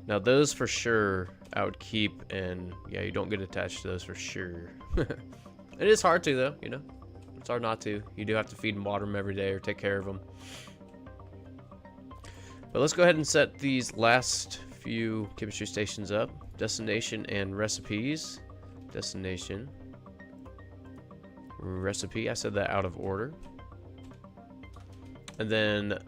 Now those for sure I would keep, and yeah, you don't get attached to those for sure. It is hard to though, you know. It's hard not to. You do have to feed and water them every day or take care of them. But let's go ahead and set these last few chemistry stations up. Destination and recipes. Destination. Recipe. I said that out of order. And then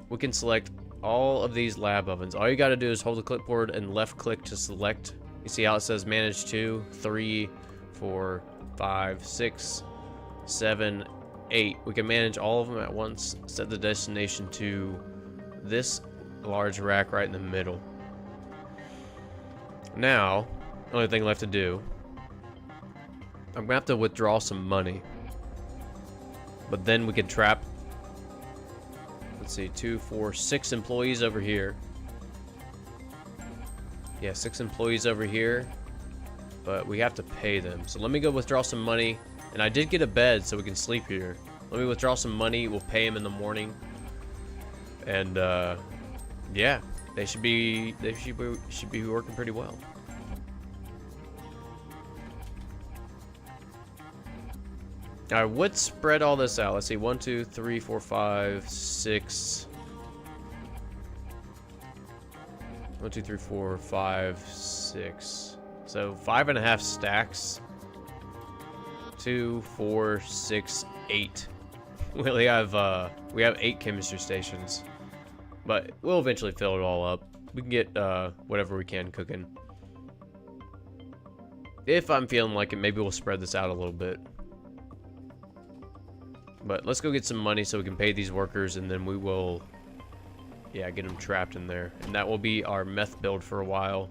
we can select all of these lab ovens. All you got to do is hold the clipboard and left click to select. You see how it says manage 2, 3, 4, 5, 6, 7, 8. We can manage all of them at once. Set the destination to this large rack right in the middle. Now, the only thing left to do, I'm gonna have to withdraw some money. But then we can trap, let's see, 2, 4, 6 employees over here. Yeah, 6 employees over here. But we have to pay them. So let me go withdraw some money. And I did get a bed so we can sleep here. Let me withdraw some money. We'll pay them in the morning. And yeah, they should be working pretty well. I would spread all this out. Let's see, 1, 2, 3, 4, 5, 6. 1, 2, 3, 4, 5, 6. So 5.5 stacks. 2, 4, 6, 8. We have 8 chemistry stations, but we'll eventually fill it all up. We can get whatever we can cooking. If I'm feeling like it, maybe we'll spread this out a little bit. But let's go get some money so we can pay these workers, and then we will, yeah, get them trapped in there. And that will be our meth build for a while.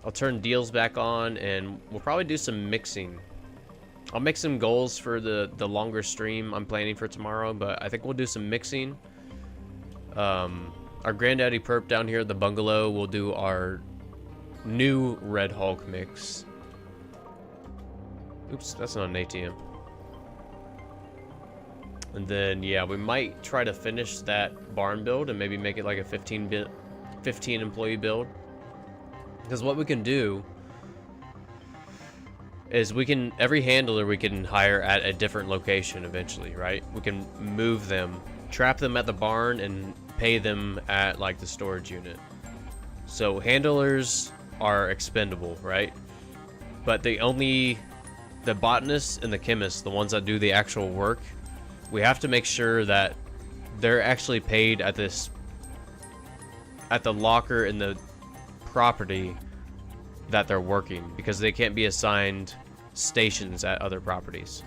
I'll turn deals back on, and we'll probably do some mixing. I'll make some goals for the longer stream I'm planning for tomorrow, but I think we'll do some mixing. Our Granddaddy Perp down here at the bungalow will do our new Red Hulk mix. Oops, that's not an ATM. And then, yeah, we might try to finish that barn build and maybe make it like a 15 employee build. Because what we can do is every handler we can hire at a different location eventually, right? We can move them, trap them at the barn, and pay them at like the storage unit. So handlers are expendable, right? But the botanists and the chemists, the ones that do the actual work, we have to make sure that they're actually paid at the locker in the property that they're working, because they can't be assigned stations at other properties.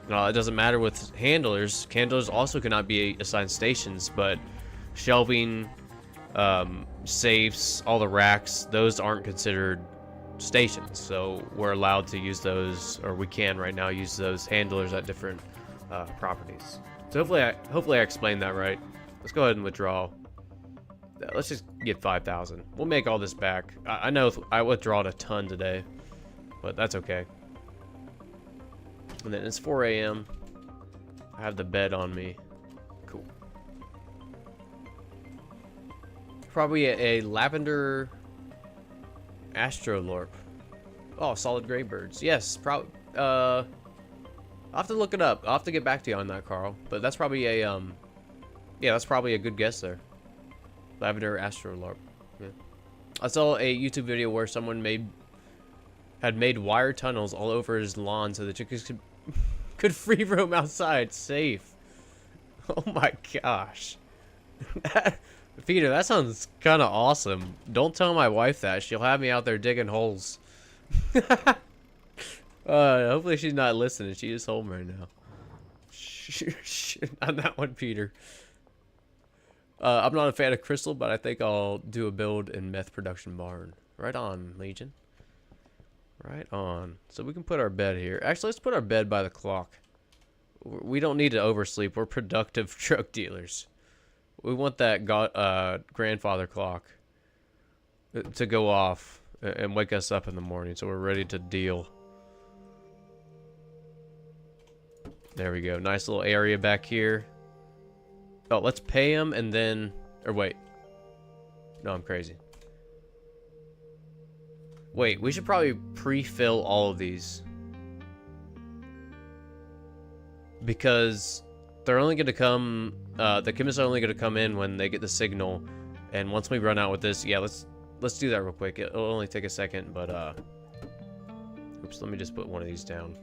Now, it doesn't matter with handlers. Handlers also cannot be assigned stations, but shelving, safes, all the racks, those aren't considered stations, so we're allowed to use those, or we can right now use those handlers at different properties. So hopefully I explained that right. Let's go ahead and withdraw. Let's just get 5,000. We'll make all this back. I know I withdrawed a ton today, but that's okay. And then it's 4 a.m. I have the bed on me. Cool. Probably a lavender astrolorp. Oh, solid gray birds. Yes, probably. I'll have to look it up. I'll have to get back to you on that, Carl. But that's probably a yeah, that's probably a good guess there. Lavender astrolorp. Yeah. I saw a YouTube video where someone had made wire tunnels all over his lawn so the chickens could free roam outside safe. Oh my gosh. Peter, that sounds kind of awesome. Don't tell my wife that. She'll have me out there digging holes. Hopefully she's not listening. She is home right now. On that one, Peter. I'm not a fan of crystal, but I think I'll do a build in meth production barn. Right on, Legion. Right on. So we can put our bed here. Actually, let's put our bed by the clock. We don't need to oversleep. We're productive drug dealers. We want that grandfather clock to go off and wake us up in the morning so we're ready to deal. There we go. Nice little area back here. Oh, let's pay him and then... Or wait. No, I'm crazy. Wait, we should probably pre-fill all of these. Because they're only going to come... the chemists are only going to come in when they get the signal. And once we run out with this... Yeah, let's do that real quick. It'll only take a second, but... Oops, let me just put one of these down.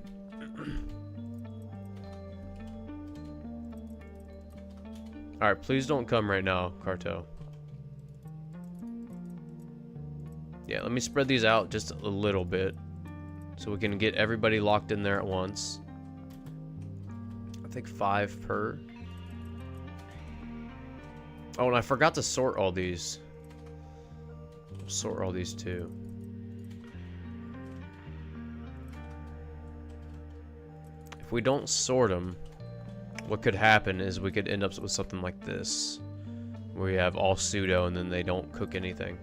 Alright, please don't come right now, Cartel. Yeah, let me spread these out just a little bit so we can get everybody locked in there at once. I think 5 per. Oh, and I forgot to sort all these. Sort all these too. If we don't sort them, what could happen is we could end up with something like this, where we have all pseudo and then they don't cook anything.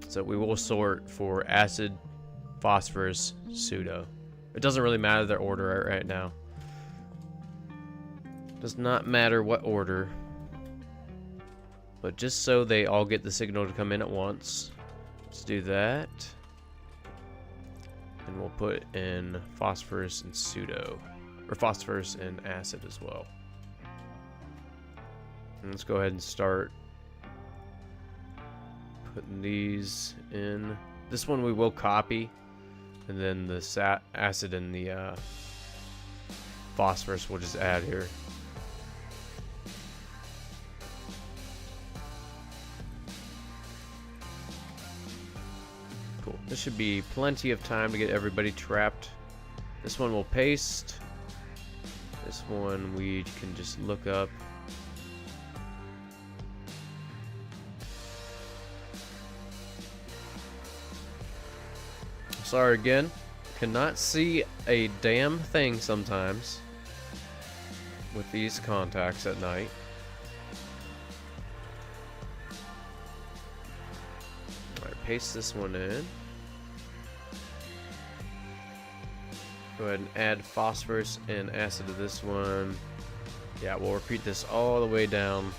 So we will sort for acid, phosphorus, pseudo. It doesn't really matter their order right now. Does not matter what order, but just so they all get the signal to come in at once. Let's do that. And we'll put in phosphorus and pseudo. Or phosphorus and acid as well. And let's go ahead and start putting these in. This one we will copy, and then the acid and the phosphorus we'll just add here. Cool. This should be plenty of time to get everybody trapped. This one will paste. This one we can just look up. Sorry again. Cannot see a damn thing sometimes with these contacts at night. Alright, paste this one in. Go ahead and add phosphorus and acid to this one. Yeah, we'll repeat this all the way down.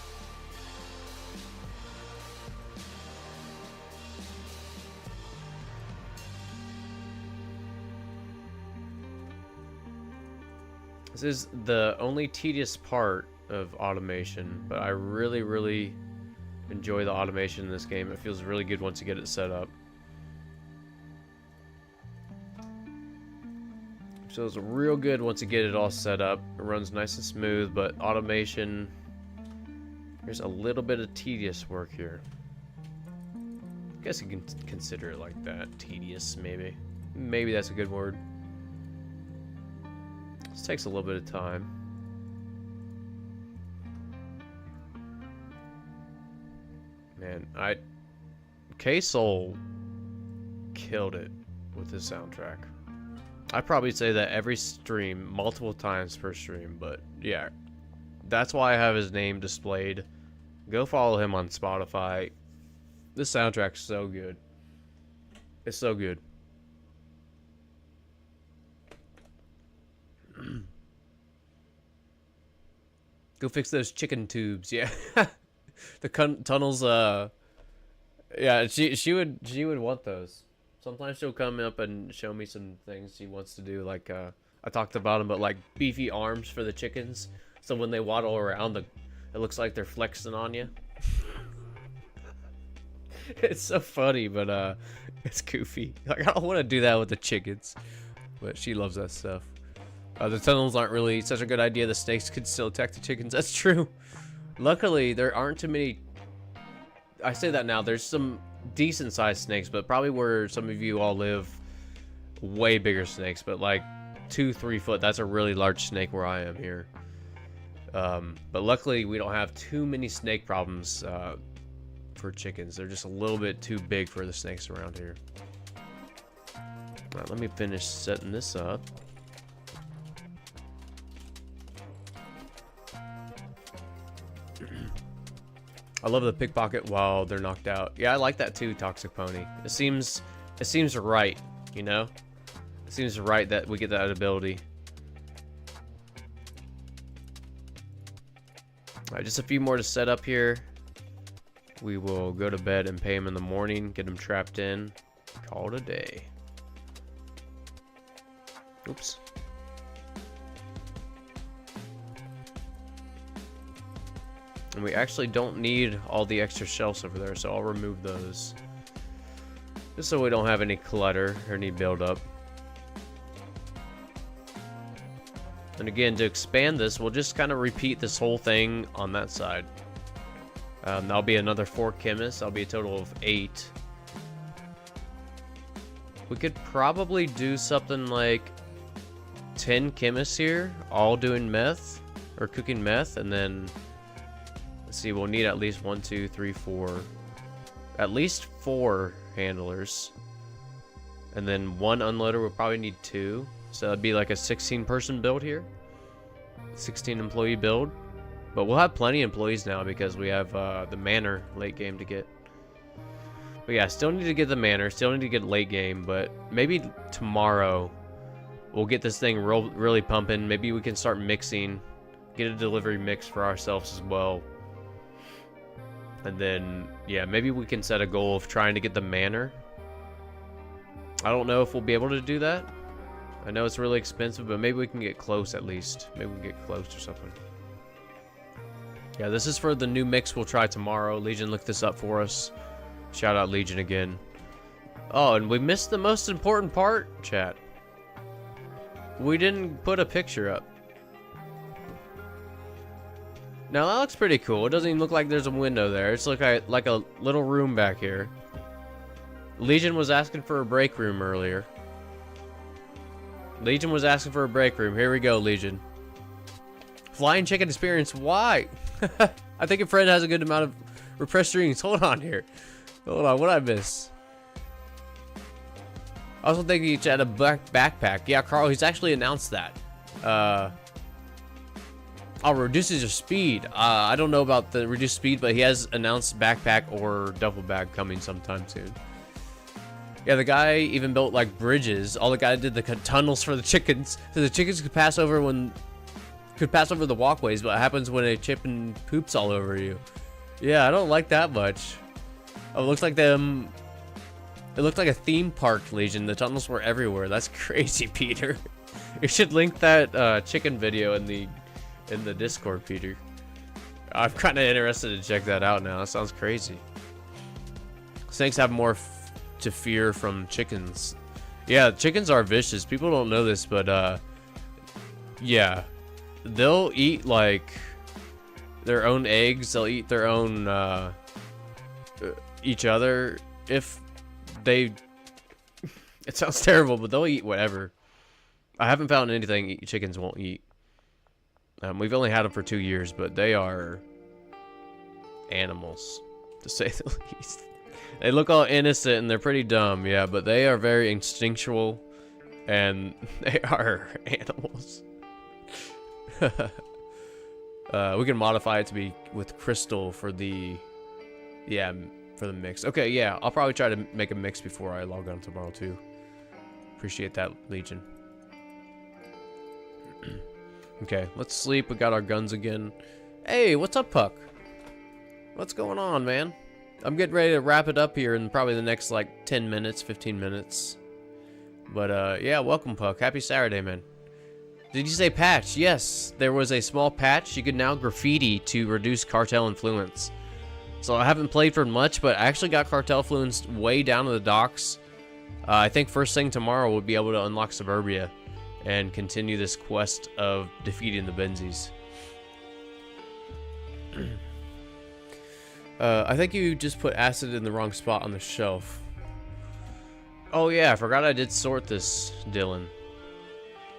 This is the only tedious part of automation, but I really, really enjoy the automation in this game. It feels really good once you get it set up. So it's real good once you get it all set up. It runs nice and smooth, but automation, there's a little bit of tedious work here. I guess you can consider it like that. Tedious, maybe. Maybe that's a good word. This takes a little bit of time. Man, K-Soul killed it with his soundtrack. I'd probably say that every stream, multiple times per stream, but yeah. That's why I have his name displayed. Go follow him on Spotify. This soundtrack's so good. It's so good. Go fix those chicken tubes, yeah. The tunnels, yeah, she would want those. Sometimes she'll come up and show me some things she wants to do, like, I talked about them, but like beefy arms for the chickens, so when they waddle around, it looks like they're flexing on you. It's so funny, but it's goofy. Like, I don't want to do that with the chickens, but she loves that stuff. The tunnels aren't really such a good idea. The snakes could still attack the chickens. That's true. Luckily, there aren't too many. I say that now. There's some decent sized snakes, but probably where some of you all live, way bigger snakes. But like 2-3 foot. That's a really large snake where I am here. But luckily, we don't have too many snake problems for chickens. They're just a little bit too big for the snakes around here. All right, let me finish setting this up. I love the pickpocket while they're knocked out. Yeah, I like that too, Toxic Pony. It seems right, you know? It seems right that we get that ability. Alright, just a few more to set up here. We will go to bed and pay him in the morning, get him trapped in, call it a day. Oops. And we actually don't need all the extra shelves over there, so I'll remove those. Just so we don't have any clutter or any buildup. And again, to expand this, we'll just kind of repeat this whole thing on that side. That'll be another 4 chemists. That'll be a total of 8. We could probably do something like 10 chemists here, all doing meth, or cooking meth, and then... See, we'll need at least 1, 2, 3, 4. At least 4 handlers. And then 1 unloader. We'll probably need 2. So that'd be like a 16-person build here. 16 employee build. But we'll have plenty of employees now because we have the manor late game to get. But yeah, still need to get the manor. Still need to get late game. But maybe tomorrow we'll get this thing really pumping. Maybe we can start mixing. Get a delivery mix for ourselves as well. And then, yeah, maybe we can set a goal of trying to get the manor. I don't know if we'll be able to do that. I know it's really expensive, but maybe we can get close at least. Maybe we can get close or something. Yeah, this is for the new mix we'll try tomorrow. Legion looked this up for us. Shout out Legion again. Oh, and we missed the most important part, chat. We didn't put a picture up. Now that looks pretty cool. It doesn't even look like there's a window there. It's like a little room back here. Legion was asking for a break room earlier. Legion was asking for a break room. Here we go, Legion. Flying chicken experience. Why? I think a friend has a good amount of repressed strings. Hold on here. Hold on. What did I miss? I also think each had a black backpack. Yeah, Carl, he's actually announced that. Oh, reduces your speed. I don't know about the reduced speed, but he has announced backpack or duffel bag coming sometime soon. Yeah, the guy even built like bridges. All the guy did the tunnels for the chickens, so the chickens could pass over the walkways. But what happens when a chicken poops all over you? Yeah, I don't like that much. Oh, it looks like them. It looked like a theme park, Legion. The tunnels were everywhere. That's crazy, Peter. You should link that chicken video in the Discord, Peter. I'm kind of interested to check that out now. That sounds crazy. Snakes have more to fear from chickens. Yeah, chickens are vicious. People don't know this, but yeah, they'll eat like their own eggs. They'll eat their own each other if they. It sounds terrible, but they'll eat whatever. I haven't found anything chickens won't eat. We've only had them for 2 years, but they are animals, to say the least. They look all innocent and they're pretty dumb, yeah, but they are very instinctual and they are animals. We can modify it to be with crystal for the, yeah, for the mix. Okay, yeah, I'll probably try to make a mix before I log on tomorrow too. Appreciate that, Legion. Okay, let's sleep. We got our guns again. Hey, what's up, Puck? What's going on, man? I'm getting ready to wrap it up here in probably the next, like, 10 minutes, 15 minutes. But, yeah, welcome, Puck. Happy Saturday, man. Did you say patch? Yes, there was a small patch. You can now graffiti to reduce cartel influence. So I haven't played for much, but I actually got cartel influence way down to the docks. I think first thing tomorrow we'll be able to unlock Suburbia and continue this quest of defeating the Benzies. I think you just put acid in the wrong spot on the shelf. Oh yeah, I forgot I did sort this, Dylan.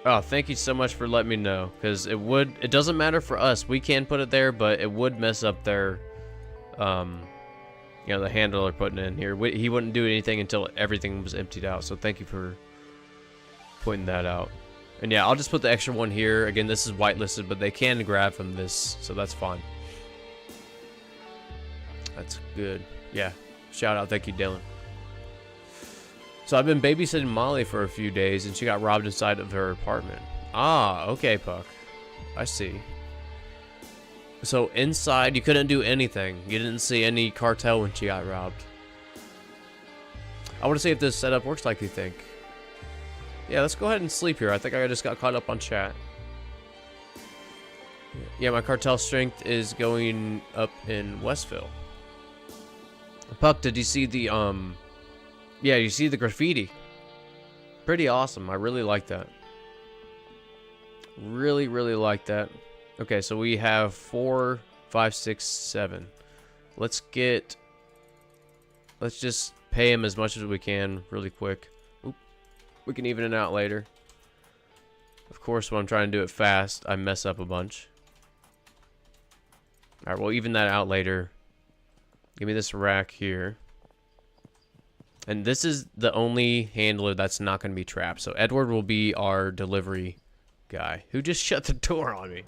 Oh, thank you so much for letting me know, because it doesn't matter for us. We can put it there, but it would mess up their, you know, the handle they're putting in here. He wouldn't do anything until everything was emptied out, so thank you for pointing that out. And yeah, I'll just put the extra one here. Again, this is whitelisted, but they can grab from this, so that's fine. That's good. Yeah, shout out, thank you, Dylan. So I've been babysitting Molly for a few days, and she got robbed inside of her apartment. Ah, okay, Puck. I see. So inside, you couldn't do anything. You didn't see any cartel when she got robbed. I want to see if this setup works like you think. Yeah, let's go ahead and sleep here. I think I just got caught up on chat. Yeah, my cartel strength is going up in Westville. Puck, did you see the, yeah, you see the graffiti? Pretty awesome. I really like that. Really, really like that. Okay, so we have 4, 5, 6, 7. Let's just pay him as much as we can really quick. Oop. We can even it out later. Of course, when I'm trying to do it fast, I mess up a bunch. Alright, we'll even that out later. Give me this rack here. And this is the only handler that's not going to be trapped. So Edward will be our delivery guy. Who just shut the door on me?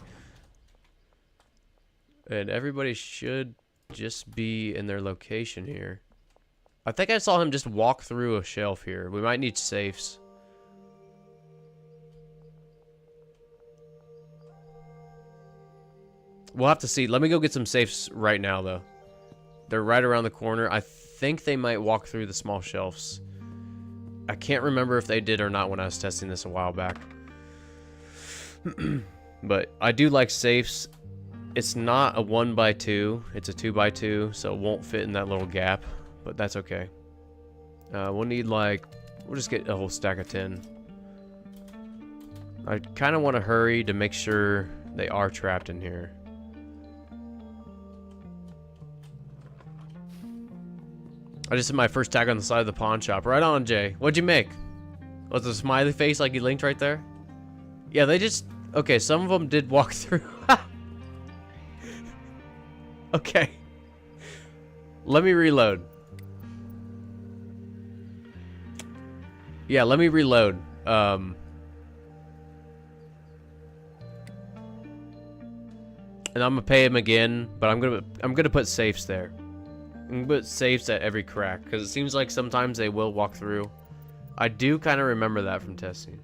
And everybody should just be in their location here. I think I saw him just walk through a shelf here. We might need safes. We'll have to see. Let me go get some safes right now, though. They're right around the corner. I think they might walk through the small shelves. I can't remember if they did or not when I was testing this a while back. But I do like safes. It's not a 1x2. It's a 2x2, so it won't fit in that little gap. But that's okay. We'll need we'll just get a whole stack of 10. I kind of want to hurry to make sure they are trapped in here. I just hit my first tag on the side of the pawn shop. Right on, Jay. What'd you make? Was it a smiley face like you linked right there? Yeah, they just... Okay, some of them did walk through. Okay. Let me reload. Yeah, let me reload. And I'm gonna pay him again, but I'm gonna put safes there. I'm gonna put safes at every crack, because it seems like sometimes they will walk through. I do kind of remember that from testing.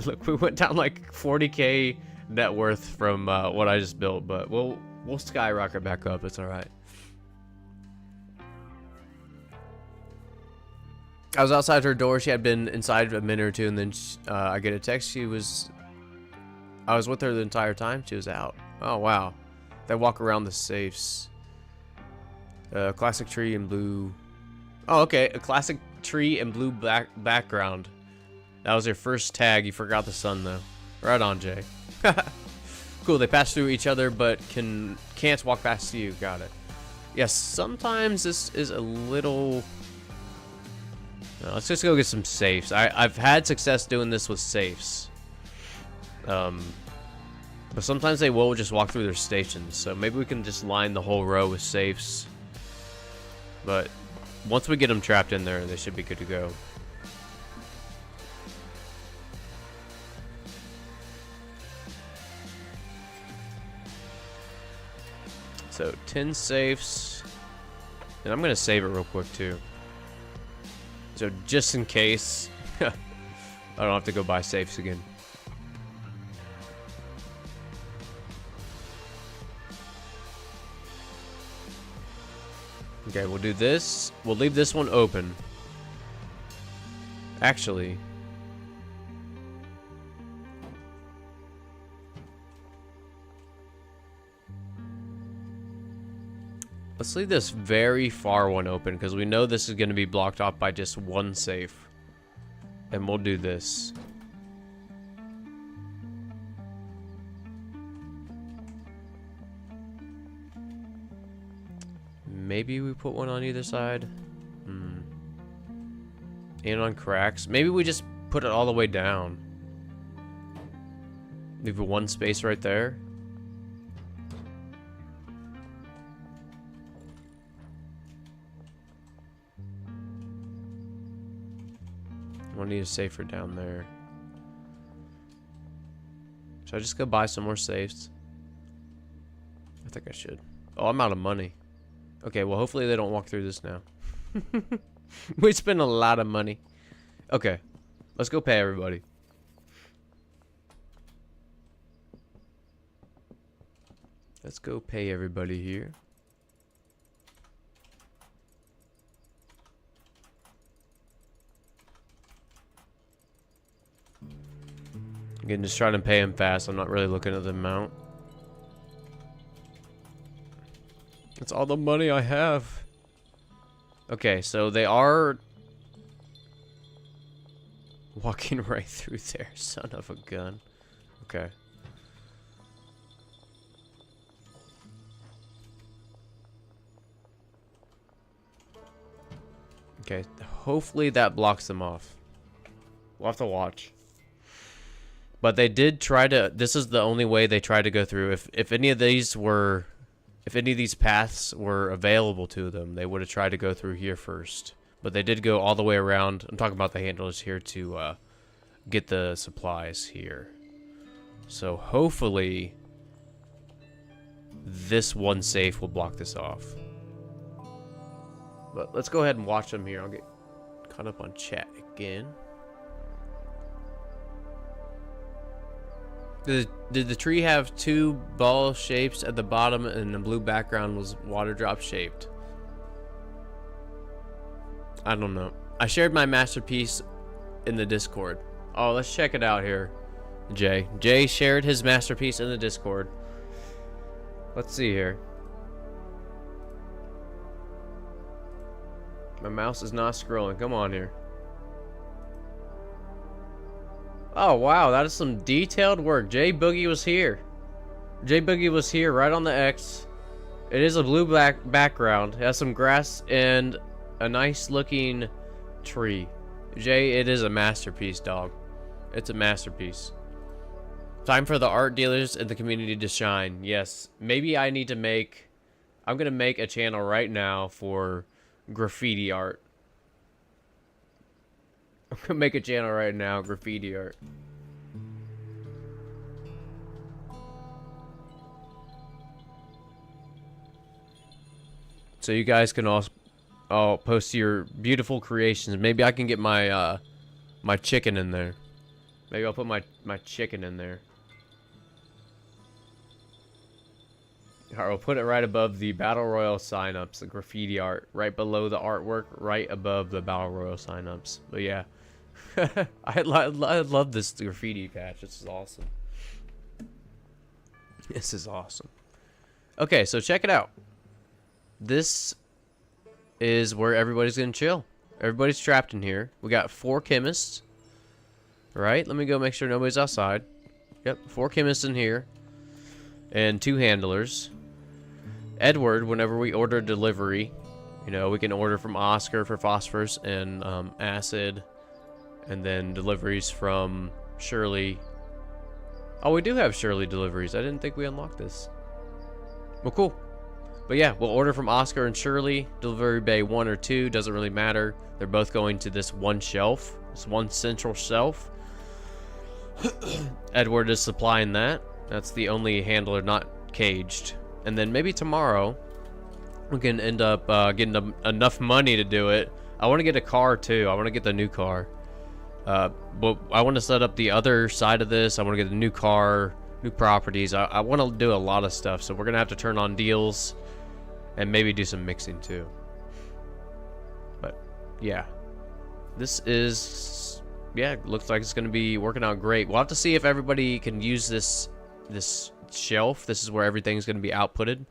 Look, we went down like 40k net worth from what I just built, but we'll skyrocket back up. It's all right. I was outside her door. She had been inside a minute or two, and then I get a text. I was with her the entire time. She was out. Oh wow. They walk around the safes. Classic tree and blue. Oh, okay. A classic tree and blue background. That was your first tag. You forgot the sun, though. Right on, Jay. Cool. They pass through each other, but can't walk past you. Got it. Yes, sometimes this is a little... let's just go get some safes. I've had success doing this with safes. But sometimes they will just walk through their stations. So maybe we can just line the whole row with safes. But Once we get them trapped in there, they should be good to go. So 10 safes, and I'm gonna save it real quick too. So just in case, I don't have to go buy safes again. Okay, we'll do this. We'll leave this one open. Actually, let's leave this very far one open because we know this is going to be blocked off by just one safe. And we'll do this. Maybe we put one on either side. And on cracks. Maybe we just put it all the way down. Leave one space right there. We'll need a safer down there. Should I just go buy some more safes? I think I should. Oh, I'm out of money. Okay, well, hopefully they don't walk through this now. We spent a lot of money. Okay, let's go pay everybody. Let's go pay everybody here. Again, just trying to pay him fast. I'm not really looking at the amount. That's all the money I have. Okay, so they are walking right through there, son of a gun. Okay. Okay, hopefully that blocks them off. We'll have to watch. But they did try to, this is the only way they tried to go through. If any of these were, if any of these paths were available to them, they would have tried to go through here first. But they did go all the way around. I'm talking about the handlers here to get the supplies here. So hopefully this one safe will block this off. But let's go ahead and watch them here. I'll get caught up on chat again. Did the tree have two ball shapes at the bottom and the blue background was water drop shaped? I don't know. I shared my masterpiece in the Discord. Oh, let's check it out here. Jay. Jay shared his masterpiece in the Discord. Let's see here. My mouse is not scrolling. Come on here. Oh, wow. That is some detailed work. J Boogie was here. J Boogie was here right on the X. It is a blue black background. It has some grass and a nice looking tree. Jay, it is a masterpiece, dog. It's a masterpiece. Time for the art dealers in the community to shine. Yes. Maybe I need to make... I'm going to make a channel right now for graffiti art. I'm going to make a channel right now, graffiti art. So you guys can all post your beautiful creations. Maybe I can get my my chicken in there. Maybe I'll put my chicken in there. Alright, we'll put it right above the Battle Royale signups, the graffiti art, right below the artwork, right above the Battle Royale signups. But yeah, I love this graffiti patch. This is awesome. This is awesome. Okay, so check it out. This is where everybody's gonna chill. Everybody's trapped in here. We got 4 chemists. Right? Let me go make sure nobody's outside. Yep, 4 chemists in here. And 2 handlers. Edward, whenever we order delivery, you know, we can order from Oscar for phosphorus and acid. And then deliveries from Shirley. Oh, we do have Shirley deliveries. I didn't think we unlocked this. Well, cool. But yeah, we'll order from Oscar and Shirley. Delivery bay 1 or 2, doesn't really matter. They're both going to this one shelf, this one central shelf. Edward is supplying that. That's the only handler not caged. And then maybe tomorrow we can end up getting enough money to do it. I want to get a car too. I want to get the new car. But I want to set up the other side of this. I want to get a new car, new properties. I want to do a lot of stuff. So we're going to have to turn on deals and maybe do some mixing too. But yeah, this is, yeah, looks like it's going to be working out great. We'll have to see if everybody can use this shelf. This is where everything's going to be outputted.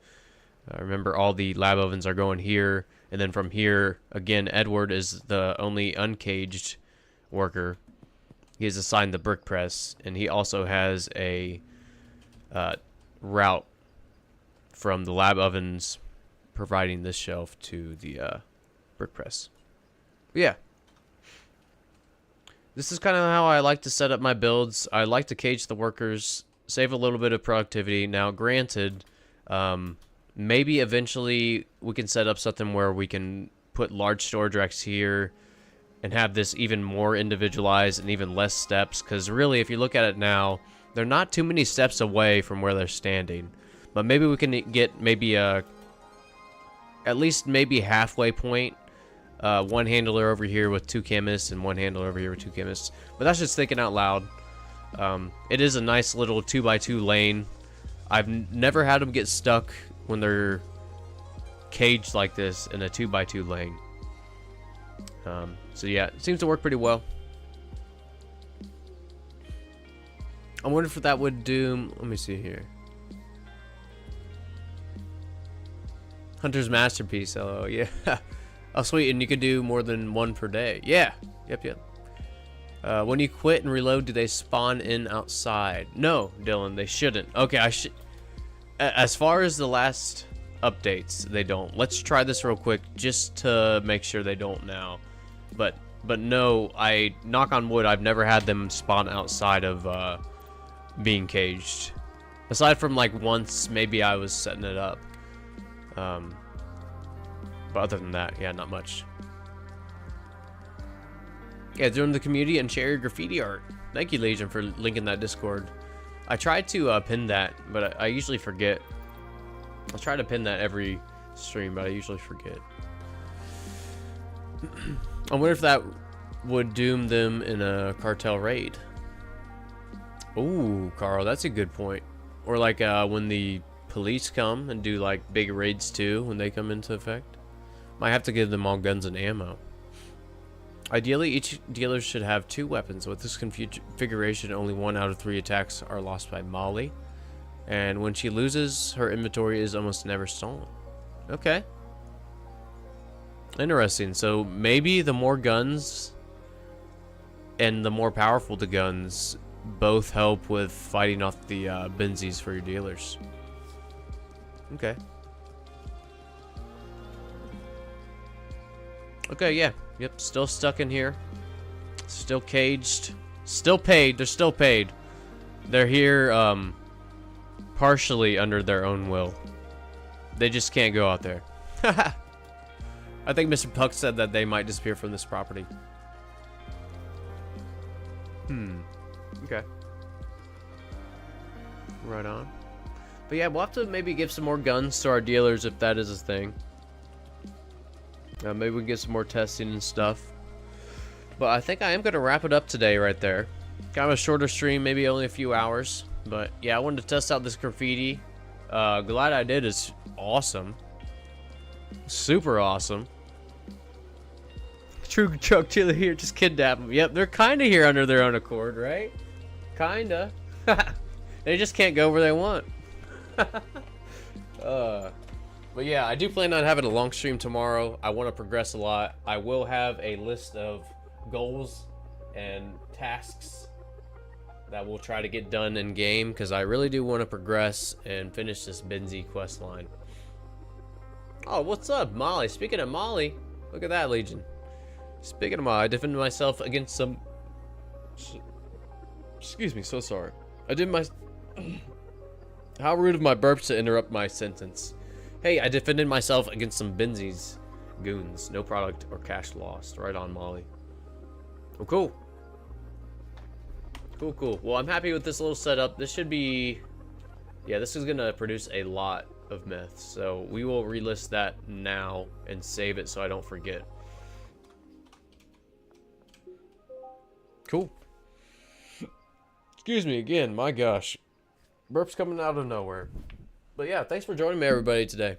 Remember, all the lab ovens are going here. And then from here, again, Edward is the only uncaged worker. He is assigned the brick press, and he also has a route from the lab ovens providing this shelf to the brick press. But yeah, this is kind of how I like to set up my builds. I like to cage the workers, save a little bit of productivity. Now, granted, maybe eventually we can set up something where we can put large storage racks here and have this even more individualized and even less steps, because really, if you look at it now, they're not too many steps away from where they're standing. But maybe we can get maybe at least maybe halfway point. One handler over here with 2 chemists and one handler over here with 2 chemists. But that's just thinking out loud. It is a nice little 2x2 lane. I've never had them get stuck when they're caged like this in a 2x2 lane. So yeah, it seems to work pretty well. I wonder if that would do. Let me see here. Hunter's masterpiece. Oh yeah. Oh sweet, and you could do more than 1 per day. Yeah. Yep. When you quit and reload, do they spawn in outside? No, Dylan, they shouldn't. Okay, I should. As far as the last updates, they don't. Let's try this real quick just to make sure they don't now. But no, I knock on wood, I've never had them spawn outside of being caged. Aside from like once, maybe I was setting it up. But other than that, yeah, not much. Yeah, join the community and share your graffiti art. Thank you, Legion, for linking that Discord. I tried to pin that, but I usually forget. I'll try to pin that every stream, but I usually forget. I wonder if that would doom them in a cartel raid. Ooh, Carl, that's a good point. Or like when the police come and do like big raids too, when they come into effect. Might have to give them all guns and ammo. Ideally, each dealer should have 2 weapons. With this configuration, only 1 out of 3 attacks are lost by Molly. And when she loses, her inventory is almost never stolen. Okay. Interesting. So maybe the more guns and the more powerful the guns both help with fighting off the Benzies for your dealers. Okay. Okay, yeah. Yep, still stuck in here. Still caged. Still paid. They're still paid. They're here partially under their own will. They just can't go out there. I think Mr. Puck said that they might disappear from this property. Okay. Right on. But yeah, we'll have to maybe give some more guns to our dealers if that is a thing. Maybe we can get some more testing and stuff. But I think I am going to wrap it up today right there. Kind of a shorter stream, maybe only a few hours. But yeah, I wanted to test out this graffiti. Glad I did. It's awesome. Super awesome. True Truck Chiller here, just kidnap them. Yep, they're kind of here under their own accord, right? Kinda. They just can't go where they want. But yeah, I do plan on having a long stream tomorrow. I want to progress a lot. I will have a list of goals and tasks that we'll try to get done in game, because I really do want to progress and finish this Benzie quest line. Oh, what's up, Molly? Speaking of Molly, look at that, Legion. Speaking of Molly, I defended myself against some... Excuse me, so sorry. I did my... How rude of my burps to interrupt my sentence. Hey, I defended myself against some Benzies goons. No product or cash lost. Right on, Molly. Oh, cool. Cool, cool. Well, I'm happy with this little setup. This should be... Yeah, this is going to produce a lot of myths. So we will relist that now and save it so I don't forget. Cool. Excuse me again. My gosh. Burp's coming out of nowhere. But yeah, thanks for joining me, everybody, today.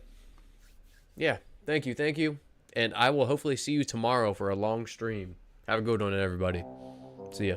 Yeah, thank you, thank you. And I will hopefully see you tomorrow for a long stream. Have a good one, everybody. See ya.